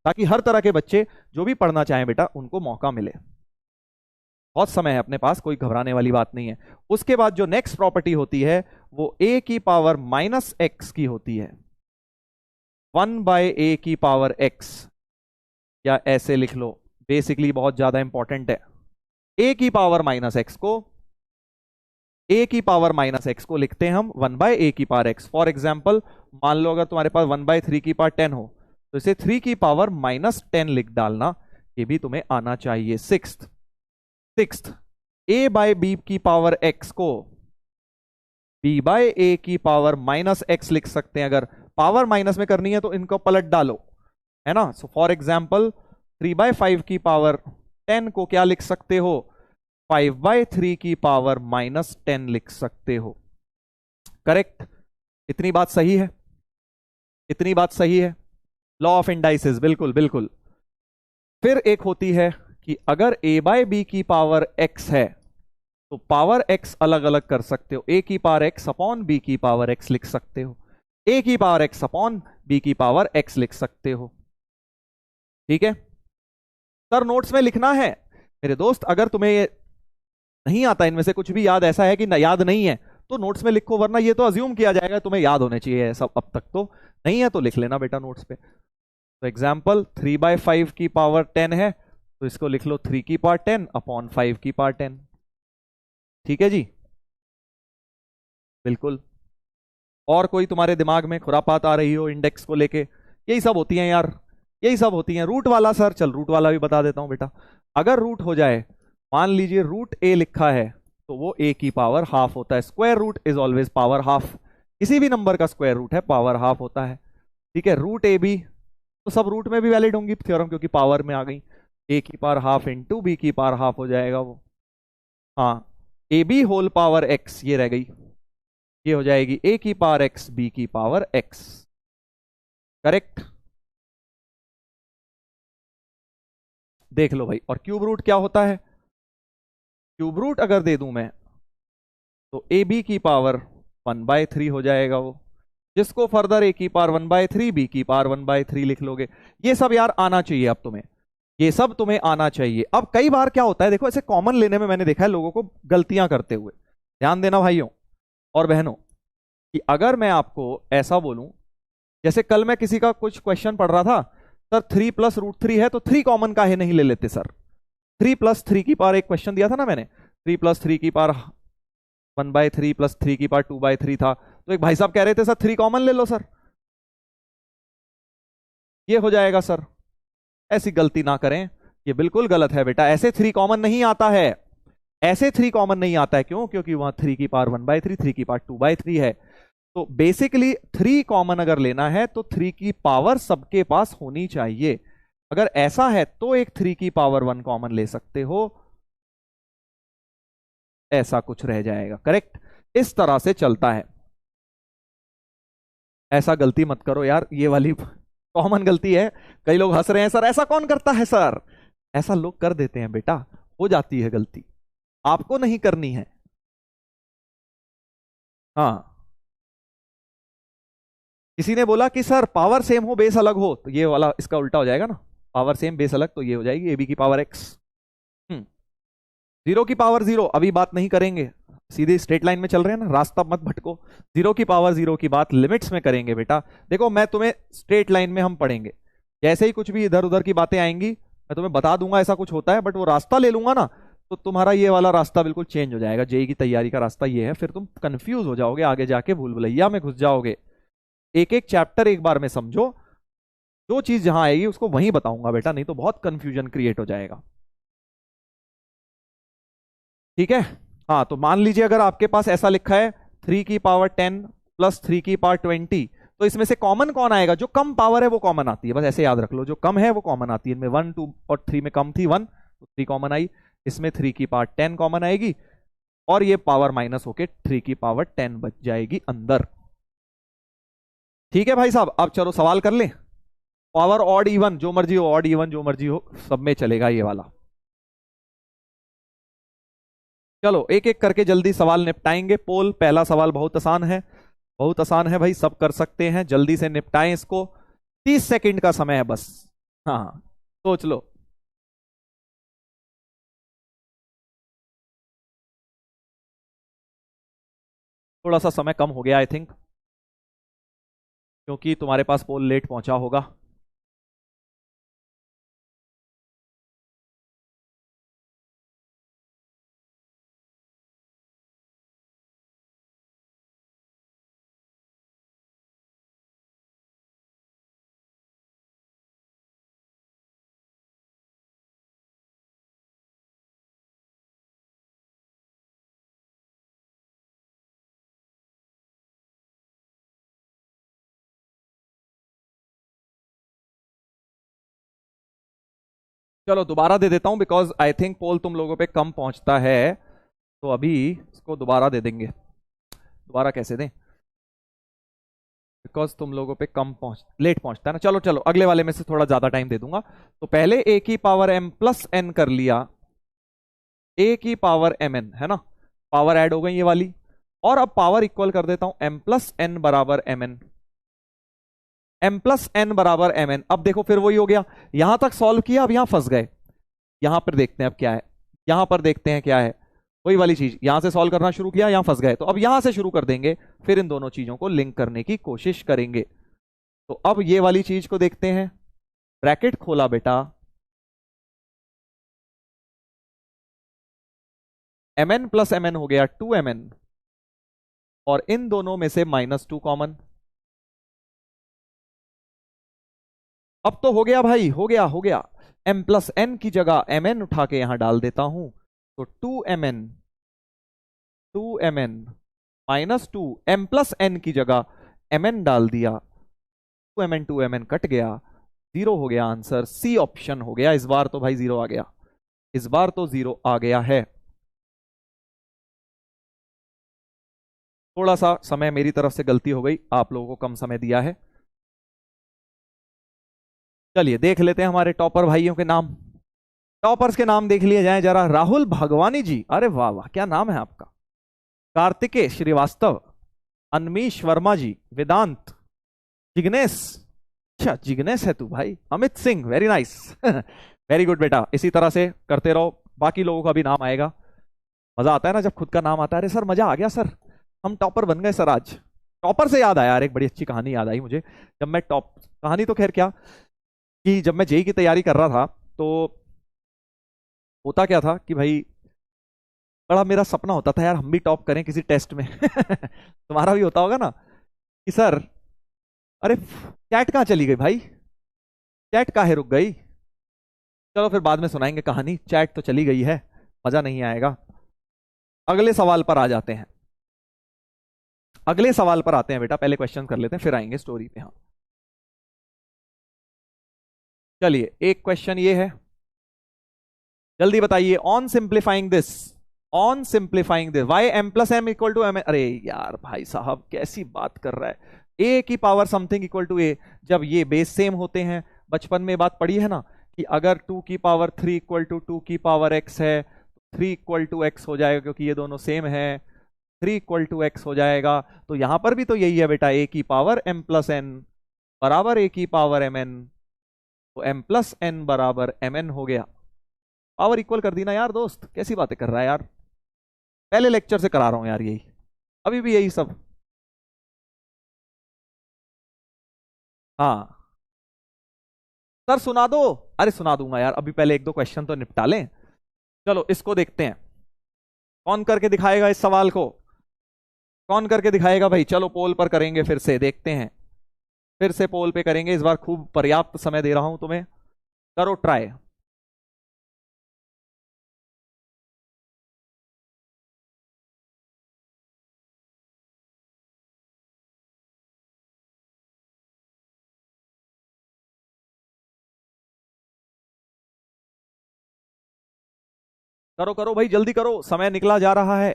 ताकि हर तरह के बच्चे जो भी पढ़ना चाहें बेटा उनको मौका मिले। बहुत समय है अपने पास, कोई घबराने वाली बात नहीं है। उसके बाद जो नेक्स्ट प्रॉपर्टी होती है वो ए की पावर माइनस एक्स की होती है, 1/a की पावर x, या ऐसे लिख लो, बेसिकली बहुत ज्यादा इंपॉर्टेंट है, ए की पावर माइनस एक्स को, ए की पावर माइनस एक्स को लिखते हैं हम 1/a की पावर एक्स। फॉर एग्जाम्पल मान लो अगर तुम्हारे पास 1/3 की पावर 10 हो तो इसे 3 की पावर -10 लिख डालना, ये भी तुम्हें आना चाहिए। सिक्स्थ a बाय बी की पावर x को b बाय ए की पावर -x लिख सकते हैं। अगर पावर माइनस में करनी है तो इनको पलट डालो, है ना। सो फॉर एग्जाम्पल 3/5 की पावर 10 को क्या लिख सकते हो, 5/3 की पावर -10 लिख सकते हो। करेक्ट, इतनी बात सही है, इतनी बात सही है। लॉ ऑफ इंडाइसिस, बिल्कुल बिल्कुल। फिर एक होती है कि अगर a बाय बी की पावर x है तो पावर x अलग अलग कर सकते हो, a की पावर x अपॉन b की पावर x लिख सकते हो, a की पावर x अपॉन b की पावर x लिख सकते हो। ठीक है सर, नोट्स में लिखना है मेरे दोस्त। अगर तुम्हें ये नहीं आता, इनमें से कुछ भी याद ऐसा है कि याद नहीं है तो नोट्स में लिखो, वरना ये तो अज्यूम किया जाएगा तुम्हें याद होने चाहिए सब। अब तक तो नहीं है तो लिख लेना बेटा नोट्स पे। तो एग्जाम्पल 3/5 की पावर 10 है तो इसको लिख लो 3 की पावर 10 अपॉन 5 की पावर 10। ठीक है जी, बिल्कुल। और कोई तुम्हारे दिमाग में खुरापात आ रही हो इंडेक्स को लेके? यही सब होती हैं यार, यही सब होती हैं। रूट वाला सर, चल रूट वाला भी बता देता हूं बेटा। अगर रूट हो जाए, मान लीजिए रूट ए लिखा है तो वो ए की पावर हाफ होता है। Square root is always power half, किसी भी नंबर का स्क्वायर रूट है पावर हाफ होता है। ठीक है, रूट ए बी तो सब रूट में भी वैलिड होंगी थ्योरम, क्योंकि पावर में आ गई। ए की पावर हाफ इंटू बी की पावर हाफ हो जाएगा वो। हाँ, a b whole power x ये रह गई, ये हो जाएगी ए की पावर एक्स बी की पावर एक्स। करेक्ट, देख लो भाई। और क्यूब रूट क्या होता है? क्यूब रूट अगर दे दूं मैं तो ए बी की पावर 1/3 हो जाएगा वो, जिसको फर्दर ए की पावर 1/3 बी की पावर 1/3 लिख लोगे। ये सब यार आना चाहिए अब तुम्हें, ये सब तुम्हें आना चाहिए। अब कई बार क्या होता है, देखो ऐसे कॉमन लेने में मैंने देखा है लोगों को गलतियां करते हुए। ध्यान देना भाइयों और बहनों कि अगर मैं आपको ऐसा बोलूं, जैसे कल मैं किसी का कुछ क्वेश्चन पढ़ रहा था, सर 3+√3 है तो 3 कॉमन काहे नहीं ले लेते सर। 3+3 की पावर एक क्वेश्चन दिया था ना मैंने, 3+3 की पावर 1/3 +3 की पावर 2/3 था। तो एक भाई साहब कह रहे थे सर 3 कॉमन ले लो सर, ये हो जाएगा सर। ऐसी गलती ना करें, ये बिल्कुल गलत है बेटा। ऐसे 3 कॉमन नहीं आता है, ऐसे 3 कॉमन नहीं आता है। क्यों? क्योंकि वहां 3 की पावर 1/3, 3 की पावर 2/3 है। तो बेसिकली 3 कॉमन अगर लेना है तो 3 की पावर सबके पास होनी चाहिए। अगर ऐसा है तो एक 3 की पावर 1 कॉमन ले सकते हो, ऐसा कुछ रह जाएगा। करेक्ट, इस तरह से चलता है। ऐसा गलती मत करो यार, ये वाली कॉमन गलती है। कई लोग हंस रहे हैं सर ऐसा कौन करता है सर। ऐसा लोग कर देते हैं बेटा, हो जाती है गलती, आपको नहीं करनी है। हाँ, किसी ने बोला कि सर पावर सेम हो बेस अलग हो, तो ये वाला इसका उल्टा हो जाएगा ना। पावर सेम बेस अलग तो ये हो जाएगी ए बी की पावर एक्स। 0 की पावर 0 अभी बात नहीं करेंगे, सीधे स्ट्रेट लाइन में चल रहे हैं ना, रास्ता मत भटको। 0 की पावर 0 की बात लिमिट्स में करेंगे बेटा। देखो मैं तुम्हें स्ट्रेट लाइन में हम पढ़ेंगे, जैसे ही कुछ भी इधर उधर की बातें आएंगी मैं तुम्हें बता दूंगा ऐसा कुछ होता है, बट वो रास्ता ले लूंगा ना तो तुम्हारा ये वाला रास्ता बिल्कुल चेंज हो जाएगा। जेई की तैयारी का रास्ता ये है, फिर तुम कंफ्यूज हो जाओगे, आगे जाके भूल भुलैया में घुस जाओगे। एक एक चैप्टर एक बार में समझो, जो चीज जहां आएगी उसको वहीं बताऊंगा बेटा, नहीं तो बहुत कंफ्यूजन क्रिएट हो जाएगा। ठीक है, हाँ तो मान लीजिए अगर आपके पास ऐसा लिखा है 3 की पावर 10 प्लस 3 की पावर 20, तो इसमें से कॉमन कौन आएगा? जो कम पावर है वो कॉमन आती है, बस ऐसे याद रख लो, जो कम है वो कॉमन आती है। इनमें 1 2 और 3 में कम थी 1 तो 3 कॉमन आई, इसमें 3 की पावर 10 कॉमन आएगी और ये पावर माइनस होके 3 की पावर 10 बच जाएगी अंदर। ठीक है भाई साहब, अब चलो सवाल कर ले। पावर ऑड इवन जो मर्जी हो, ऑड इवन जो मर्जी हो, सब में चलेगा ये वाला। चलो एक एक करके जल्दी सवाल निपटाएंगे। पोल पहला सवाल बहुत आसान है, बहुत आसान है भाई, सब कर सकते हैं। जल्दी से निपटाएं इसको, 30 सेकंड का समय है बस। हाँ सोच लो। थोड़ा सा समय कम हो गया आई थिंक, क्योंकि तुम्हारे पास पोल लेट पहुंचा होगा। चलो दोबारा दे देता हूं बिकॉज आई थिंक पोल तुम लोगों पे कम पहुंचता है, तो अभी इसको दोबारा दे देंगे। दोबारा कैसे दें, बिकॉज तुम लोगों पे लेट पहुंचता है ना। चलो चलो अगले वाले में से थोड़ा ज्यादा टाइम दे दूंगा। तो पहले ए की पावर m प्लस n कर लिया, ए की पावर mn है ना, पावर ऐड हो गई ये वाली, और अब पावर इक्वल कर देता हूं m प्लस n बराबर mn, m प्लस n बराबर mn। अब देखो फिर वही हो गया, यहां तक सॉल्व किया, अब यहां फंस गए। यहां पर देखते हैं अब क्या है, यहां पर देखते हैं क्या है, वही वाली चीज, यहां से सॉल्व करना शुरू किया, यहां फंस गए, तो अब यहां से शुरू कर देंगे, फिर इन दोनों चीजों को लिंक करने की कोशिश करेंगे। तो अब ये वाली चीज को देखते हैं, ब्रैकेट खोला बेटा, mn प्लस mn हो गया 2mn, और इन दोनों में से -2 कॉमन। अब तो हो गया भाई, हो गया हो गया। m प्लस n की जगह mn उठा के यहां डाल देता हूं, तो 2mn -2 m प्लस n की जगह mn डाल दिया, 2mn कट गया, 0 हो गया आंसर। सी ऑप्शन हो गया, इस बार तो भाई 0 आ गया, इस बार तो 0 आ गया है। थोड़ा सा समय मेरी तरफ से गलती हो गई, आप लोगों को कम समय दिया है। चलिए देख लेते हैं हमारे टॉपर भाइयों के नाम, टॉपर्स के नाम देख लिए जाए जरा। राहुल भगवानी जी, अरे वाह वाह क्या नाम है आपका। कार्तिकेय श्रीवास्तव, अनमीश वर्मा जी, वेदांत, जिग्नेश, अच्छा जिग्नेश है तू भाई, Amit Singh, very nice very good बेटा, इसी तरह से करते रहो, बाकी लोगों का भी नाम आएगा। मजा आता है ना जब खुद का नाम आता है। अरे सर मजा आ गया सर, हम टॉपर बन गए सर आज। टॉपर से याद आया यार, एक बड़ी अच्छी कहानी याद आई मुझे। जब मैं टॉप, कहानी तो खैर क्या, कि जब मैं जेई की तैयारी कर रहा था, तो होता क्या था कि भाई बड़ा मेरा सपना होता था यार, हम भी टॉप करें किसी टेस्ट में तुम्हारा भी होता होगा ना कि सर, अरे चैट कहाँ चली गई भाई, चैट काहे रुक गई। चलो फिर बाद में सुनाएंगे कहानी, चैट तो चली गई है, मजा नहीं आएगा। अगले सवाल पर आ जाते हैं, अगले सवाल पर आते हैं बेटा, पहले क्वेश्चन कर लेते हैं फिर आएंगे स्टोरी पे। हाँ चलिए एक क्वेश्चन ये है, जल्दी बताइए। On simplifying this, on simplifying this y m plus m equal to m। अरे यार भाई साहब कैसी बात कर रहा है, a की power something equal to a, जब ये बेस सेम होते हैं, बचपन में बात पढ़ी है ना कि अगर 2 की पावर 3 इक्वल टू 2 की पावर x है, 3 इक्वल टू x हो जाएगा, क्योंकि ये दोनों सेम है, 3 इक्वल टू x हो जाएगा। तो यहां पर भी तो यही है बेटा, a की पावर m प्लस n बराबर a की पावर mn, तो m प्लस n बराबर mn हो गया। पावर इक्वल कर दी ना यार दोस्त, कैसी बातें कर रहा है यार, पहले लेक्चर से करा रहा हूं यार यही, अभी भी यही सब। हाँ सर सुना दो, अरे सुना दूंगा यार, अभी पहले एक दो क्वेश्चन तो निपटा लें। चलो इसको देखते हैं, कौन करके दिखाएगा इस सवाल को, कौन करके दिखाएगा भाई। चलो पोल पर करेंगे, फिर से देखते हैं, फिर से पोल पे करेंगे, इस बार खूब पर्याप्त समय दे रहा हूं तुम्हें, करो ट्राई। करो करो भाई जल्दी करो, समय निकला जा रहा है।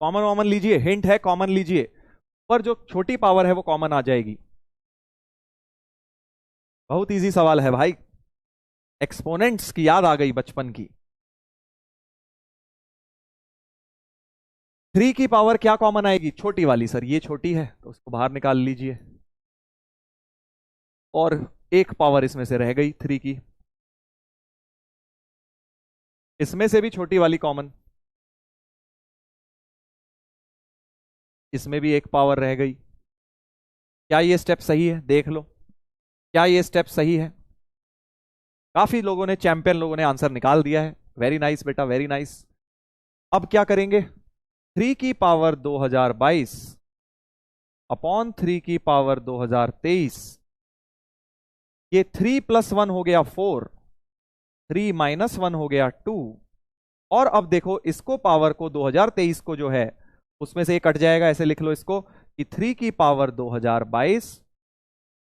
कॉमन वॉमन लीजिए, हिंट है कॉमन लीजिए, पर जो छोटी पावर है वो कॉमन आ जाएगी। बहुत इजी सवाल है भाई, एक्सपोनेंट्स की याद आ गई बचपन की। 3 की पावर क्या कॉमन आएगी, छोटी वाली, सर ये छोटी है तो उसको बाहर निकाल लीजिए, और एक पावर इसमें से रह गई 3 की, इसमें से भी छोटी वाली कॉमन, इसमें भी एक पावर रह गई। क्या ये स्टेप सही है, देख लो, क्या ये स्टेप सही है। काफी लोगों ने, चैंपियन लोगों ने आंसर निकाल दिया है, वेरी नाइस बेटा वेरी नाइस। अब क्या करेंगे, 3 की पावर 2022 अपॉन 3 की पावर 2023, ये 3 प्लस 1 हो गया 4, 3 - 1 हो गया 2। और अब देखो इसको पावर को 2023 को जो है उसमें से ये कट जाएगा, ऐसे लिख लो इसको कि 3 की पावर 2022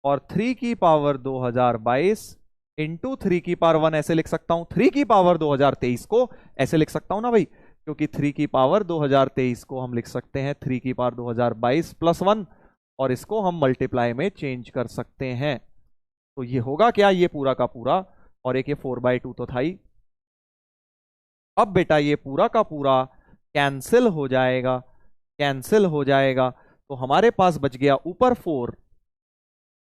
और 3 की पावर 2022 इंटू 3 की पावर 1 ऐसे लिख सकता हूं। 3 की पावर 2023 को ऐसे लिख सकता हूं ना भाई, क्योंकि 3 की पावर 2023 को हम लिख सकते हैं 3 की पावर 2022 प्लस 1, और इसको हम मल्टीप्लाई में चेंज कर सकते हैं। तो ये होगा क्या, ये पूरा का पूरा, और एक ये 4/2 तो था ही। अब बेटा ये पूरा का पूरा कैंसिल हो जाएगा, कैंसिल हो जाएगा, तो हमारे पास बच गया ऊपर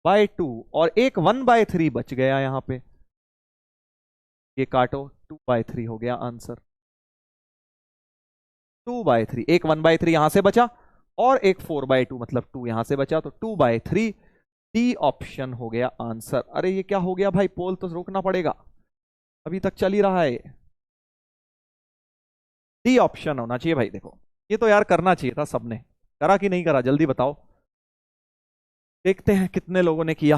4/2 और एक 1/3 बच गया यहां पे। ये काटो, 2/3 हो गया आंसर। 2/3, एक 1/3 यहां से बचा और एक 4/2 मतलब 2 यहां से बचा, तो 2/3 डी ऑप्शन हो गया आंसर। अरे ये क्या हो गया भाई, पोल तो रोकना पड़ेगा, अभी तक चल ही रहा है। डी ऑप्शन होना चाहिए भाई। देखो ये तो यार करना चाहिए था, सबने करा कि नहीं करा, जल्दी बताओ। देखते हैं कितने लोगों ने किया।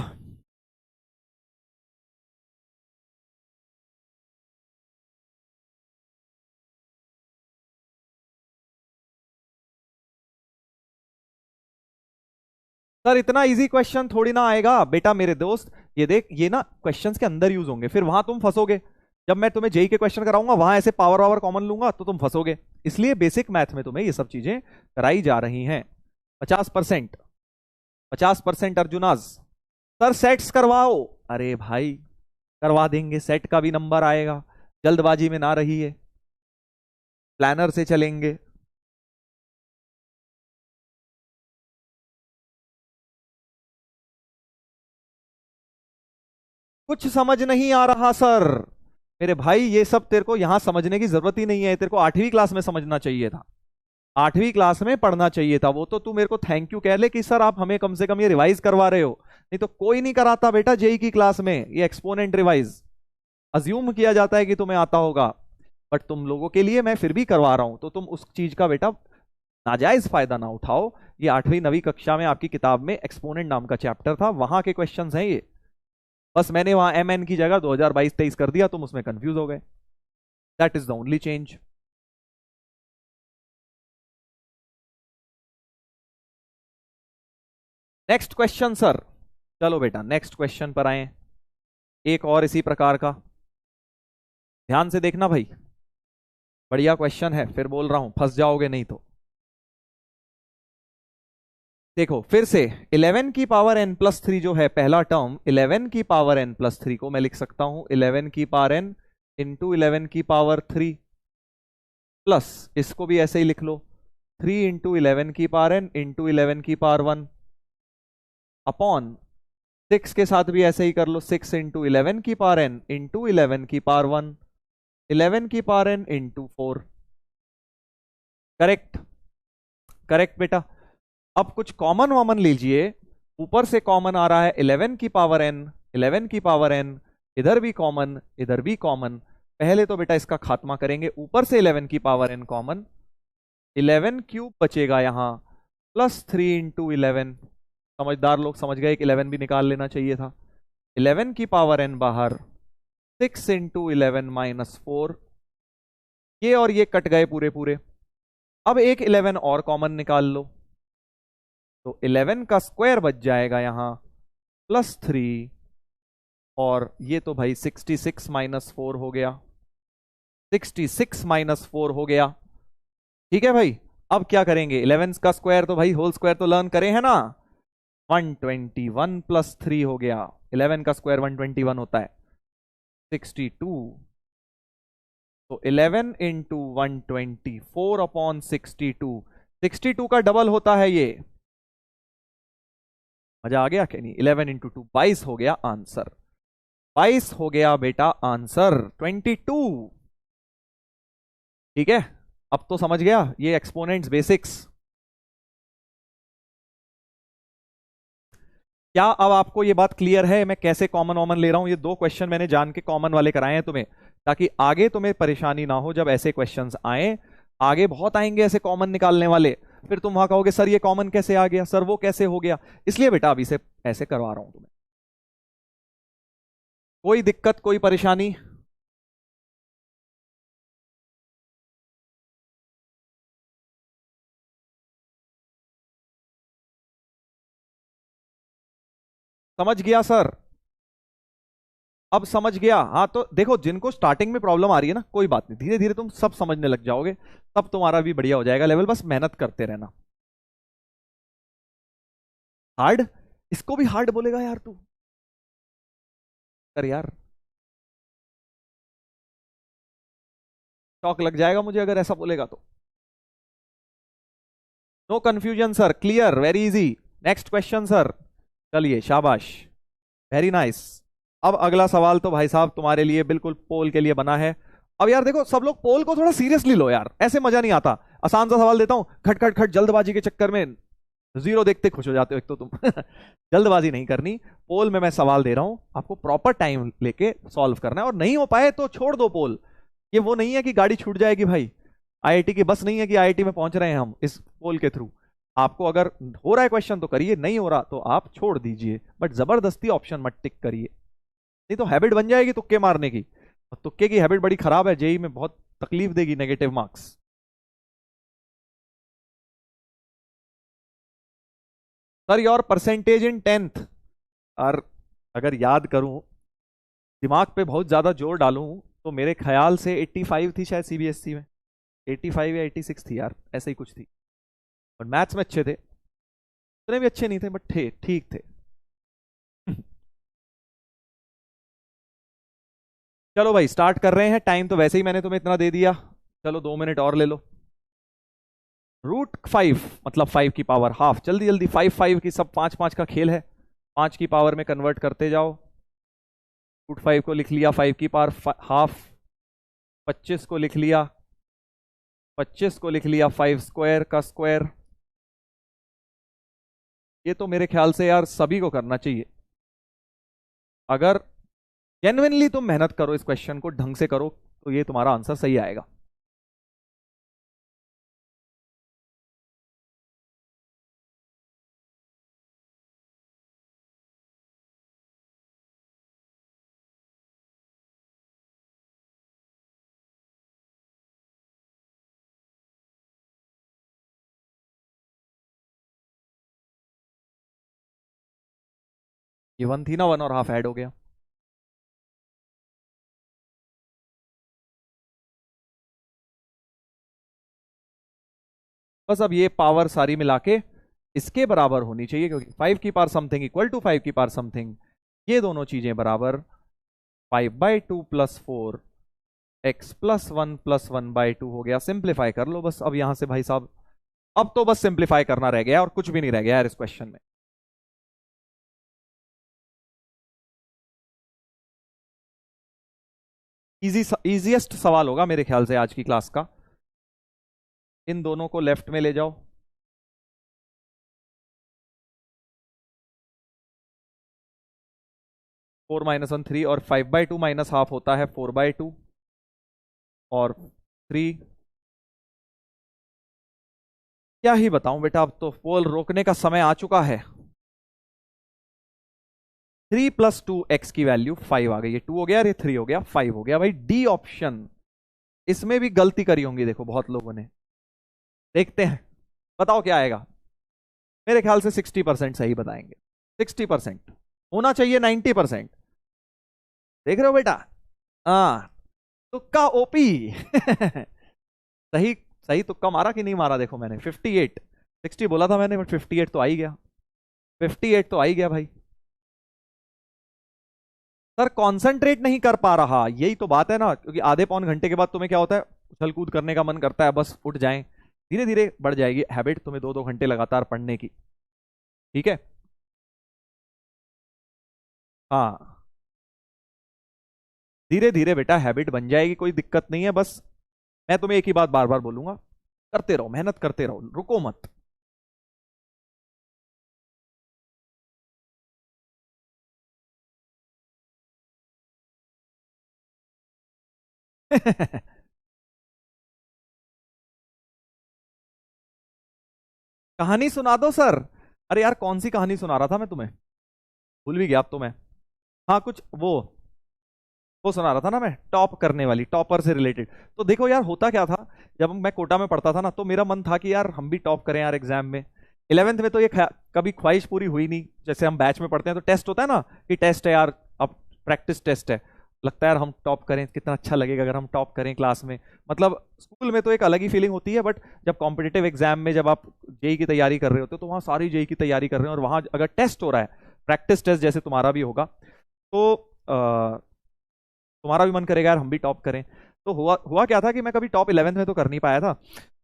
सर इतना इजी क्वेश्चन थोड़ी ना आएगा बेटा मेरे दोस्त। ये देख, ये ना क्वेश्चंस के अंदर यूज होंगे, फिर वहां तुम फंसोगे। जब मैं तुम्हें जेई के क्वेश्चन कराऊंगा वहां ऐसे पावर वावर कॉमन लूंगा तो तुम फंसोगे। इसलिए बेसिक मैथ में तुम्हें ये सब चीजें कराई जा रही हैं। 50%, 50% अर्जुनाज। सर सेट्स करवाओ। अरे भाई करवा देंगे, सेट का भी नंबर आएगा, जल्दबाजी में ना रही है, प्लानर से चलेंगे। कुछ समझ नहीं आ रहा सर। मेरे भाई ये सब तेरे को यहां समझने की जरूरत ही नहीं है, तेरे को 8वीं क्लास में समझना चाहिए था, 8वीं क्लास में पढ़ना चाहिए था। वो तो तू मेरे को थैंक यू कह ले कि सर आप हमें कम से कम ये रिवाइज करवा रहे हो, नहीं तो कोई नहीं कराता बेटा जेई की क्लास में ये एक्सपोनेंट रिवाइज। अज्यूम किया जाता है कि तुम्हें आता होगा, बट तुम लोगों के लिए मैं फिर भी करवा रहा हूं, तो तुम उस चीज का बेटा नाजायज फायदा ना उठाओ। ये 8वीं 9वीं कक्षा में आपकी किताब में एक्सपोनेंट नाम का चैप्टर था, वहां के क्वेश्चंस हैं ये। बस मैंने वहां एम एन की जगह 2022-23 कर दिया, तुम उसमें कंफ्यूज हो गए। That is the only change. Next question sir. चलो बेटा नेक्स्ट क्वेश्चन पर आए, एक और इसी प्रकार का। ध्यान से देखना भाई, बढ़िया क्वेश्चन है, फिर बोल रहा हूं फंस जाओगे नहीं तो। देखो फिर से 11 की पावर n प्लस 3 जो है पहला टर्म, 11 की पावर n प्लस 3 को मैं लिख सकता हूं 11 की पावर n इंटू 11 की पावर 3 प्लस, इसको भी ऐसे ही लिख लो 3 इंटू 11 की पावर n इंटू 11 की पावर 1 अपॉन 6 के साथ भी ऐसे ही कर लो 6 इंटू 11 की पावर n इंटू 11 की पावर 1 11 की power n into 4। Correct, correct बेटा। अब कुछ कॉमन वॉमन लीजिए, ऊपर से कॉमन आ रहा है 11 की पावर n, 11 की पावर n, इधर भी कॉमन, इधर भी कॉमन। पहले तो बेटा इसका खात्मा करेंगे, ऊपर से 11 की पावर n कॉमन, 11 क्यूब बचेगा यहां प्लस 3 इंटू 11। समझदार लोग समझ गए कि 11 भी निकाल लेना चाहिए था। 11 की पावर n बाहर, 6 इंटू 11 माइनस 4, ये और ये कट गए पूरे पूरे। अब एक 11 और कॉमन निकाल लो, तो 11 का स्क्वायर बच जाएगा यहां प्लस 3, और ये तो भाई 66 माइनस 4 हो गया, 66 माइनस 4 हो गया। ठीक है भाई, अब क्या करेंगे, 11 का स्क्वायर तो भाई होल स्क्वायर तो लर्न करे है ना, 121 प्लस 3 हो गया, 11 का स्क्वायर 121 होता है, 62। तो 11 इंटू 124 अपॉन 62, 62 का डबल होता है ये। मजा आ गया कि नहीं, 11 इंटू 2 22 हो गया आंसर, 22 हो गया बेटा आंसर 22। ठीक है, अब तो समझ गया ये एक्सपोनेंट्स बेसिक्स। क्या अब आपको ये बात क्लियर है मैं कैसे कॉमन वॉमन ले रहा हूं? ये दो क्वेश्चन मैंने जान के कॉमन वाले कराए हैं तुम्हें, ताकि आगे तुम्हें परेशानी ना हो जब ऐसे क्वेश्चंस आए। आगे बहुत आएंगे ऐसे कॉमन निकालने वाले, फिर तुम वहां कहोगे सर ये कॉमन कैसे आ गया, सर वो कैसे हो गया। इसलिए बेटा अभी से ऐसे करवा रहा हूं तुम्हें। कोई दिक्कत कोई परेशानी? समझ गया सर? अब समझ गया? हाँ तो देखो, जिनको स्टार्टिंग में प्रॉब्लम आ रही है ना, कोई बात नहीं, धीरे धीरे तुम सब समझने लग जाओगे, तब तुम्हारा भी बढ़िया हो जाएगा लेवल, बस मेहनत करते रहना। हार्ड? इसको भी हार्ड बोलेगा यार तू? कर यार, शौक लग जाएगा मुझे अगर ऐसा बोलेगा तो। No confusion sir, clear, very easy. Next question sir. चलिए शाबाश, वेरी नाइस। अब अगला सवाल तो भाई साहब तुम्हारे लिए बिल्कुल पोल के लिए बना है। अब यार देखो, सब लोग पोल को थोड़ा सीरियसली लो यार, ऐसे मजा नहीं आता। आसान सा सवाल देता हूं, खट खट खट, जल्दबाजी के चक्कर में जीरो देखते खुश हो जाते हो एक तो तुम। जल्दबाजी नहीं करनी। पोल में मैं सवाल दे रहा हूं, आपको प्रॉपर टाइम लेके सॉल्व करना है, और नहीं हो पाए तो छोड़ दो पोल। ये वो नहीं है कि गाड़ी छूट जाएगी भाई, आईआईटी की बस नहीं है कि आईआईटी में पहुंच रहे हैं हम इस पोल के थ्रू। आपको अगर हो रहा है क्वेश्चन तो करिए, नहीं हो रहा तो आप छोड़ दीजिए, बट जबरदस्ती ऑप्शन मत टिक करिए, नहीं तो हैबिट बन जाएगी तुक्के मारने की, और तुक्के की हैबिट बड़ी खराब है, जेई में बहुत तकलीफ देगी, negative marks. Sir your percentage in tenth. और अगर याद करूं, दिमाग पे बहुत ज्यादा जोर डालूं, तो मेरे ख्याल से 85 थी शायद सीबीएसई में, 85 या 86 थी यार, ऐसे ही कुछ थी। और मैथ्स में अच्छे थे, उतने भी अच्छे नहीं थे, बट थे, ठीक थे। चलो भाई स्टार्ट कर रहे हैं, टाइम तो वैसे ही मैंने तुम्हें इतना दे दिया, चलो 2 मिनट और ले लो। √5 मतलब 5 की पावर हाफ, जल्दी जल्दी, 5 की सब 5 का खेल है, 5 की पावर में कन्वर्ट करते जाओ। √5 को लिख लिया 5 की पावर हाफ, 25 को लिख लिया, 25 को लिख लिया 5 स्क्वायर का स्क्वायर। ये तो मेरे ख्याल से यार सभी को करना चाहिए, अगर जेन्युइनली तुम मेहनत करो, इस क्वेश्चन को ढंग से करो, तो ये तुम्हारा आंसर सही आएगा। ये 1 थी ना, 1.5 ऐड हो गया। बस अब ये पावर सारी मिला के इसके बराबर होनी चाहिए, क्योंकि 5 की पावर समथिंग इक्वल टू 5 की पावर समथिंग, ये दोनों चीजें बराबर 5/2 + 4 x + 1 + 1/2 हो गया। सिंप्लीफाई कर लो बस अब यहां से भाई साहब, अब तो बस सिंप्लीफाई करना रह गया और कुछ भी नहीं रह गया यार इस क्वेश्चन में। इजीएस्ट सवाल होगा मेरे ख्याल से आज की क्लास का। इन दोनों को लेफ्ट में ले जाओ, 4 - 1 3, और 5/2 - हाफ होता है 4/2, और 3। क्या ही बताऊं बेटा, अब तो पोल रोकने का समय आ चुका है। 3 + 2x की वैल्यू 5 आ गई, ये 2 हो गया, ये 3 हो गया, 5 हो गया भाई, डी ऑप्शन। इसमें भी गलती करी होंगी देखो बहुत लोगों ने, देखते हैं बताओ क्या आएगा। मेरे ख्याल से 60% सही बताएंगे, 60%, होना चाहिए 90%। देख रहे हो बेटा? हाँ, तुक्का ओपी। सही, सही तुक्का मारा कि नहीं मारा? देखो मैंने 58, 60 बोला था मैंने, बट 58 तो आ ही गया, 58 तो आ ही गया भाई। सर कंसंट्रेट नहीं कर पा रहा, यही तो बात है ना, क्योंकि आधे पौन घंटे के बाद तुम्हें क्या होता है, उछल कूद करने का मन करता है, बस उठ जाएं। धीरे धीरे बढ़ जाएगी हैबिट तुम्हें 2-2 घंटे लगातार पढ़ने की, ठीक है? हाँ, धीरे धीरे बेटा हैबिट बन जाएगी, कोई दिक्कत नहीं है। बस मैं तुम्हें एक ही बात बार बार बोलूंगा, करते रहो, मेहनत करते रहो, रुको मत। कहानी सुना दो सर। अरे यार कौन सी कहानी सुना रहा था मैं तुम्हें, भूल भी गया अब तो मैं। हाँ कुछ वो सुना रहा था ना मैं, टॉप करने वाली, टॉपर से रिलेटेड। तो देखो यार होता क्या था, जब मैं कोटा में पढ़ता था ना, तो मेरा मन था कि यार हम भी टॉप करें यार एग्जाम में, 11th में तो ये कभी ख्वाहिश पूरी हुई नहीं। जैसे हम बैच में पढ़ते हैं तो टेस्ट होता है ना कि टेस्ट है यार, अब प्रैक्टिस टेस्ट है, लगता है यार हम टॉप करें, कितना अच्छा लगेगा अगर हम टॉप करें क्लास में। मतलब स्कूल में तो एक अलग ही फीलिंग होती है, बट जब कॉम्पिटिटिव एग्जाम में जब आप जेई की तैयारी कर रहे होते हो तो वहाँ सारी जेई की तैयारी कर रहे हैं और वहाँ अगर टेस्ट हो रहा है, प्रैक्टिस टेस्ट जैसे तुम्हारा भी होगा, तो तुम्हारा भी मन करेगा यार हम भी टॉप करें। तो हुआ हुआ क्या था कि मैं कभी टॉप 11th में तो कर नहीं पाया था।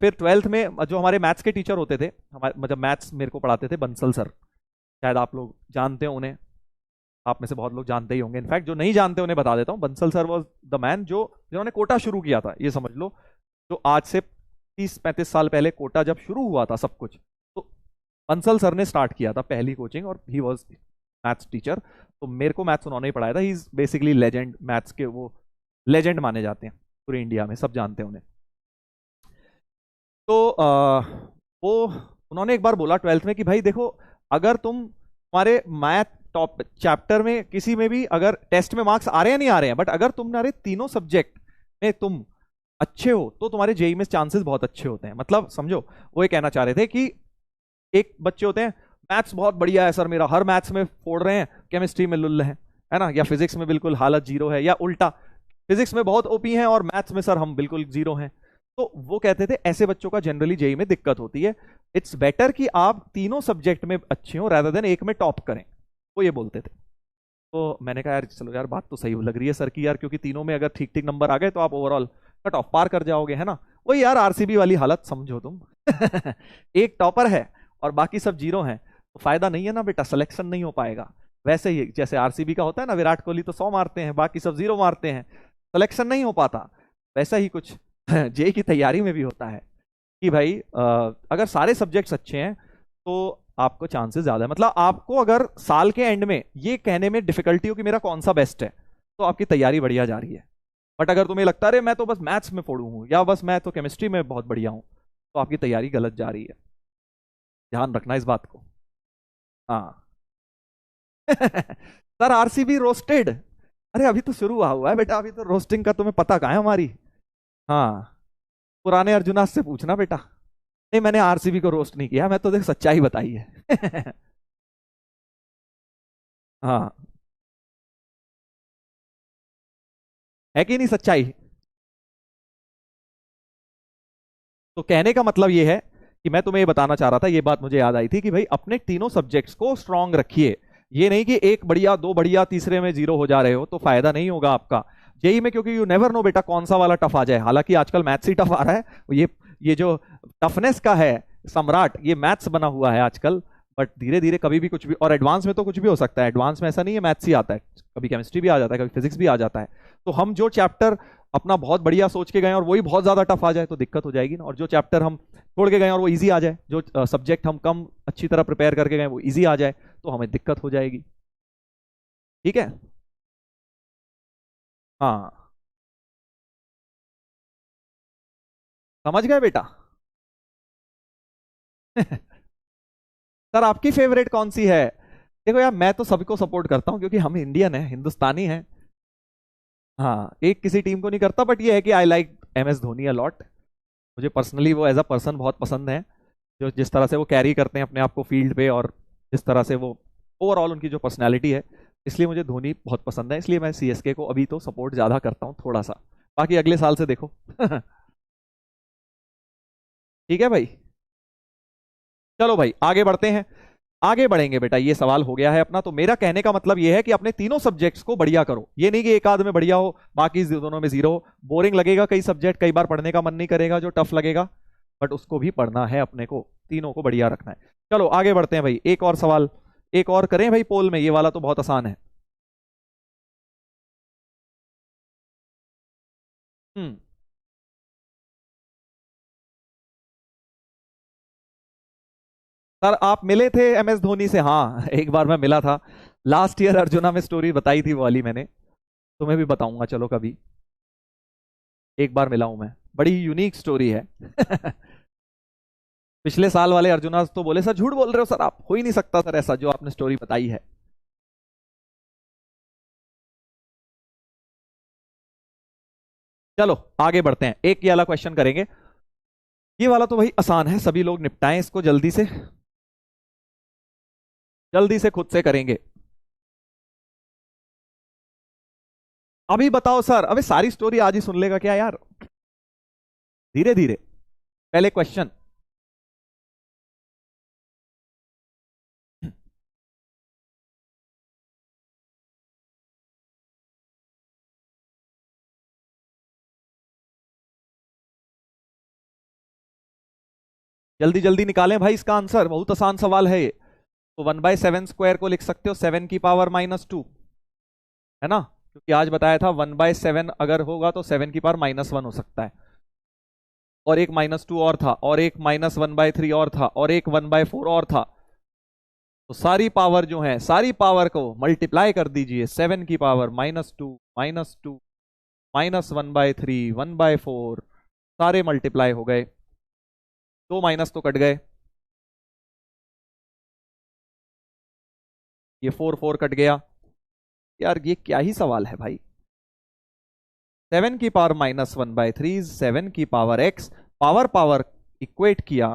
फिर 12th में जो हमारे मैथ्स के टीचर होते थे, हमारे मतलब मैथ्स मेरे को पढ़ाते थे बंसल सर, शायद आप लोग जानते हो उन्हें, आप में से बहुत लोग जानते ही होंगे। इनफैक्ट जो नहीं जानते उन्हें बता देता हूँ, Bansal sir was the man जो जिन्होंने कोटा शुरू किया था, ये समझ लो। जो आज से 30-35 साल पहले कोटा जब शुरू हुआ था सब कुछ, तो बंसल सर ने स्टार्ट किया था पहली कोचिंग, और ही वॉज मैथ्स टीचर। तो मेरे को मैथ्स उन्होंने ही पढ़ाया था। He is basically legend, maths के वो लेजेंड माने जाते हैं पूरे इंडिया में, सब जानते हैं उन्हें। तो वो उन्होंने एक बार बोला 12th में कि भाई देखो, अगर तुम्हारे मैथ टॉप चैप्टर में किसी में भी अगर टेस्ट में मार्क्स आ रहे हैं नहीं आ रहे हैं, बट अगर तुम्हारे तीनों सब्जेक्ट में तुम अच्छे हो तो तुम्हारे जेई में चांसेस बहुत अच्छे होते हैं। मतलब समझो, वो ये कहना चाह रहे थे कि एक बच्चे होते हैं मैथ्स बहुत बढ़िया है सर मेरा, हर मैथ्स में फोड़ रहे हैं, केमिस्ट्री में लुल्ल है ना, या फिजिक्स में बिल्कुल हालत जीरो है, या उल्टा फिजिक्स में बहुत ओपी हैं और मैथ्स में सर हम बिल्कुल जीरो हैं। तो वो कहते थे ऐसे बच्चों का जनरली जेई में दिक्कत होती है, इट्स बेटर कि आप तीनों सब्जेक्ट में अच्छे हो रादर देन एक में टॉप करें, वो ये बोलते थे। तो मैंने कहा यार चलो यार, बात तो सही लग रही है सर की यार, क्योंकि तीनों में अगर ठीक ठीक नंबर आ गए तो आप ओवरऑल कट ऑफ पार कर जाओगे, है ना। वही यार आरसीबी वाली हालत समझो तुम। एक टॉपर है और बाकी सब जीरो हैं, तो फायदा नहीं है ना बेटा, सिलेक्शन नहीं हो पाएगा। वैसे ही जैसे आरसीबी का होता है ना, विराट कोहली तो 100 मारते हैं, बाकी सब जीरो मारते हैं, सिलेक्शन नहीं हो पाता। वैसा ही कुछ जेई की तैयारी में भी होता है कि भाई अगर सारे सब्जेक्ट्स अच्छे हैं तो आपको चांसेस ज्यादा है। मतलब आपको अगर साल के एंड में ये कहने में डिफिकल्टी हो कि मेरा कौन सा बेस्ट है, तो आपकी तैयारी बढ़िया जा रही है। बट अगर तुम्हें लगता है मैं तो बस मैथ्स में फोड़ू हूँ, या बस मैं तो केमिस्ट्री में बहुत बढ़िया हूँ, तो आपकी तैयारी गलत जा रही है। ध्यान रखना इस बात को। हाँ। सर आरसीबी रोस्टेड, अरे अभी तो शुरू हुआ है बेटा, अभी तो रोस्टिंग का तुम्हें पता कहाँ है हमारी। हाँ, पुराने अर्जुनास से पूछना बेटा। नहीं, मैंने आरसीबी को रोस्ट नहीं किया, मैं तो देख सच्चाई बताई है। हाँ, है कि नहीं सच्चाई। तो कहने का मतलब ये है कि मैं तुम्हें ये बताना चाह रहा था, ये बात मुझे याद आई थी कि भाई अपने तीनों सब्जेक्ट्स को स्ट्रांग रखिए। ये नहीं कि एक बढ़िया दो बढ़िया तीसरे में जीरो हो जा रहे हो, तो फायदा नहीं होगा आपका जेई में, क्योंकि यू नेवर नो बेटा कौन सा वाला टफ आ जाए। हालांकि आजकल मैथ्स ही टफ आ रहा है, ये जो टफनेस का है सम्राट, ये मैथ्स बना हुआ है आजकल। बट धीरे धीरे कभी भी कुछ भी, और एडवांस में तो कुछ भी हो सकता है। एडवांस में ऐसा नहीं है मैथ्स ही आता है, कभी केमिस्ट्री भी आ जाता है, कभी फिजिक्स भी आ जाता है। तो हम जो चैप्टर अपना बहुत बढ़िया सोच के गए और वही बहुत ज्यादा टफ आ जाए तो दिक्कत हो जाएगी ना। और जो चैप्टर हम छोड़ के गए और वो इजी आ जाए, जो सब्जेक्ट हम कम अच्छी तरह प्रिपेयर करके गए वो इजी आ जाए, तो हमें दिक्कत हो जाएगी। ठीक है। हाँ, समझ गए बेटा। सर आपकी फेवरेट कौन सी है। देखो यार, मैं तो सबको सपोर्ट करता हूं क्योंकि हम इंडियन है, हिंदुस्तानी है। हाँ, एक किसी टीम को नहीं करता, बट ये है कि I like M S Dhoni a lot. मुझे पर्सनली वो एज अ पर्सन बहुत पसंद है, जो जिस तरह से वो कैरी करते हैं अपने आप को फील्ड पे, और जिस तरह से वो ओवरऑल उनकी जो पर्सनैलिटी है, इसलिए मुझे धोनी बहुत पसंद है। इसलिए मैं सीएसके को अभी तो सपोर्ट ज्यादा करता हूँ थोड़ा सा, बाकी अगले साल से देखो। ठीक है भाई। चलो भाई आगे बढ़ते हैं। आगे बढ़ेंगे बेटा, ये सवाल हो गया है अपना। तो मेरा कहने का मतलब ये है कि अपने तीनों सब्जेक्ट्स को बढ़िया करो। ये नहीं कि एक आध में बढ़िया हो बाकी दोनों में जीरो हो। बोरिंग लगेगा कई सब्जेक्ट, कई बार पढ़ने का मन नहीं करेगा, जो टफ लगेगा, बट उसको भी पढ़ना है अपने को, तीनों को बढ़िया रखना है। चलो आगे बढ़ते हैं भाई, एक और सवाल, एक और करें भाई पोल में, ये वाला तो बहुत आसान है। हम्म। सर आप मिले थे एम एस धोनी से। हाँ, एक बार मैं मिला था, लास्ट ईयर अर्जुना में स्टोरी बताई थी वो वाली मैंने, तुम्हें भी बताऊंगा चलो कभी। एक बार मिला हूं मैं, बड़ी यूनिक स्टोरी है। पिछले साल वाले अर्जुना तो बोले सर झूठ बोल रहे हो सर आप, हो ही नहीं सकता सर ऐसा जो आपने स्टोरी बताई है। चलो आगे बढ़ते हैं, एक ये वाला क्वेश्चन करेंगे। ये वाला तो भाई आसान है, सभी लोग निपटाएं इसको जल्दी से। जल्दी से खुद से करेंगे। अभी बताओ सर, अबे सारी स्टोरी आज ही सुन लेगा क्या यार? धीरे धीरे, पहले क्वेश्चन। जल्दी जल्दी निकालें भाई इसका आंसर, बहुत आसान सवाल है ये। तो 1/7² को लिख सकते हो 7 की पावर -2, है ना? क्योंकि आज बताया था 1/7 अगर होगा तो 7 की पावर -1 हो सकता है, और एक -2 और था, और एक -1/3 और था, और एक 1/4 और था। तो सारी पावर जो है, सारी पावर को मल्टीप्लाई कर दीजिए। 7 की पावर -2 -2 -1/3 1/4, सारे मल्टीप्लाई हो गए, दो माइनस तो कट गए, ये 4 4 कट गया। यार ये क्या ही सवाल है भाई। 7 की पावर -1/3, 7 की power x, power power equate किया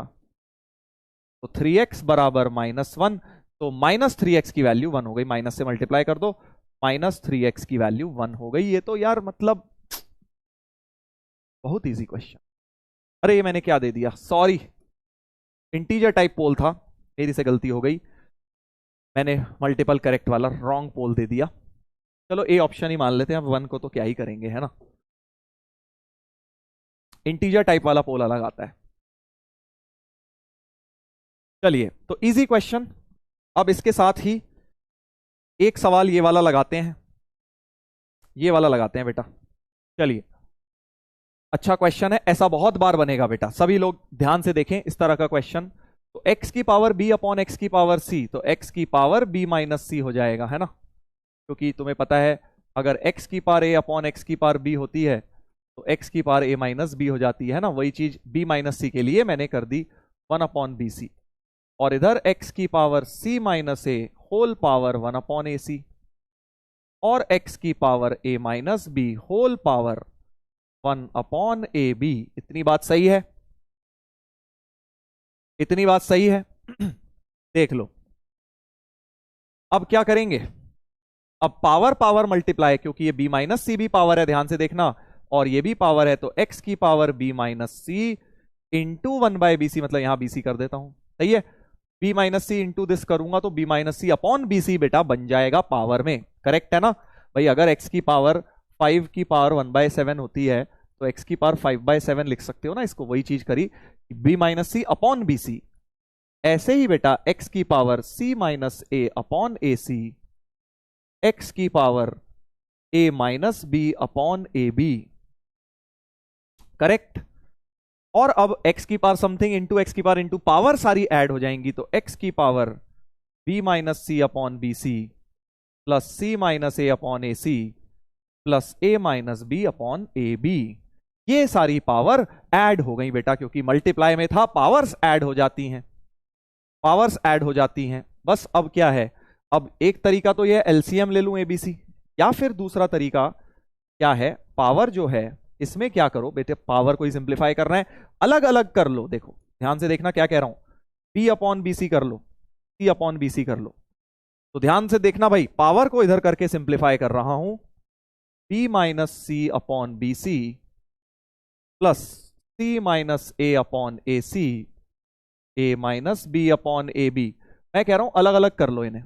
तो 3x बराबर -1, तो -3x की वैल्यू 1 हो गई। माइनस से मल्टीप्लाई कर दो, -3x की वैल्यू 1 हो गई। ये तो यार मतलब बहुत इजी क्वेश्चन। अरे ये मैंने क्या दे दिया, सॉरी, इंटीजर टाइप पोल था, मेरी से गलती हो गई, मैंने मल्टीपल करेक्ट वाला रॉन्ग पोल दे दिया। चलो ए ऑप्शन ही मान लेते हैं, अब 1 को तो क्या ही करेंगे, है ना? इंटीजर टाइप वाला पोल अलग आता है। चलिए, तो इजी क्वेश्चन। अब इसके साथ ही एक सवाल ये वाला लगाते हैं, ये वाला लगाते हैं बेटा। चलिए, अच्छा क्वेश्चन है, ऐसा बहुत बार बनेगा बेटा, सभी लोग ध्यान से देखें इस तरह का क्वेश्चन। तो x की पावर b अपॉन x की पावर c, तो x की पावर b माइनस c हो जाएगा, है ना? क्योंकि तुम्हें पता है अगर x की पावर a अपॉन x की पावर b होती है तो x की पावर a माइनस b हो जाती है ना। वही चीज b माइनस c के लिए मैंने कर दी 1 अपॉन बी सी, और इधर x की power c minus a whole power 1 upon A C, और x की power a minus b whole power 1 upon A B. इतनी बात सही है? इतनी बात सही है? देख लो, अब क्या करेंगे, अब पावर पावर मल्टीप्लाई, क्योंकि ये b माइनस सी भी पावर है, ध्यान से देखना, और ये भी पावर है, तो x की power b minus c into 1/bc, मतलब यहां bc कर देता हूं, सही है? b minus c into this करूंगा तो b minus c upon bc बेटा बन जाएगा पावर में, करेक्ट है ना भाई? अगर x की पावर 5 की पावर 1/7 होती है तो x की पावर 5/7 लिख सकते हो ना इसको, वही चीज करी, b minus c upon b c. ऐसे ही बेटा x की power c minus a upon A c, x की power a minus B upon A b, correct? और अब x की पावर समथिंग इंटू x की पावर इंटू पावर सारी ऐड हो जाएंगी, तो x की power b minus c upon b C plus c minus a upon A c plus a minus B upon A B. ये सारी power add हो गई बेटा, क्योंकि मल्टीप्लाई में था, पावर्स ऐड हो जाती हैं, पावर्स ऐड हो जाती हैं। बस अब क्या है, अब एक तरीका तो यह एलसीएम ले लूं एबीसी, या फिर दूसरा तरीका क्या है, पावर जो है इसमें क्या करो बेटे, पावर को ही सिंप्लीफाई करना है, अलग अलग कर लो। देखो ध्यान से देखना क्या कह रहा हूं, बी अपॉन बी सी कर लो, सी अपॉन बी सी कर लो। तो ध्यान से देखना भाई, पावर को इधर करके सिंप्लीफाई कर रहा हूं, b minus c upon b C plus c minus a upon A c, a minus B upon A b. मैं कह रहा हूं अलग अलग कर लो इन्हें,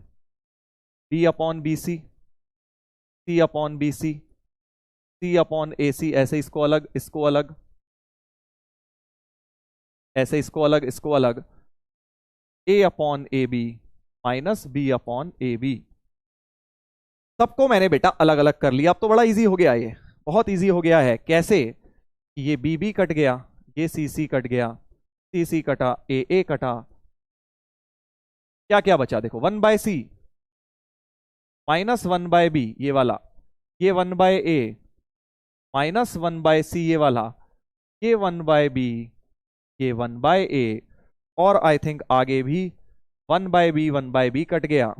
b upon b c, c upon b c, c upon ए सी, ऐसे इसको अलग, इसको अलग, ऐसे इसको अलग, इसको अलग, A upon A B minus B upon A B. सबको मैंने बेटा अलग अलग कर लिया। अब तो बड़ा इजी हो गया, ये बहुत इजी हो गया है। कैसे? ये बी बी कट गया, ये सी सी कट गया, सी सी कटा, ए कटा, क्या क्या बचा देखो, 1/c माइनस 1/b ये वाला, ये 1/a माइनस 1/c ये वाला, ये 1/b, ये 1/a, और आई थिंक आगे भी 1/b 1/b कट गया।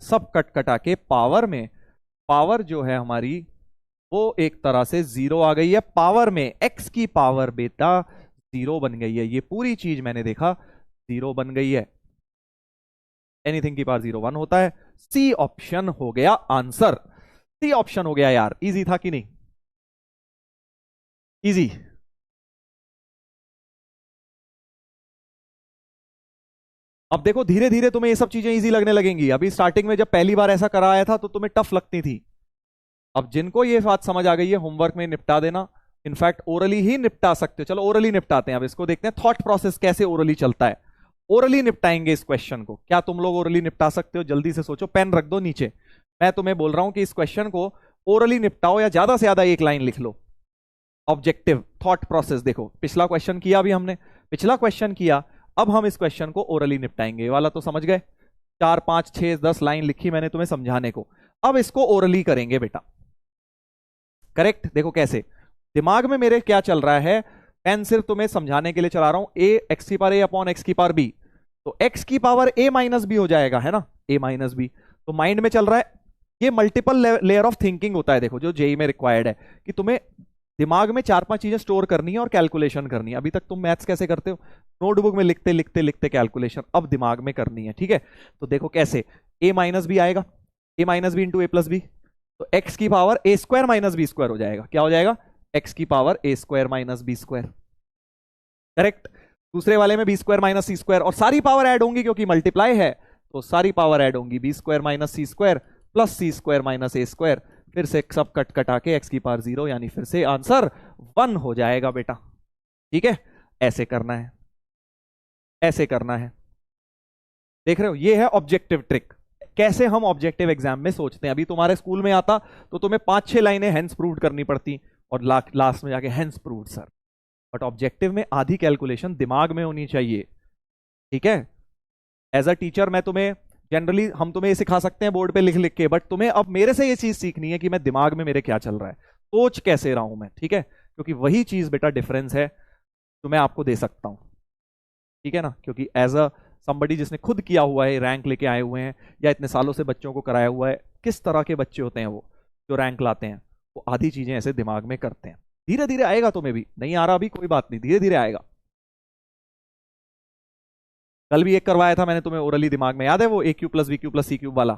सब कट कटा के पावर में, पावर जो है हमारी वो एक तरह से जीरो आ गई है, पावर में x की पावर बेटा जीरो बन गई है। ये पूरी चीज मैंने देखा 0 बन गई है, एनीथिंग की पावर 0 1 होता है। सी ऑप्शन हो गया आंसर, सी ऑप्शन हो गया यार। इजी था कि नहीं? इजी। अब देखो धीरे धीरे तुम्हें ये सब चीजें इजी लगने लगेंगी। अभी स्टार्टिंग में जब पहली बार ऐसा कराया था तो तुम्हें टफ लगती थी। अब जिनको ये बात समझ आ गई है, होमवर्क में निपटा देना। इनफैक्ट ओरली ही निपटा सकते हो। चलो ओरली निपटाते हैं। अब इसको देखते हैं थॉट प्रोसेस कैसे ओरली चलता है। ओरली निपटाएंगे इस क्वेश्चन को। क्या तुम लोग ओरली निपटा सकते हो? जल्दी से सोचो, पेन रख दो नीचे। मैं तुम्हें बोल रहा हूं कि इस क्वेश्चन को ओरली निपटाओ, या ज्यादा से ज्यादा एक लाइन लिख लो। ऑब्जेक्टिव थॉट प्रोसेस देखो, पिछला क्वेश्चन किया अभी हमने, पिछला क्वेश्चन किया, अब हम इस क्वेश्चन को ओरली निपटाएंगे। ये वाला तो समझ गए, 4 5 6 10 लाइन लिखी मैंने तुम्हें समझाने को। अब इसको ओरली करेंगे बेटा। करेक्ट। देखो कैसे दिमाग में मेरे क्या चल रहा है, पेन सिर्फ तुम्हें समझाने के लिए चला रहा हूं। ए एक्स की पावर ए अपॉन एक्स की पावर बी, तो एक्स की पावर ए माइनस बी हो जाएगा, है ना, ए माइनस बी। तो माइंड में चल रहा है, ये मल्टीपल लेयर ऑफ थिंकिंग होता है। देखो जो जेई में रिक्वायर्ड है कि तुम्हें दिमाग में 4 5 चीजें स्टोर करनी है और कैलकुलेशन करनी है। अभी तक तुम मैथ्स कैसे करते हो? नोटबुक में लिखते लिखते लिखते कैलकुलेशन, अब दिमाग में करनी है। ठीक है, तो देखो कैसे ए माइनस बी आएगा, A minus B into A plus B, तो एक्स की power A square minus B square हो जाएगा। क्या हो जाएगा? एक्स की power A square minus B square. Correct. दूसरे वाले में B square minus C square, और सारी पावर ऐड होंगी क्योंकि मल्टीप्लाई है, तो सारी पावर ऐड होंगी, B square minus C square plus C square minus ए स्क्वायर। फिर से सब कट कटा के एक्स की पावर 0, यानी फिर से आंसर 1 हो जाएगा बेटा। ठीक है, ऐसे करना है, ऐसे करना है। देख रहे हो, ये है ऑब्जेक्टिव ट्रिक, कैसे हम ऑब्जेक्टिव एग्जाम में सोचते हैं। अभी तुम्हारे स्कूल में आता तो तुम्हें 5 6 लाइनें हेंस प्रूव करनी पड़ती, और लास्ट में जाके hence prove sir. But objective में आधी कैलकुलेशन दिमाग में होनी चाहिए। ठीक है, एज अ टीचर मैं तुम्हें जनरली, हम तुम्हें ये सिखा सकते हैं बोर्ड पे लिख लिख के, बट तुम्हें अब मेरे से ये चीज सीखनी है कि मैं दिमाग में मेरे क्या चल रहा है, सोच कैसे रहा हूं मैं। ठीक है, क्योंकि वही चीज बेटा डिफरेंस है जो मैं आपको दे सकता हूं। ठीक है ना, क्योंकि एज अ समबडी जिसने खुद किया हुआ है, रैंक लेके आए हुए हैं, या इतने सालों से बच्चों को कराया हुआ है, किस तरह के बच्चे होते हैं वो जो रैंक लाते हैं, वो आधी चीजें ऐसे दिमाग में करते हैं। धीरे धीरे आएगा, तुम्हें भी नहीं आ रहा अभी कोई बात नहीं, धीरे धीरे आएगा। कल भी एक करवाया था मैंने तुम्हें ओरली, दिमाग में याद है वो A cube plus B cube plus C cube वाला,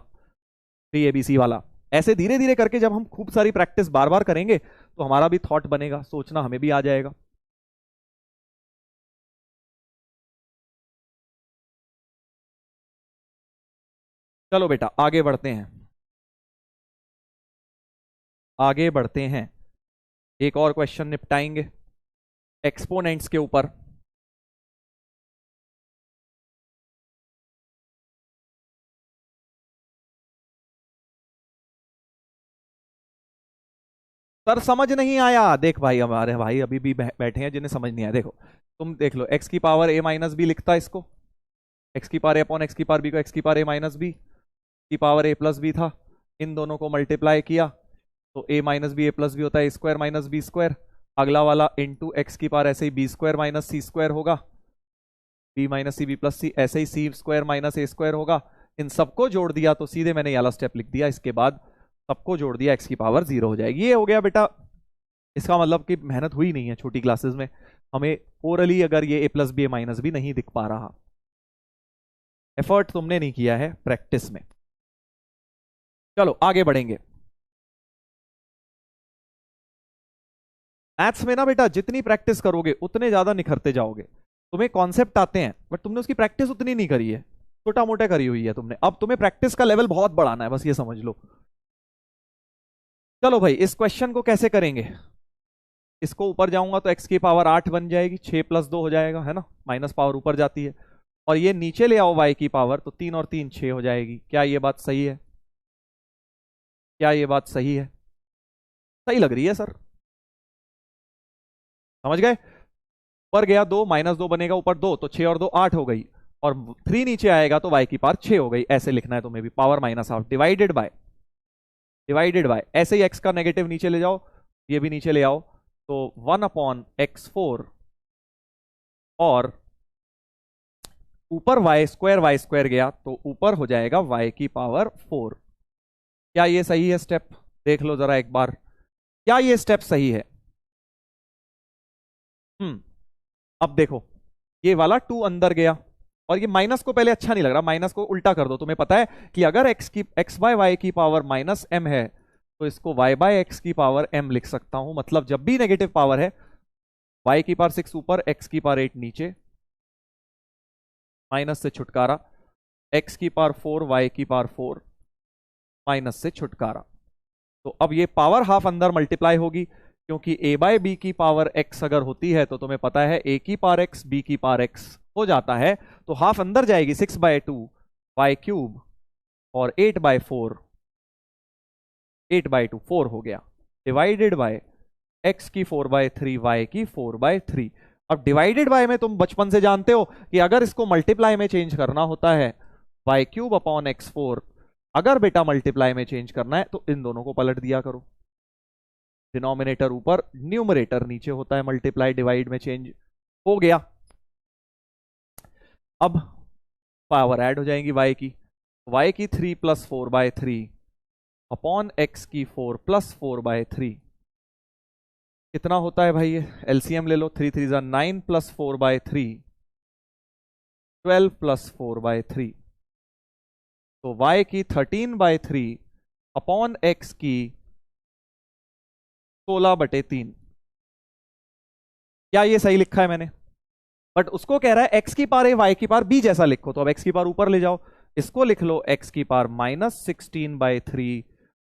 3ABC वाला। ऐसे धीरे धीरे करके जब हम खूब सारी प्रैक्टिस बार बार करेंगे तो हमारा भी थॉट बनेगा, सोचना हमें भी आ जाएगा। चलो बेटा आगे बढ़ते हैं, आगे बढ़ते हैं, एक और क्वेश्चन निपटाएंगे एक्सपोनेंट्स के ऊपर। सर समझ नहीं आया। देख भाई, हमारे भाई अभी भी बैठे हैं जिन्हें समझ नहीं आया। देखो तुम देख लो, एक्स की पावर ए माइनस बी लिखता है इसको, एक्स की पावर ए अपॉन एक्स की पावर बी को एक्स की पावर ए माइनस बी की पावर ए प्लस बी था, इन दोनों को मल्टीप्लाई किया तो ए माइनस बी ए प्लस बी होता है, A square minus B square. अगला वाला इंटू एक्स की पावर ऐसे ही B square minus C square होगा, B minus C B plus सी, ऐसे ही सी स्क्वायर माइनस ए स्क्वायर होगा। इन सबको जोड़ दिया तो सीधे मैंने ये वाला स्टेप लिख दिया, इसके बाद सबको जोड़ दिया, एक्स की पावर 0 हो जाएगी। ये हो गया बेटा। इसका मतलब कि मेहनत हुई नहीं है छोटी क्लासेस में, हमें ओरली अगर ये ए प्लस बी ए माइनस बी नहीं दिख पा रहा, एफर्ट तुमने नहीं किया है प्रैक्टिस में। चलो आगे बढ़ेंगे। मैथ्स में ना बेटा जितनी प्रैक्टिस करोगे उतने ज्यादा निखरते जाओगे। तुम्हें कॉन्सेप्ट आते हैं बट तुमने उसकी प्रैक्टिस उतनी नहीं करी है, छोटा मोटा करी हुई है तुमने। अब तुम्हें प्रैक्टिस का लेवल बहुत बढ़ाना है, बस ये समझ लो। चलो भाई इस क्वेश्चन को कैसे करेंगे, इसको ऊपर जाऊंगा तो एक्स की पावर 8 बन जाएगी, 6 प्लस 2 हो जाएगा, है ना, माइनस पावर ऊपर जाती है। और ये नीचे ले आओ वाई की पावर, तो 3 और 3 6 हो जाएगी। क्या ये बात सही है? क्या ये बात सही है? सही लग रही है सर, समझ गए। ऊपर गया 2, माइनस 2 बनेगा, ऊपर 2 तो 6 और 2 8 हो गई, और 3 नीचे आएगा तो वाई की पावर 6 हो गई। ऐसे लिखना है तुम्हें भी, power minus half divided by, divided by. ऐसे ही एक्स का नेगेटिव नीचे ले जाओ, ये भी नीचे ले आओ, तो 1 अपॉन x4, और ऊपर वाई स्क्वायर गया तो ऊपर हो जाएगा y की पावर 4। क्या ये सही है स्टेप? देख लो जरा एक बार, क्या ये स्टेप सही है? अब देखो, ये वाला 2 अंदर गया, और ये माइनस को पहले अच्छा नहीं लग रहा, माइनस को उल्टा कर दो। तुम्हें पता है कि अगर एक्स बाय वाई की पावर माइनस एम है तो इसको y बाय एक्स की पावर m लिख सकता हूं। मतलब जब भी नेगेटिव पावर है, y की पावर 6 ऊपर, x की पावर 8 नीचे, माइनस से छुटकारा, x की पावर 4 y की पावर 4, माइनस से छुटकारा। तो अब ये पावर हाफ अंदर मल्टीप्लाई होगी, क्योंकि a बाय बी की पावर x अगर होती है तो तुम्हें पता है a की पावर x b की पावर x हो जाता है, तो हाफ अंदर जाएगी, 6 बाय 2 y क्यूब और 8 बाय 4, 8 बाय 2 4 हो गया, डिवाइडेड बाय x की 4 बाय 3 y की 4 बाय 3। अब डिवाइडेड बाय में तुम बचपन से जानते हो कि अगर इसको मल्टीप्लाई में चेंज करना होता है y क्यूब अपॉन x4, अगर बेटा मल्टीप्लाई में चेंज करना है तो इन दोनों को पलट दिया करो, डिनोमिनेटर ऊपर न्यूमरेटर नीचे होता है, मल्टीप्लाई डिवाइड में चेंज हो गया। अब पावर ऐड हो जाएंगी y की 3 प्लस 4 बाय 3 अपॉन x की 4 प्लस 4 बाय 3, कितना होता है भाई? ये एलसीएम ले लो, 3 3 जा 9 प्लस 4 बाय 3, 12 प्लस 4 बाय 3। तो y की 13 बाय 3 अपॉन x की 16/3। क्या ये सही लिखा है मैंने? बट उसको कह रहा है x की पावर a y की पावर b जैसा लिखो, तो अब x की पावर ऊपर ले जाओ, इसको लिख लो x की पावर माइनस 16 बाय 3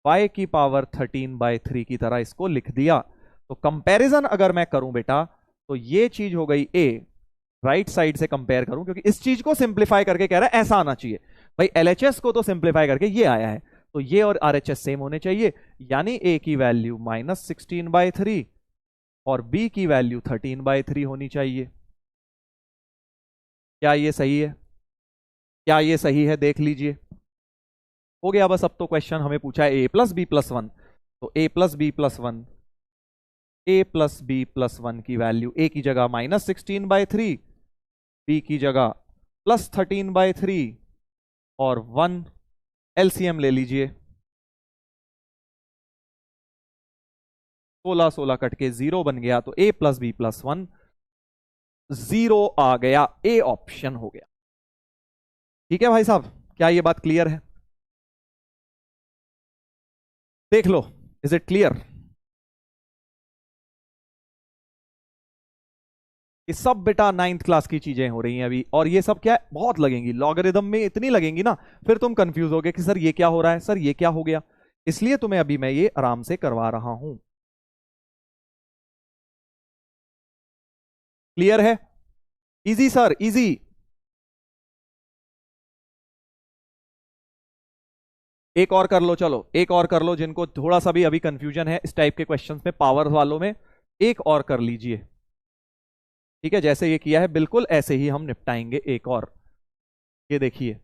y की पावर 13 बाय 3 की तरह इसको लिख दिया। तो कंपैरिजन अगर मैं करूं बेटा, तो ये चीज हो गई a, राइट साइड से कंपेयर करूं, क्योंकि इस चीज को सिंप्लीफाई करके कह रहा है ऐसा आना चाहिए भाई, LHS को तो सिंप्लीफाई करके ये आया है, तो ये और RHS सेम होने चाहिए, यानी a की वैल्यू माइनस 16 बाय 3 और b की वैल्यू 13 बाय 3 होनी चाहिए। क्या ये सही है? क्या ये सही है? देख लीजिए, हो गया बस। अब तो क्वेश्चन हमें पूछा है a प्लस बी प्लस 1, तो a plus B plus 1, a plus B plus 1 की वैल्यू a की जगह माइनस 16 बाय 3, b की जगह प्लस 13 बाय 3 और 1 एलसीएम ले लीजिए, 16 16 कट के 0 बन गया, तो a प्लस बी प्लस 1 0 आ गया, ए ऑप्शन हो गया। ठीक है भाई साहब, क्या ये बात क्लियर है? देख लो, इज इट क्लियर? ये सब बेटा 9th क्लास की चीजें हो रही हैं अभी, और ये सब क्या है, बहुत लगेंगी, लॉगरिदम में इतनी लगेंगी ना, फिर तुम कंफ्यूज होगे कि सर ये क्या हो रहा है, सर ये क्या हो गया। इसलिए तुम्हें अभी मैं ये आराम से करवा रहा हूं। क्लियर है? Easy sir, easy. एक और कर लो, चलो एक और कर लो, जिनको थोड़ा सा भी अभी कंफ्यूजन है इस टाइप के क्वेश्चंस में, पावर वालों में, एक और कर लीजिए। ठीक है, जैसे ये किया है बिल्कुल ऐसे ही हम निपटाएंगे एक और। ये देखिए,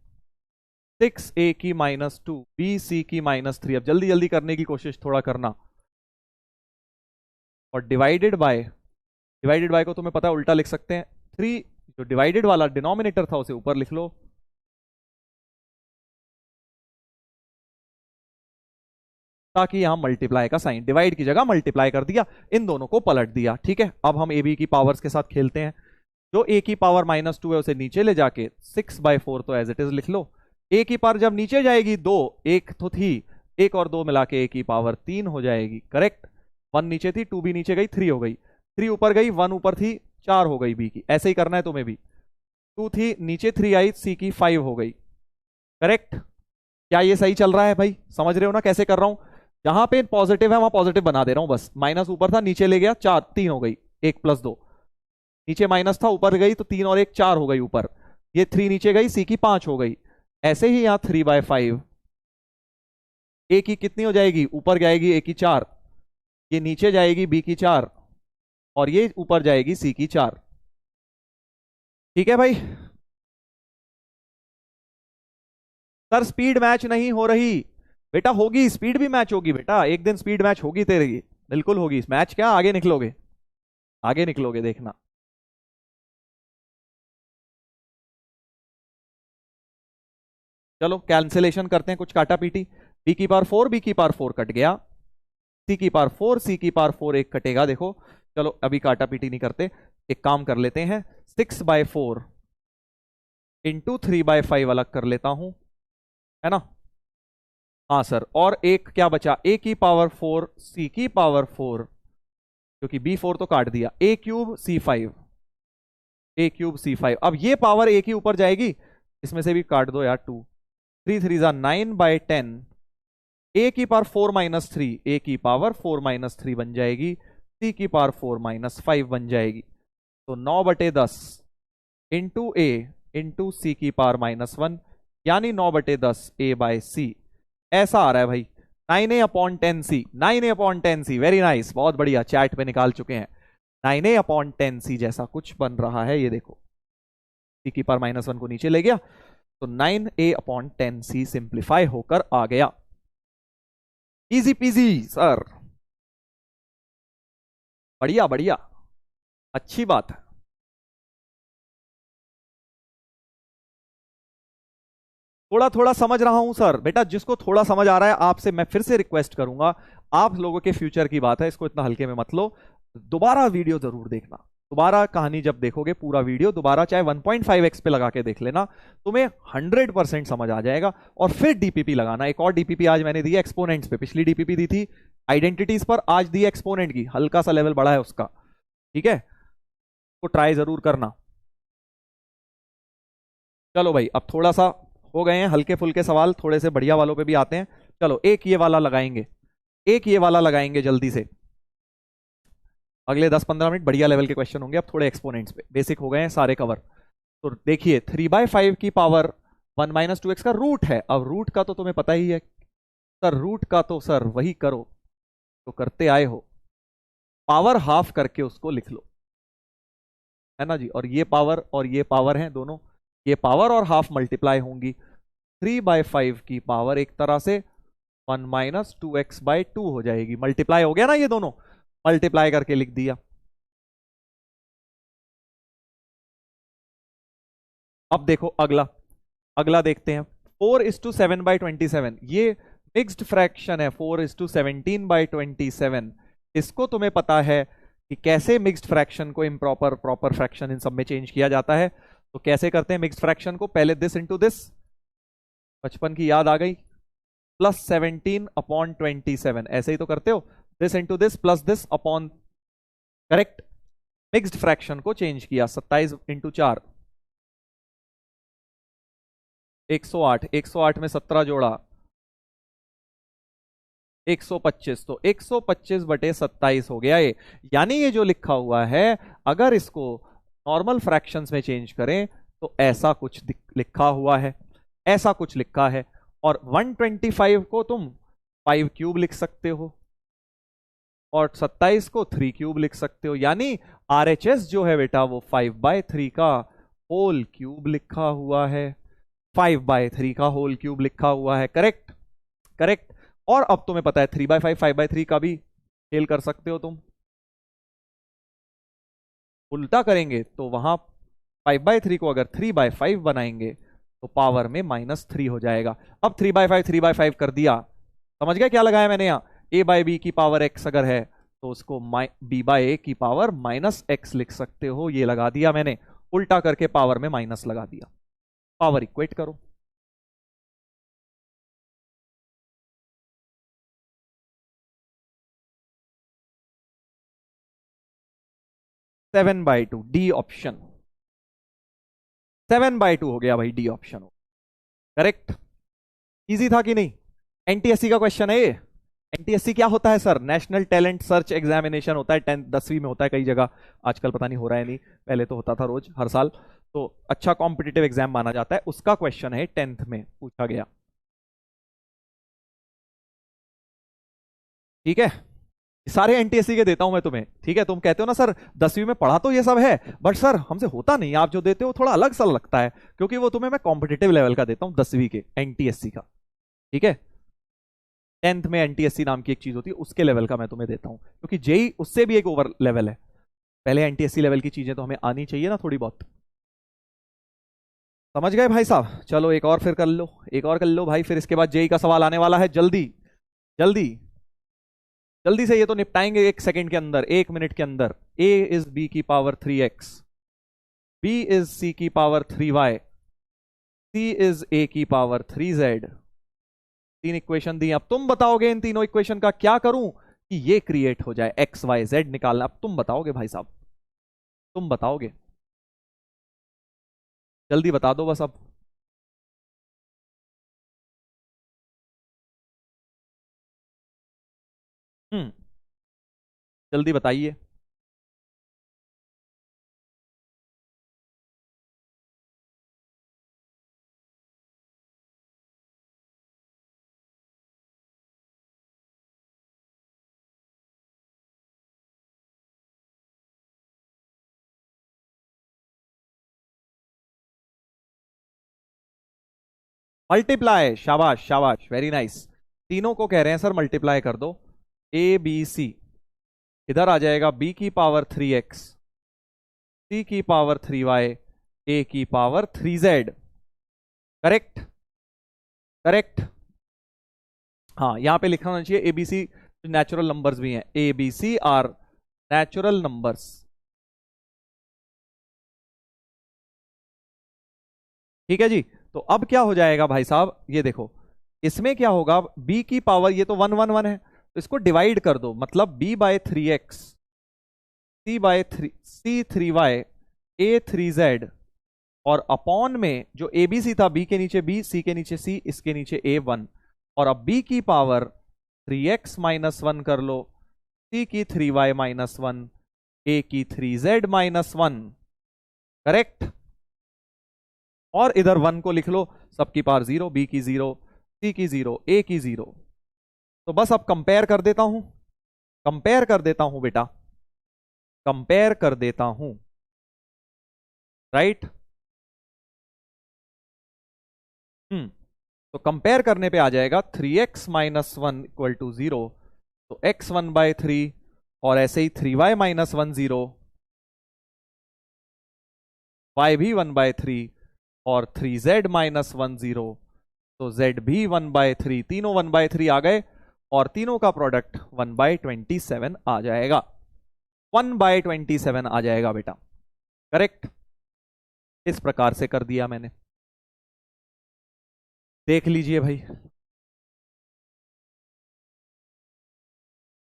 6a की माइनस 2 bc की माइनस 3, अब जल्दी जल्दी करने की कोशिश थोड़ा करना, और डिवाइडेड बाय को तुम्हें पता है उल्टा लिख सकते हैं, 3 जो डिवाइडेड वाला डिनोमिनेटर था उसे ऊपर लिख लो, ताकि यहां मल्टीप्लाई का साइन, डिवाइड की जगह मल्टीप्लाई कर दिया, इन दोनों को पलट दिया। ठीक है, अब हम ए बी की पावर्स के साथ खेलते हैं। जो ए की पावर माइनस 2 है उसे नीचे ले जाके 6 बाय 4 तो एज इट इज लिख लो। ए की पावर जब नीचे जाएगी 2, एक तो थी, एक और 2 मिला के ए की पावर 3 हो जाएगी, करेक्ट। 1 नीचे थी, 2 भी नीचे गई, 3 हो गई, 3 ऊपर गई, 1 ऊपर थी, 4 हो गई बी की। ऐसे ही करना है तुम्हें भी, 2 थी नीचे 3 आई, सी की 5 हो गई, करेक्ट। क्या ये सही चल रहा है भाई? समझ रहे हो ना कैसे कर रहा हूं? जहां पे पॉजिटिव है वहां पॉजिटिव बना दे रहा हूं बस। माइनस ऊपर था, नीचे ले गया, 4 3 हो गई, 1 प्लस 2, नीचे माइनस था, ऊपर गई तो 3 और 1 4 हो गई ऊपर, ये 3 नीचे गई, सी की 5 हो गई। ऐसे ही यहां 3 बाय 5, ए की कितनी हो जाएगी, ऊपर जाएगी ए की 4, ये नीचे जाएगी बी की 4, और ये ऊपर जाएगी सी की 4। ठीक है भाई? सर स्पीड मैच नहीं हो रही बेटा, होगी स्पीड भी मैच होगी बेटा, एक दिन स्पीड मैच होगी तेरी, बिल्कुल होगी मैच। क्या आगे निकलोगे, आगे निकलोगे देखना। चलो कैंसिलेशन करते हैं, कुछ काटा पीटी। बी की पावर 4, बी की पावर 4 कट गया, सी की पावर 4, सी की पावर 4 एक कटेगा, देखो। चलो अभी काटा पीटी नहीं करते, एक काम कर लेते हैं, 6 बाय 4 इंटू 3/5 अलग कर लेता हूं, है ना। हाँ सर, और एक क्या बचा, a की पावर 4 c की पावर 4, क्योंकि b4 तो काट दिया, a cube c5, a cube c5। अब ये पावर a की ऊपर जाएगी, इसमें से भी काट दो यार, 2 3 3 जा 9/10, a की पावर 4 माइनस 3, a की पावर 4 माइनस 3 बन जाएगी, c की पावर 4 माइनस 5 बन जाएगी। तो 9/10 इंटू a इंटू सी की पावर -1, यानी 9/10 a बाय सी, ऐसा आ रहा है भाई। 9a/10c, 9a/10c, वेरी नाइस, बहुत बढ़िया, चैट पे निकाल चुके हैं। 9a/10c जैसा कुछ बन रहा है, ये देखो, c की पावर -1 को नीचे ले गया, तो 9a/10c सिंप्लीफाई होकर आ गया। इजी पीजी सर, बढ़िया बढ़िया, अच्छी बात है। थोड़ा थोड़ा समझ रहा हूं सर, बेटा जिसको थोड़ा समझ आ रहा है, आपसे मैं फिर से रिक्वेस्ट करूंगा, आप लोगों के फ्यूचर की बात है, इसको इतना हल्के में मत लो, दोबारा वीडियो जरूर देखना, दोबारा कहानी जब देखोगे पूरा वीडियो दोबारा, चाहे 1.5x पे लगा के देख लेना, तुम्हें 100% समझ आ जाएगा। और फिर डीपीपी लगाना, एक और डीपीपी आज मैंने दी एक्सपोनेंट्स पे, पिछली डीपीपी दी थी आइडेंटिटीज पर, आज दी एक्सपोनेंट की, हल्का सा लेवल बढ़ा है उसका, ठीक है, तो ट्राई जरूर करना। चलो भाई, अब थोड़ा सा हो गए हैं हल्के फुल्के सवाल, थोड़े से बढ़िया वालों पे भी आते हैं। चलो एक ये वाला लगाएंगे, एक ये वाला लगाएंगे जल्दी से, अगले 10-15 मिनट बढ़िया लेवल के क्वेश्चन होंगे। अब थोड़े एक्सपोनेंट्स पे, बेसिक हो गए हैं सारे कवर। तो देखिए 3/5 की पावर 1 - 2x का रूट है। अब रूट का तो तुम्हें पता ही है सर, रूट का तो सर वही करो तो करते आए हो, पावर हाफ करके उसको लिख लो, है ना जी। और ये पावर है दोनों, ये पावर और हाफ मल्टीप्लाई होंगी, 3/5 की पावर एक तरह से 1 - 2x/2 हो जाएगी, मल्टीप्लाई हो गया ना, ये दोनों मल्टीप्लाई करके लिख दिया। अब देखो अगला, अगला देखते हैं, 4:7/27, ये मिक्स्ड फ्रैक्शन है, 4:17/27। इसको तुम्हें पता है कि कैसे मिक्स्ड फ्रैक्शन को इम्प्रॉपर प्रॉपर फ्रैक्शन इन सब में चेंज किया जाता है। तो कैसे करते हैं मिक्स्ड फ्रैक्शन को, पहले दिस इंटू दिस, बचपन की याद आ गई, प्लस 17/27, ऐसे ही तो करते हो, this into this plus this upon, correct. Mixed fraction को चेंज किया, 27/4, 108, 108 में 17 जोड़ा, 125, तो 125/27 हो गया ये। यानी ये जो लिखा हुआ है, अगर इसको नॉर्मल फ्रैक्शंस में चेंज करें तो ऐसा कुछ लिखा हुआ है, ऐसा कुछ लिखा है। और 125 को तुम 5 क्यूब लिख सकते हो, और 27 को 3 क्यूब लिख सकते हो, यानी RHS जो है बेटा वो 5/3 का होल क्यूब लिखा हुआ है, 5/3 का होल क्यूब लिखा हुआ है, करेक्ट करेक्ट। और अब तुम्हें पता है 3/5 5/3 का भी खेल कर सकते हो तुम, उल्टा करेंगे तो वहां 5/3 को अगर 3/5 बनाएंगे तो पावर में -3 हो जाएगा। अब 3/5 3/5 कर दिया, समझ गए क्या लगाया मैंने यहाँ, a/b की पावर x अगर है तो उसको b/a की पावर -x लिख सकते हो, ये लगा दिया मैंने, उल्टा करके पावर में माइनस लगा दिया, पावर इक्वेट करो। 7/2 डी ऑप्शन, 7/2 हो गया भाई, डी ऑप्शन हो, करेक्ट। इजी था कि नहीं, एनटीएससी का क्वेश्चन है ये। एनटीएससी क्या होता है sir, national talent search examination होता है, 10वीं में होता है कई जगह, आजकल पता नहीं हो रहा है नहीं, पहले तो होता था रोज हर साल, तो अच्छा कॉम्पिटिटिव एग्जाम माना जाता है, उसका क्वेश्चन है 10th में पूछा गया, ठीक है। सारे एनटीएससी के देता हूं मैं तुम्हें, ठीक है। तुम कहते हो ना सर 10वीं में पढ़ा तो ये सब है, बट सर हमसे होता नहीं, आप जो देते हो थोड़ा अलग सा लगता है, क्योंकि वो तुम्हें मैं कॉम्पिटिटिव लेवल का देता हूं 10वीं के एनटीएससी का, ठीक है। 10th में एनटीएससी नाम की एक चीज होती है, उसके लेवल का मैं तुम्हें देता हूं, क्योंकि जेई उससे भी एक ओवर लेवल है, पहले एनटीएससी लेवल की चीजें तो हमें आनी चाहिए ना थोड़ी बहुत, समझ गए भाई साहब। चलो एक और फिर कर लो, एक और कर लो भाई, फिर इसके बाद जेई का सवाल आने वाला है, जल्दी जल्दी जल्दी से, ये तो निपटाएंगे 1 सेकंड के अंदर, 1 मिनट के अंदर। a इज b की power 3x, b is c की power 3y, c is a की पावर 3z। तीन इक्वेशन दी, अब तुम बताओगे इन तीनों इक्वेशन का क्या करूं कि ये क्रिएट हो जाए, एक्स वाई जेड निकालना। अब तुम बताओगे भाई साहब, तुम बताओगे, जल्दी बता दो बस अब। हम्म, जल्दी बताइए। मल्टीप्लाई, शाबाश शाबाश, वेरी नाइस। तीनों को कह रहे हैं सर मल्टीप्लाई कर दो। ए बी सी, इधर आ जाएगा बी की पावर 3x, सी की पावर 3y, ए की पावर 3z। Correct, correct. हाँ, यहां पे लिखना होना चाहिए एबीसी नेचुरल नंबर्स भी हैं, एबीसी आर नेचुरल नंबर्स। ठीक है जी। तो अब क्या हो जाएगा भाई साहब, ये देखो, इसमें क्या होगा, b की पावर, ये तो 1 1 1 है, तो इसको डिवाइड कर दो, मतलब b/3x, c/3y, a3z, और अपॉन में जो एबीसी था, b के नीचे b, c के नीचे c, इसके नीचे a1, और अब b की पावर 3x-1 कर लो, c की 3y-1, a की 3z-1। करेक्ट। और इधर 1 को लिख लो, सबकी पावर 0, b की 0, c की 0, a की 0। तो बस अब कंपेयर कर देता हूं, कंपेयर कर देता हूं बेटा, कंपेयर कर देता हूं, राइट। तो कंपेयर करने पे आ जाएगा 3x-1 इक्वल टू 0, तो x1/3, और ऐसे ही 3y-1 0, y भी 1/3, और 3z-1 0, तो z भी 1/3, तीनों 1/3 आ गए, और तीनों का प्रोडक्ट 1/27 आ जाएगा, 1/27 आ जाएगा बेटा। करेक्ट, इस प्रकार से कर दिया मैंने, देख लीजिए भाई।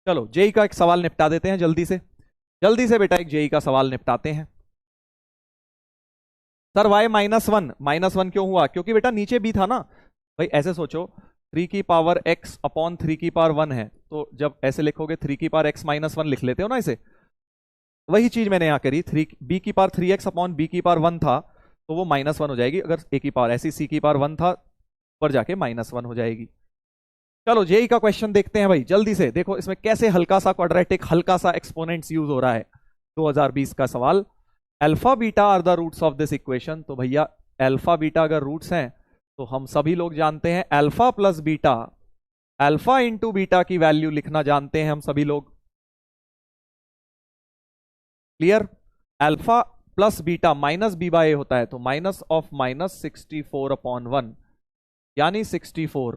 चलो जेई का एक सवाल निपटा देते हैं जल्दी से, जल्दी से बेटा एक जेई का सवाल निपटाते हैं। सर y-1 क्यों हुआ, क्योंकि बेटा नीचे b था ना भाई। ऐसे सोचो, 3 की पावर x अपॉन 3 की पावर 1 है, तो जब ऐसे लिखोगे 3 की पावर x-1 लिख लेते हो ना इसे, वही चीज मैंने यहां करी। 3 b की पावर 3x अपॉन b की पावर 1 था, तो वो -1 हो जाएगी। अगर a की पावर ऐसी c की पावर 1 था, ऊपर जाके -1 हो जाएगी। चलो जेई का क्वेश्चन देखते हैं भाई जल्दी से। देखो इसमें कैसे हल्का सा क्वाड्रेटिक, हल्का सा एक्सपोनेंट्स यूज हो रहा है। 2020 का सवाल, alpha beta are the roots of this equation. तो भैया अल्फा बीटा अगर रूट्स हैं, तो हम सभी लोग जानते हैं alpha plus beta, alpha into beta की वैल्यू लिखना जानते हैं हम सभी लोग। Clear. Alpha plus beta minus B by A होता है, तो -64/1, यानी 64,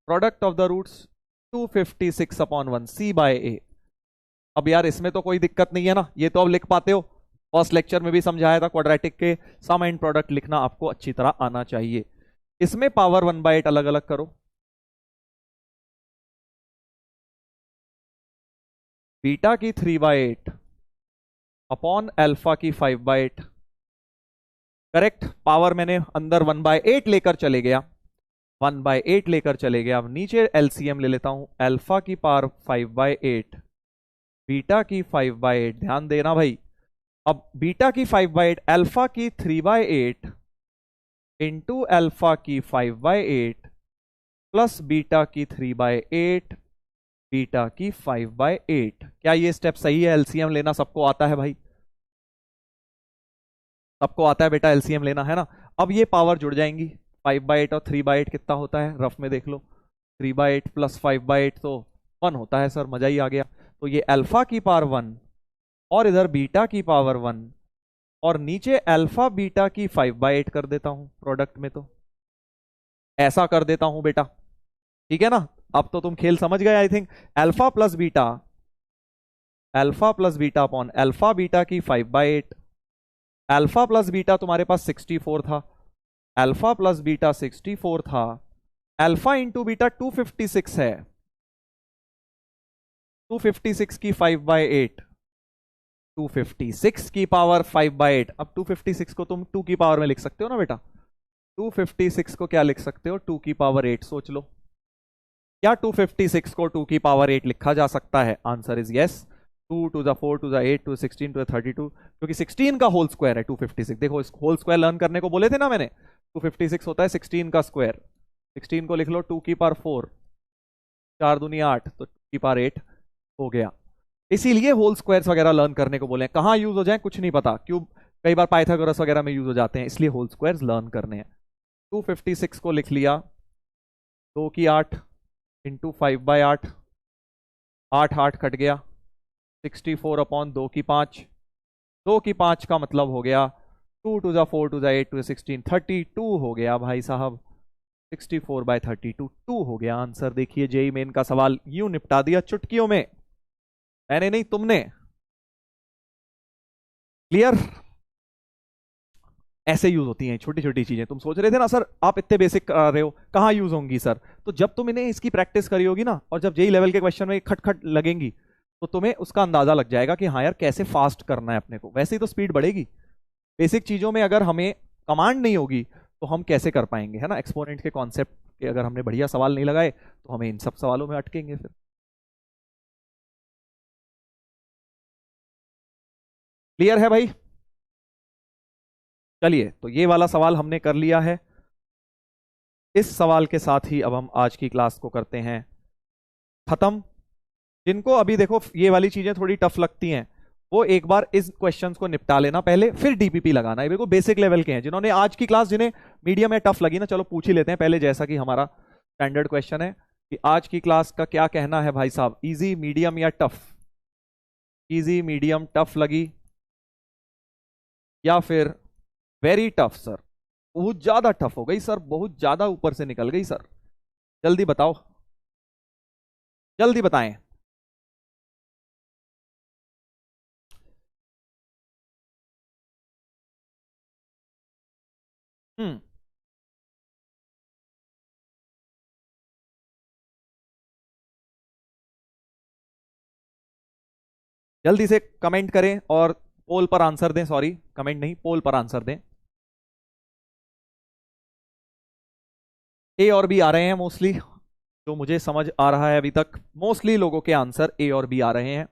product of the roots 256/1, c/a। अब यार इसमें तो कोई दिक्कत नहीं है ना, ये तो अब लिख पाते हो, फर्स्ट लेक्चर में भी समझाया था, क्वाड्रेटिक के सम एंड प्रोडक्ट लिखना आपको अच्छी तरह आना चाहिए। इसमें पावर 1/8 अलग अलग करो, बीटा की 3/8 अपॉन अल्फा की 5/8। करेक्ट, पावर मैंने अंदर 1/8 लेकर चले गया, 1/8 लेकर चले गया। अब नीचे एलसीएम ले लेता हूं, अल्फा की पावर 5/8, बीटा की 5/8, ध्यान देना भाई। अब बीटा की 5/8, अल्फा की 3/8 इंटू अल्फा की 5/8 प्लस बीटा की 3/8, बीटा की 5/8। क्या ये स्टेप सही है? एलसीएम लेना सबको आता है भाई, सबको आता है बेटा एलसीएम लेना, है ना। अब ये पावर जुड़ जाएंगी, 5/8 और 3/8 कितना होता है, रफ में देख लो, 3/8 प्लस 5/8 तो 1 होता है सर, मजा ही आ गया। तो ये अल्फा की पावर 1, और इधर बीटा की पावर 1, और नीचे अल्फा बीटा की 5/8 कर देता हूं प्रोडक्ट में, तो ऐसा कर देता हूं बेटा। ठीक है ना, अब तो तुम खेल समझ गए I think. Alpha plus beta, alpha plus beta upon alpha beta की 5/8, अल्फा प्लस बीटा तुम्हारे पास 64 था, अल्फा प्लस बीटा 64 था, अल्फा इंटू बीटा 256 है, 256 की 5/8, 256 की पावर 5/8। अब 256 को तुम 2 की पावर में लिख सकते हो ना बेटा, 256 को क्या लिख सकते हो, 2 की पावर 8। सोच लो, क्या 256 को 2 की पावर 8 लिखा जा सकता है? Answer is yes. 2 to the 4 to the 8 to 16 to the 32, क्योंकि 16 का होल स्क्वायर है 256। देखो, इस होल स्क्वायर लर्न करने को बोले थे ना मैंने, 256 होता है 16 का स्क्वायर। 16 को लिख लो 2 की पावर 4, 4 दूनी 8, तो 2 की पावर 8 हो गया। इसीलिए होल स्क्वायर्स वगैरह लर्न करने को बोले हैं। कहां यूज हो जाए कुछ नहीं पता, क्यों कई बार पाइथागोरस वगैरह में यूज हो जाते हैं, इसलिए होल स्क्वायर्स लर्न करने हैं। 256 को लिख लिया 2 की 8 इंटू 5/8, 8 8 कट गया, 64 अपॉन 2 की 5, 2 की 5 का मतलब हो गया 2 to the 4 to the 8 to 16, 32 हो गया भाई साहब। 64/32 2 हो गया आंसर। देखिए जेई मेन का सवाल यूं निपटा दिया चुटकियों में, मैंने नहीं तुमने। क्लियर? ऐसे यूज होती हैं छोटी छोटी चीजें। तुम सोच रहे थे ना सर आप इतने बेसिक करा रहे हो, कहां यूज होंगी सर, तो जब तुम इन्हें इसकी प्रैक्टिस करी होगी ना, और जब जेई लेवल के क्वेश्चन में खटखट लगेंगी, तो तुम्हें उसका अंदाजा लग जाएगा कि हाँ यार कैसे फास्ट करना है अपने को। वैसे ही तो स्पीड बढ़ेगी। बेसिक चीजों में अगर हमें कमांड नहीं होगी तो हम कैसे कर पाएंगे, है ना। एक्सपोनेंट के कॉन्सेप्ट के अगर हमने बढ़िया सवाल नहीं लगाए तो हमें इन सब सवालों में अटकेंगे फिर। क्लियर है भाई? चलिए, तो ये वाला सवाल हमने कर लिया है। इस सवाल के साथ ही अब हम आज की क्लास को करते हैं खत्म। जिनको अभी देखो ये वाली चीजें थोड़ी टफ लगती हैं, वो एक बार इस क्वेश्चंस को निपटा लेना पहले, फिर डीपीपी लगाना। ये देखो बेसिक लेवल के हैं। जिन्होंने आज की क्लास, जिन्हें मीडियम या टफ लगी ना, चलो पूछ ही लेते हैं पहले, जैसा कि हमारा स्टैंडर्ड क्वेश्चन है कि आज की क्लास का क्या कहना है भाई साहब, इजी मीडियम या टफ? इजी मीडियम टफ लगी या फिर वेरी टफ? सर बहुत ज्यादा टफ हो गई सर, बहुत ज्यादा ऊपर से निकल गई सर। जल्दी बताओ, जल्दी बताएं। हम्म, जल्दी से कमेंट करें और पोल पर आंसर दें। सॉरी, कमेंट नहीं, पोल पर आंसर दें। ए और बी आ रहे हैं मोस्टली, जो मुझे समझ आ रहा है अभी तक मोस्टली लोगों के आंसर ए और बी आ रहे हैं।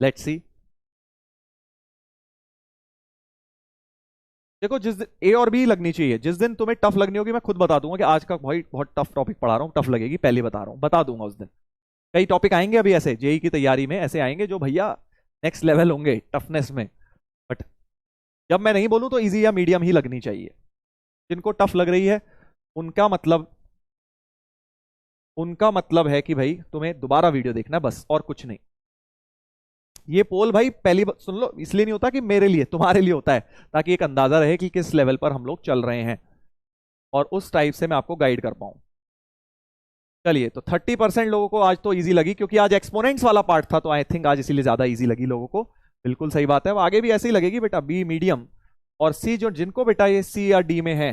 Let's see. देखो, जिस दिन ए और बी लगनी चाहिए, जिस दिन तुम्हें टफ लगनी होगी मैं खुद बता दूंगा कि आज का भाई बहुत टफ टॉपिक पढ़ा रहा हूं, टफ लगेगी, पहले बता रहा हूं, बता दूंगा उस दिन। कई टॉपिक आएंगे अभी ऐसे जेई की तैयारी में, ऐसे आएंगे जो भैया नेक्स्ट लेवल होंगे टफनेस में। बट जब मैं नहीं बोलूं तो इजी या मीडियम ही लगनी चाहिए। जिनको टफ लग रही है उनका मतलब, उनका मतलब है कि भाई तुम्हें दोबारा वीडियो देखना है बस, और कुछ नहीं। ये पोल भाई पहली बार सुन लो, इसलिए नहीं होता कि मेरे लिए, तुम्हारे लिए होता है, ताकि एक अंदाजा रहे कि किस लेवल पर हम लोग चल रहे हैं, और उस टाइप से मैं आपको गाइड कर पाऊं। चलिए, तो 30% लोगों को आज तो इजी लगी, क्योंकि आज एक्सपोनेंट्स वाला पार्ट था, तो आई थिंक आज इसीलिए ज्यादा इजी लगी लोगों को। बिल्कुल सही बात है, वो आगे भी ऐसे ही लगेगी बेटा। बी मीडियम और सी, जो जिनको बेटा ये सी या डी में है,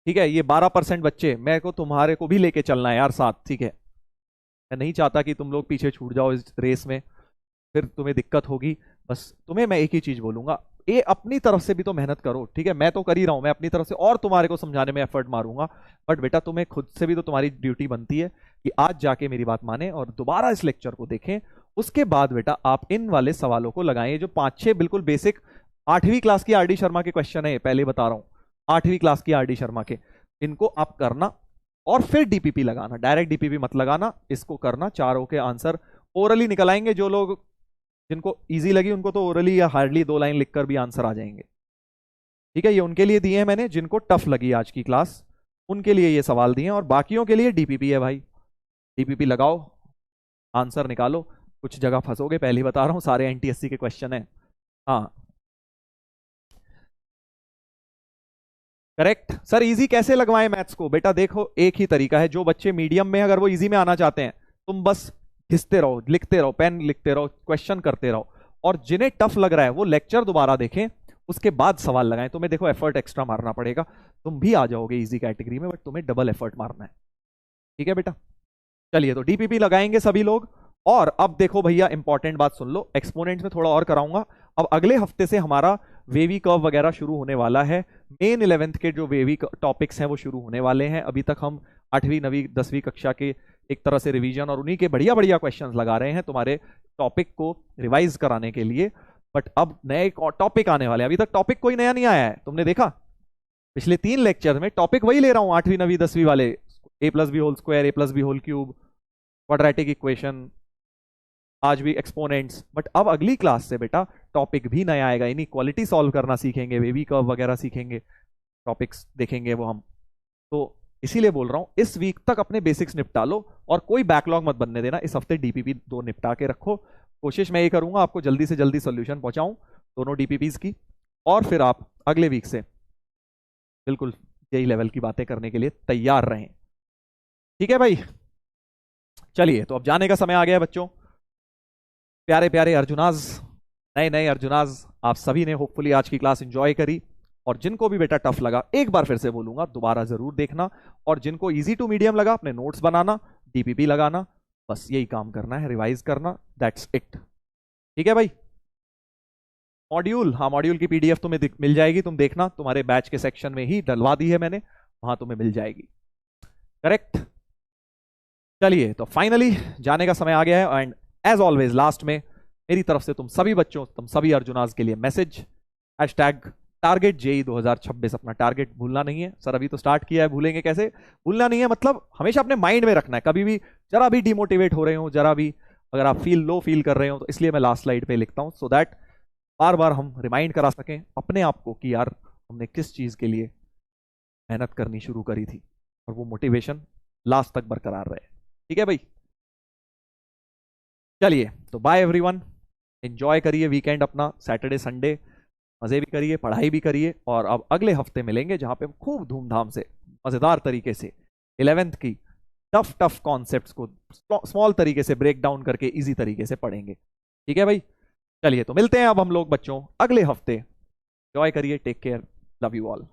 ठीक है, ये 12% बच्चे, मेरे को तुम्हारे को भी लेके चलना है यार साथ, ठीक है। मैं नहीं चाहता कि तुम लोग पीछे छूट जाओ इस रेस में, फिर तुम्हें दिक्कत होगी। बस तुम्हें मैं एक ही चीज बोलूंगा, ये अपनी तरफ से भी तो मेहनत करो, ठीक है। मैं तो कर ही रहा हूं, मैं अपनी तरफ से और तुम्हारे को समझाने में एफर्ट मारूंगा, बट बेटा तुम्हें खुद से भी तो तुम्हारी ड्यूटी बनती है कि आज जाके मेरी बात माने और दोबारा इस लेक्चर को देखें। उसके बाद बेटा आप इन वाले सवालों को लगाएं, जो 5-6 बिल्कुल बेसिक 8वीं क्लास की आरडी शर्मा के क्वेश्चन है, पहले बता रहा हूं, 8वीं क्लास की आरडी शर्मा के, इनको आप करना और फिर डीपीपी लगाना। डायरेक्ट डीपीपी मत लगाना, इसको करना। चारों के आंसर ओरली निकल आएंगे। जो लोग, जिनको इजी लगी उनको तो ओरली या हार्डली 2 लाइन लिखकर भी आंसर आ जाएंगे, ठीक है। ये उनके लिए दिए हैं मैंने, जिनको टफ लगी आज की क्लास, उनके लिए ये सवाल दिए हैं, और बाकियों के लिए डीपीपी है भाई। डीपीपी लगाओ, आंसर निकालो। कुछ जगह फंसोगे, पहले ही बता रहा हूं, सारे एनटीएससी के क्वेश्चन है। हाँ, करेक्ट सर। इजी कैसे लगवाएं मैथ्स को? बेटा देखो, एक ही तरीका है। जो बच्चे मीडियम में, अगर वो इजी में आना चाहते हैं, तुम बस घिसते रहो, लिखते रहो, पेन लिखते रहो, क्वेश्चन करते रहो। और जिन्हें टफ लग रहा है वो लेक्चर दोबारा देखें, उसके बाद सवाल लगाएं। तुम्हें देखो एफर्ट एक्स्ट्रा मारना पड़ेगा, तुम भी आ जाओगे इजी कैटेगरी में, बट तुम्हें डबल एफर्ट मारना है। ठीक है बेटा, चलिए तो डीपीपी लगाएंगे सभी लोग। और अब देखो भैया इंपॉर्टेंट बात सुन लो, एक्सपोनेंट्स में थोड़ा और कराऊंगा। अब अगले हफ्ते से हमारा वेवी कर्व वगैरह शुरू होने वाला है। मेन 11th के जो वेवी टॉपिक्स हैं वो शुरू होने वाले हैं। अभी तक हम 8वीं 9वीं 10वीं कक्षा के एक तरह से रिवीजन और उन्हीं के बढ़िया बढ़िया क्वेश्चंस लगा रहे हैं तुम्हारे टॉपिक को रिवाइज कराने के लिए। बट अब नए टॉपिक आने वाले हैं। अभी तक टॉपिक कोई नया नहीं आया है, तुमने देखा पिछले 3 लेक्चर में टॉपिक वही ले रहा हूं 8वीं 9वीं 10वीं वाले, A plus B whole square, A plus B whole cube, quadratic equation, आज भी एक्सपोनेंट्स। बट अब अगली क्लास से बेटा टॉपिक भी नया आएगा, इनइक्वालिटी सॉल्व करना सीखेंगे, वेवी कर्व वगैरह सीखेंगे, टॉपिक्स देखेंगे वो हम। तो इसीलिए बोल रहा हूं इस वीक तक अपने बेसिक्स निपटा लो और कोई बैकलॉग मत बनने देना। इस हफ्ते डीपीपी 2 निपटा के रखो। कोशिश मैं ये करूंगा आपको जल्दी से जल्दी सोल्यूशन पहुंचाऊं दोनों डीपीपीज की, और फिर आप अगले वीक से बिल्कुल यही लेवल की बातें करने के लिए तैयार रहें। ठीक है भाई, चलिए तो अब जाने का समय आ गया है बच्चों। प्यारे प्यारे अर्जुनाज, नए नए अर्जुनाज, आप सभी ने होपफुली आज की क्लास एंजॉय करी। और जिनको भी बेटा टफ लगा, एक बार फिर से बोलूंगा दोबारा जरूर देखना, और जिनको इजी टू मीडियम लगा अपने नोट्स बनाना, डीपीपी लगाना, बस यही काम करना है, रिवाइज करना, दैट्स इट। ठीक है भाई, मॉड्यूल, हाँ मॉड्यूल की पीडीएफ तुम्हें मिल जाएगी, तुम देखना, तुम्हारे बैच के सेक्शन में ही डलवा दी है मैंने, वहां तुम्हें मिल जाएगी। करेक्ट, चलिए तो फाइनली जाने का समय आ गया है। एंड एज ऑलवेज लास्ट में मेरी तरफ से तुम सभी बच्चों, तुम सभी अर्जुनाज के लिए मैसेज, टारगेट जेई 2026 अपना टारगेट भूलना नहीं है। सर अभी तो स्टार्ट किया है, भूलेंगे कैसे? भूलना नहीं है मतलब हमेशा अपने माइंड में रखना है। कभी भी जरा भी डिमोटिवेट हो रहे हो, जरा भी अगर आप लो फील कर रहे हो, तो इसलिए मैं लास्ट स्लाइड पे लिखता हूं, सो दैट बार बार हम रिमाइंड करा सकें अपने आप को कि यार हमने किस चीज के लिए मेहनत करनी शुरू करी थी, और वो मोटिवेशन लास्ट तक बरकरार रहे। ठीक है भाई, चलिए तो बाय एवरीवन, एंजॉय करिए वीकेंड अपना, सैटरडे संडे मजे भी करिए, पढ़ाई भी करिए। और अब अगले हफ्ते मिलेंगे जहां पे हम खूब धूमधाम से मजेदार तरीके से 11th की टफ कॉन्सेप्ट्स को स्मॉल तरीके से ब्रेक डाउन करके इजी तरीके से पढ़ेंगे। ठीक है भाई, चलिए तो मिलते हैं अब हम लोग बच्चों अगले हफ्ते। एंजॉय करिए, take care, love you all.